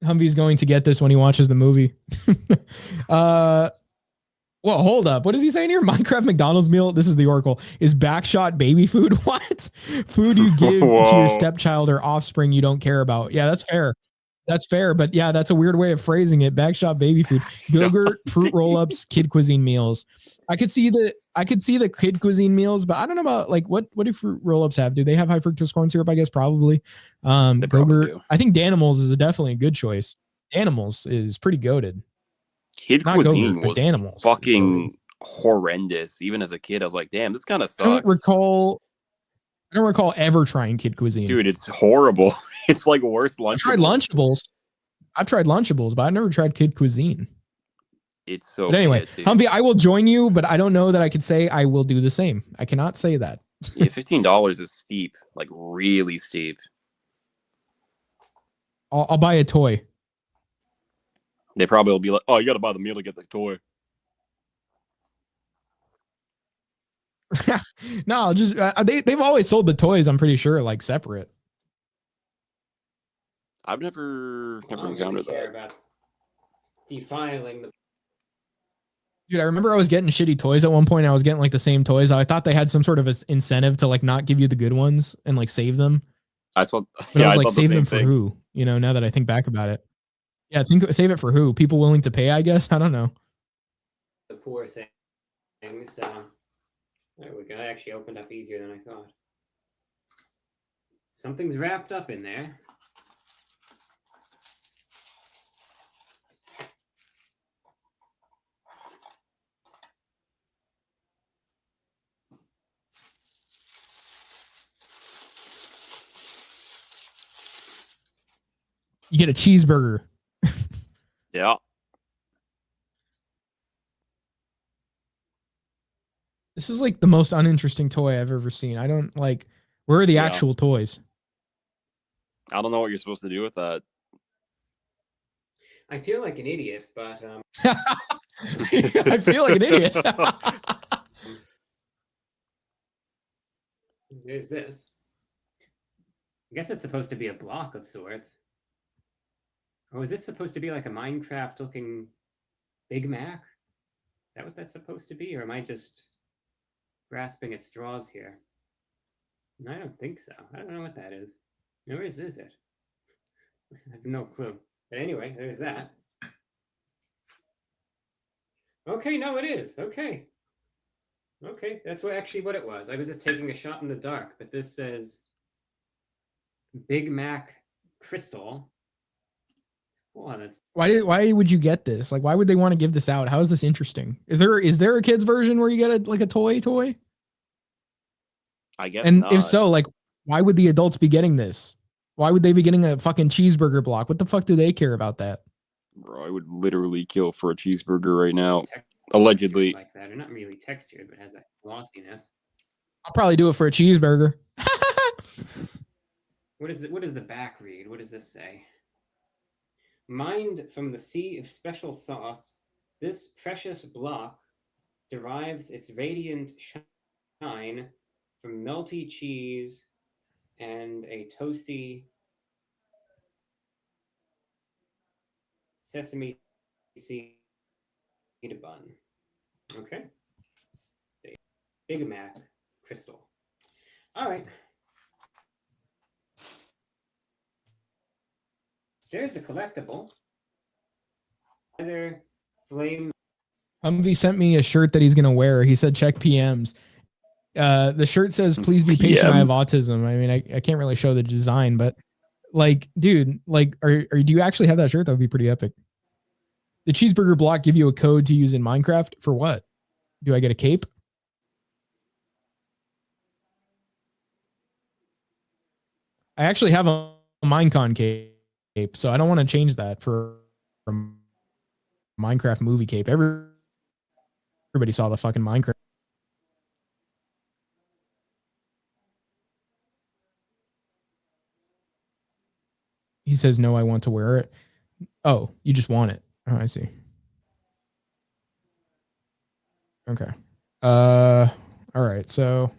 Humvee's going to get this when he watches the movie. Well, hold up. What is he saying here? Minecraft McDonald's meal. This is the Oracle. Is backshot baby food? What? Food you give to your stepchild or offspring you don't care about. Yeah, that's fair. That's fair. But yeah, that's a weird way of phrasing it. Backshot baby food. Go-gurt, fruit roll-ups, kid cuisine meals. I could see the kid cuisine meals, but I don't know about like what do fruit roll-ups have? Do they have high fructose corn syrup? I guess probably. Go-gurt. I think Danimals is definitely a good choice. Danimals is pretty goated. Kid Not cuisine Go-Gurt, but was Danimals. fucking horrendous. Even as a kid, I was like, damn, this kind of I don't sucks. recall ever trying kid cuisine. Dude, it's horrible. It's like worse Lunchables. I've tried Lunchables, but I never tried kid cuisine. It's so But anyway, shit, dude. Humvee, I will join you, but I don't know that I could say I will do the same. I cannot say that. Yeah, $15 is steep, like really steep. I'll buy a toy. They probably will be like, oh, you got to buy the meal to get the toy. No, just they've always sold the toys. I'm pretty sure, like separate. I've never encountered that. About defiling the. Dude, I remember I was getting shitty toys at one point. I was getting like the same toys. I thought they had some sort of incentive to like not give you the good ones and like save them. I saw. But Yeah, I was I like, thought the save same them for thing. who? You know, now that I think back about it. Yeah, save it for who? People willing to pay, I guess. I don't know. The poor thing. So there we go. It actually opened up easier than I thought. Something's wrapped up in there. You get a cheeseburger. Yeah. This is like the most uninteresting toy I've ever seen. I don't like. Where are the Yeah. actual toys? I don't know what you're supposed to do with that. I feel like an idiot, but I feel like an idiot. There's this. I guess it's supposed to be a block of sorts. Or is it supposed to be like a Minecraft-looking Big Mac? Is that what that's supposed to be? Or am I just grasping at straws here? I don't think so. I don't know what that is. Where is it? I have no clue. But anyway, there's that. Okay, no, it is. Okay. Okay, that's actually what it was. I was just taking a shot in the dark, but this says Big Mac Crystal. Well, that's Why would you get this? Like, why would they want to give this out? How is this interesting? Is there a kids version where you get a toy? I guess And not. if so, like, why would the adults be getting this? Why would they be getting a fucking cheeseburger block? What the fuck do they care about that? Bro, I would literally kill for a cheeseburger right now. Allegedly. like that. Or not really textured, but has that glossiness. I'll probably do it for a cheeseburger. What is it? What does the back read? What does this say? Mined from the sea of special sauce, this precious block derives its radiant shine from melty cheese and a toasty sesame seed bun. Okay. Big Mac Crystal. All right. There's the collectible. Other flame. Humvee sent me a shirt that he's gonna wear. He said check PMs. The shirt says please be patient. I have autism. I mean, I can't really show the design, but like, dude, like, do you actually have that shirt? That would be pretty epic. The cheeseburger block give you a code to use in Minecraft for what? Do I get a cape? I actually have a Minecon cape, so I don't want to change that for Minecraft movie cape. Everybody saw the fucking Minecraft. He says, no, I want to wear it. Oh, you just want it. Oh, I see. Okay. All right. So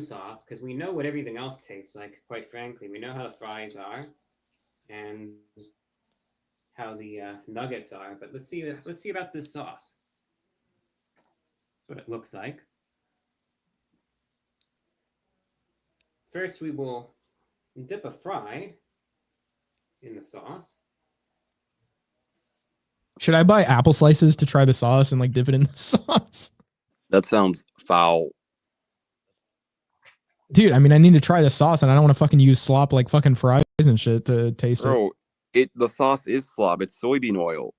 Sauce, because we know what everything else tastes like, quite frankly. We know how the fries are and how the nuggets are, but let's see about this sauce. That's what it looks like. First, we will dip a fry in the sauce. should I buy apple slices to try the sauce and like dip it in the sauce? That sounds foul. Dude, I mean, I need to try the sauce and I don't want to fucking use slop like fucking fries and shit to taste Bro, the sauce is slop. It's soybean oil.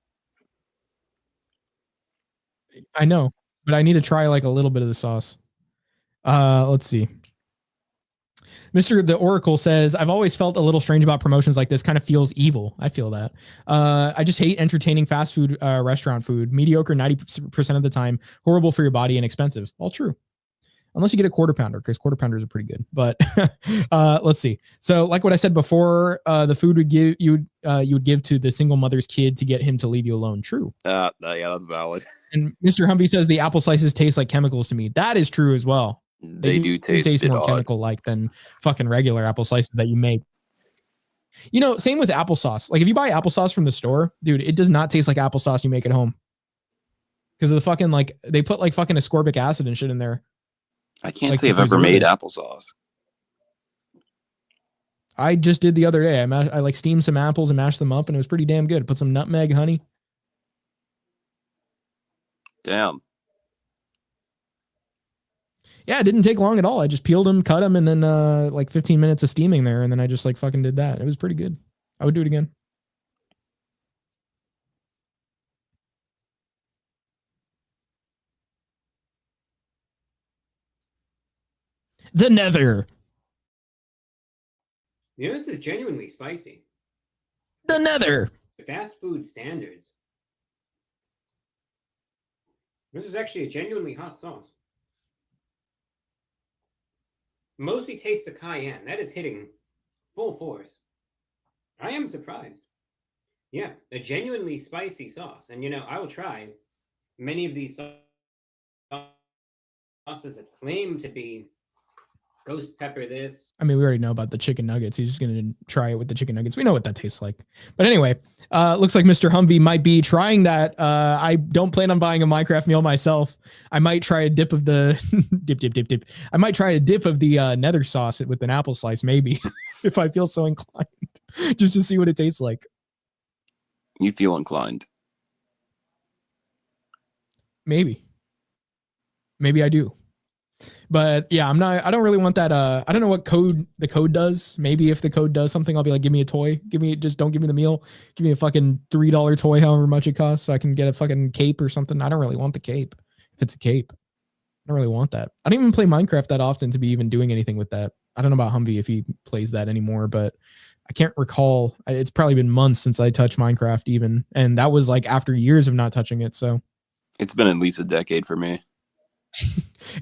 it. I know, but I need to try like a little bit of the sauce. Let's see. Mr. The Oracle says, I've always felt a little strange about promotions like this. Kind of feels evil. I feel that. I just hate entertaining fast food restaurant food. Mediocre 90% of the time. Horrible for your body and expensive. All true. Unless you get a quarter pounder, because quarter pounders are pretty good. But let's see. So, like what I said before, the food would give you would give to the single mother's kid to get him to leave you alone. True. Yeah, that's valid. And Mr. Humvee says the apple slices taste like chemicals to me. That is true as well. They do taste more odd. chemical like than fucking regular apple slices that you make. You know, same with applesauce. Like if you buy applesauce from the store, dude, it does not taste like applesauce you make at home. Because of the fucking like they put like fucking ascorbic acid and shit in there. I can't like, say I've ever made applesauce. I just did the other day. I like steamed some apples and mashed them up, and it was pretty damn good. Put some nutmeg, honey. Damn. Yeah, it didn't take long at all. I just peeled them, cut them, and then like 15 minutes of steaming there, and then I just like fucking did that. It was pretty good. I would do it again. The Nether. You know, this is genuinely spicy. The Nether. Fast food standards. This is actually a genuinely hot sauce. Mostly tastes the cayenne. That is hitting full force. I am surprised. Yeah, a genuinely spicy sauce. And you know, I will try many of these sauces that claim to be ghost pepper this. I mean, we already know about the chicken nuggets. He's just going to try it with the chicken nuggets. We know what that tastes like. But anyway, looks like Mr. Humvee might be trying that. I don't plan on buying a Minecraft meal myself. I might try a dip of the dip. I might try a dip of the nether sauce with an apple slice, maybe, if I feel so inclined, just to see what it tastes like. You feel inclined. Maybe I do. But yeah, I don't really want that. I don't know what the code does. Maybe if the code does something, I'll be like, give me a toy. Just don't give me the meal. Give me a fucking $3 toy, however much it costs, so I can get a fucking cape or something. I don't really want the cape. If it's a cape, I don't really want that. I don't even play Minecraft that often to be even doing anything with that. I don't know about Humvee if he plays that anymore, but I can't recall. It's probably been months since I touched Minecraft even. And that was like after years of not touching it. So it's been at least a decade for me.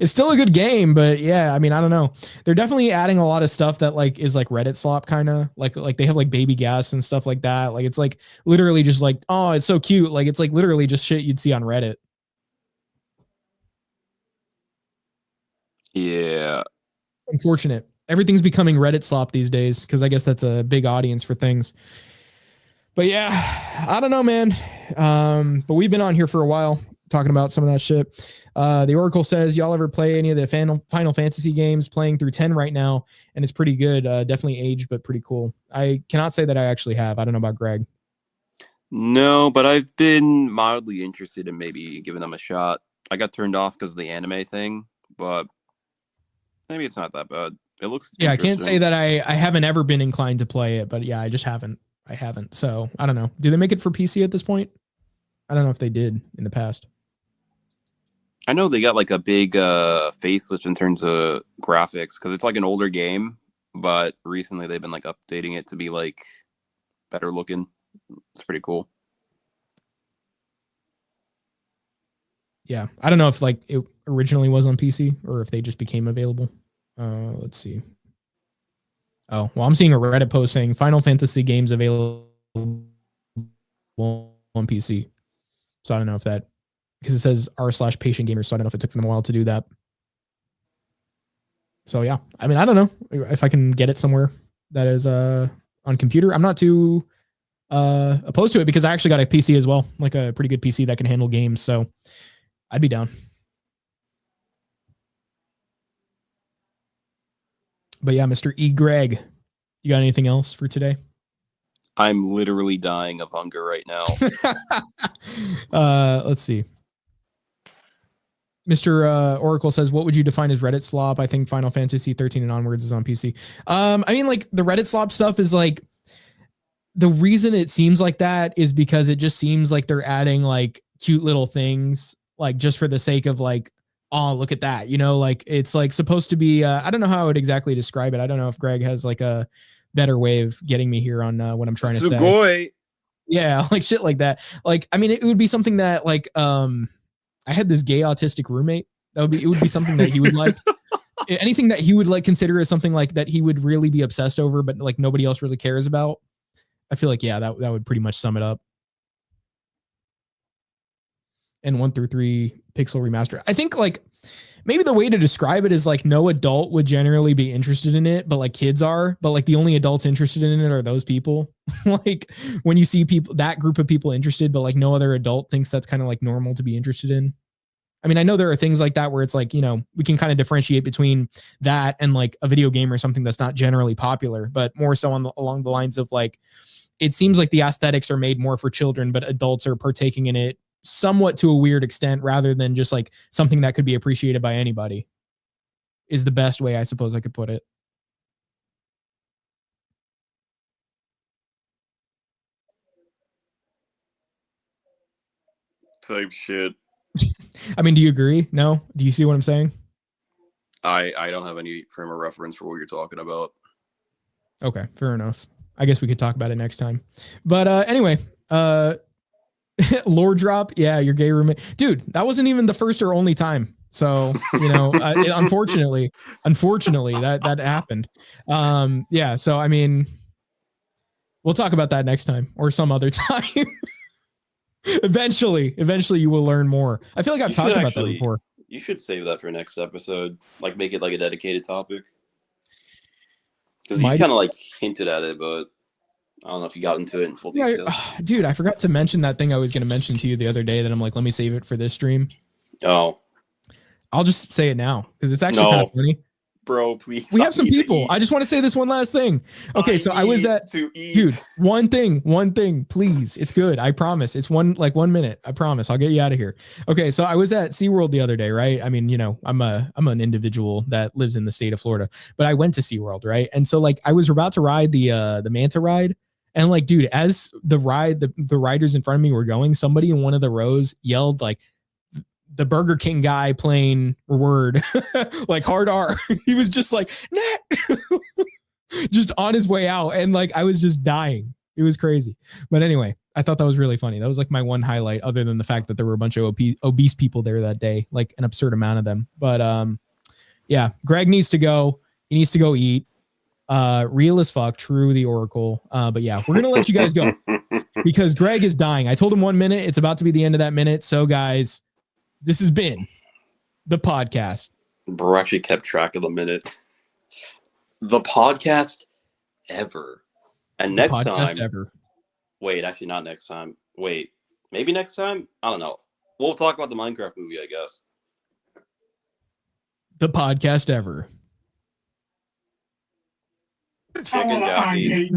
It's still a good game, but yeah, I mean, I don't know. They're definitely adding a lot of stuff that like is like Reddit slop kind of like they have like baby gas and stuff like that. Like it's like literally just like, oh, it's so cute. Like it's like literally just shit you'd see on Reddit. Yeah. Unfortunate. Everything's becoming Reddit slop these days because I guess that's a big audience for things. But yeah, I don't know, man. But we've been on here for a while talking about some of that shit. The Oracle says, y'all ever play any of the Final Fantasy games? Playing through 10 right now, and it's pretty good. Definitely aged, but pretty cool. I cannot say that I actually have. I don't know about Greg. No, but I've been mildly interested in maybe giving them a shot. I got turned off because of the anime thing, but maybe it's not that bad. It looks I can't say that I haven't ever been inclined to play it, but yeah, I just haven't. I haven't. So I don't know. Do they make it for PC at this point? I don't know if they did in the past. I know they got like a big facelift in terms of graphics because it's like an older game, but recently they've been like updating it to be like better looking. It's pretty cool. Yeah, I don't know if like it originally was on PC or if they just became available. Let's see. Oh, well, I'm seeing a Reddit post saying Final Fantasy games available on PC. So I don't know if that, because it says r/patient gamers, so I don't know if it took them a while to do that. So yeah, I mean, I don't know if I can get it somewhere that is on computer. I'm not too opposed to it because I actually got a PC as well, like a pretty good PC that can handle games. So I'd be down. But yeah, Mr. E. Greg, you got anything else for today? I'm literally dying of hunger right now. Let's see. Mr. Oracle says, what would you define as Reddit slop? I think Final Fantasy 13 and onwards is on PC. I mean, like the Reddit slop stuff is like, the reason it seems like that is because it just seems like they're adding like cute little things, like just for the sake of like, oh, look at that. You know, like it's like supposed to be, I don't know how I would exactly describe it. I don't know if Greg has like a better way of getting me here on what I'm trying to say. Yeah, like shit like that. Like, I mean, it would be something that like, I had this gay autistic roommate. It would be something that he would like. Anything that he would like consider as something like that he would really be obsessed over, but like nobody else really cares about. I feel like, yeah, that would pretty much sum it up. And 1 through 3 pixel remaster. I think like maybe the way to describe it is like no adult would generally be interested in it, but like kids are, but like the only adults interested in it are those people. Like when you see people, that group of people interested, but like no other adult thinks that's kind of like normal to be interested in. I mean, I know there are things like that where it's like, you know, we can kind of differentiate between that and like a video game or something that's not generally popular, but more so along the lines of like, it seems like the aesthetics are made more for children, but adults are partaking in it somewhat to a weird extent rather than just like something that could be appreciated by anybody is the best way I suppose I could put it. Type shit. I mean, do you agree? No? Do you see what I'm saying? I don't have any frame of reference for what you're talking about. Okay, fair enough. I guess we could talk about it next time. But anyway, lore drop. Yeah, your gay roommate, dude. That wasn't even the first or only time. So unfortunately, that happened. Yeah. So I mean, we'll talk about that next time or some other time. Eventually, you will learn more. I feel like I've talked about that before. You should save that for next episode. Like make it like a dedicated topic. Because you kind of like hinted at it, but I don't know if you got into it in full detail. Dude, I forgot to mention that thing I was going to mention to you the other day that I'm like, let me save it for this stream. Oh. I'll just say it now because it's actually kind of funny. Bro, please. We have some people. I just want to say this one last thing. Okay, so I was at dude, one thing, please. It's good. I promise. It's 1 minute. I promise. I'll get you out of here. Okay, so I was at SeaWorld the other day, right? I mean, I'm an individual that lives in the state of Florida, but I went to SeaWorld, right? And so like I was about to ride the manta ride. And like, dude, as the riders in front of me were going, somebody in one of the rows yelled like the Burger King guy playing word like hard R. He was just like, Net! Just on his way out. And like, I was just dying. It was crazy. But anyway, I thought that was really funny. That was like my one highlight other than the fact that there were a bunch of obese people there that day, like an absurd amount of them. But yeah, Greg needs to go. He needs to go eat. Real as fuck. True, the Oracle. But yeah, we're going to let you guys go because Greg is dying. I told him 1 minute. It's about to be the end of that minute. So guys, this has been the podcast. Bro actually kept track of the minute. The podcast ever. And next time. Ever. Wait, actually not next time. Wait, maybe next time? I don't know. We'll talk about the Minecraft movie, I guess. The podcast ever. Chicken jockey.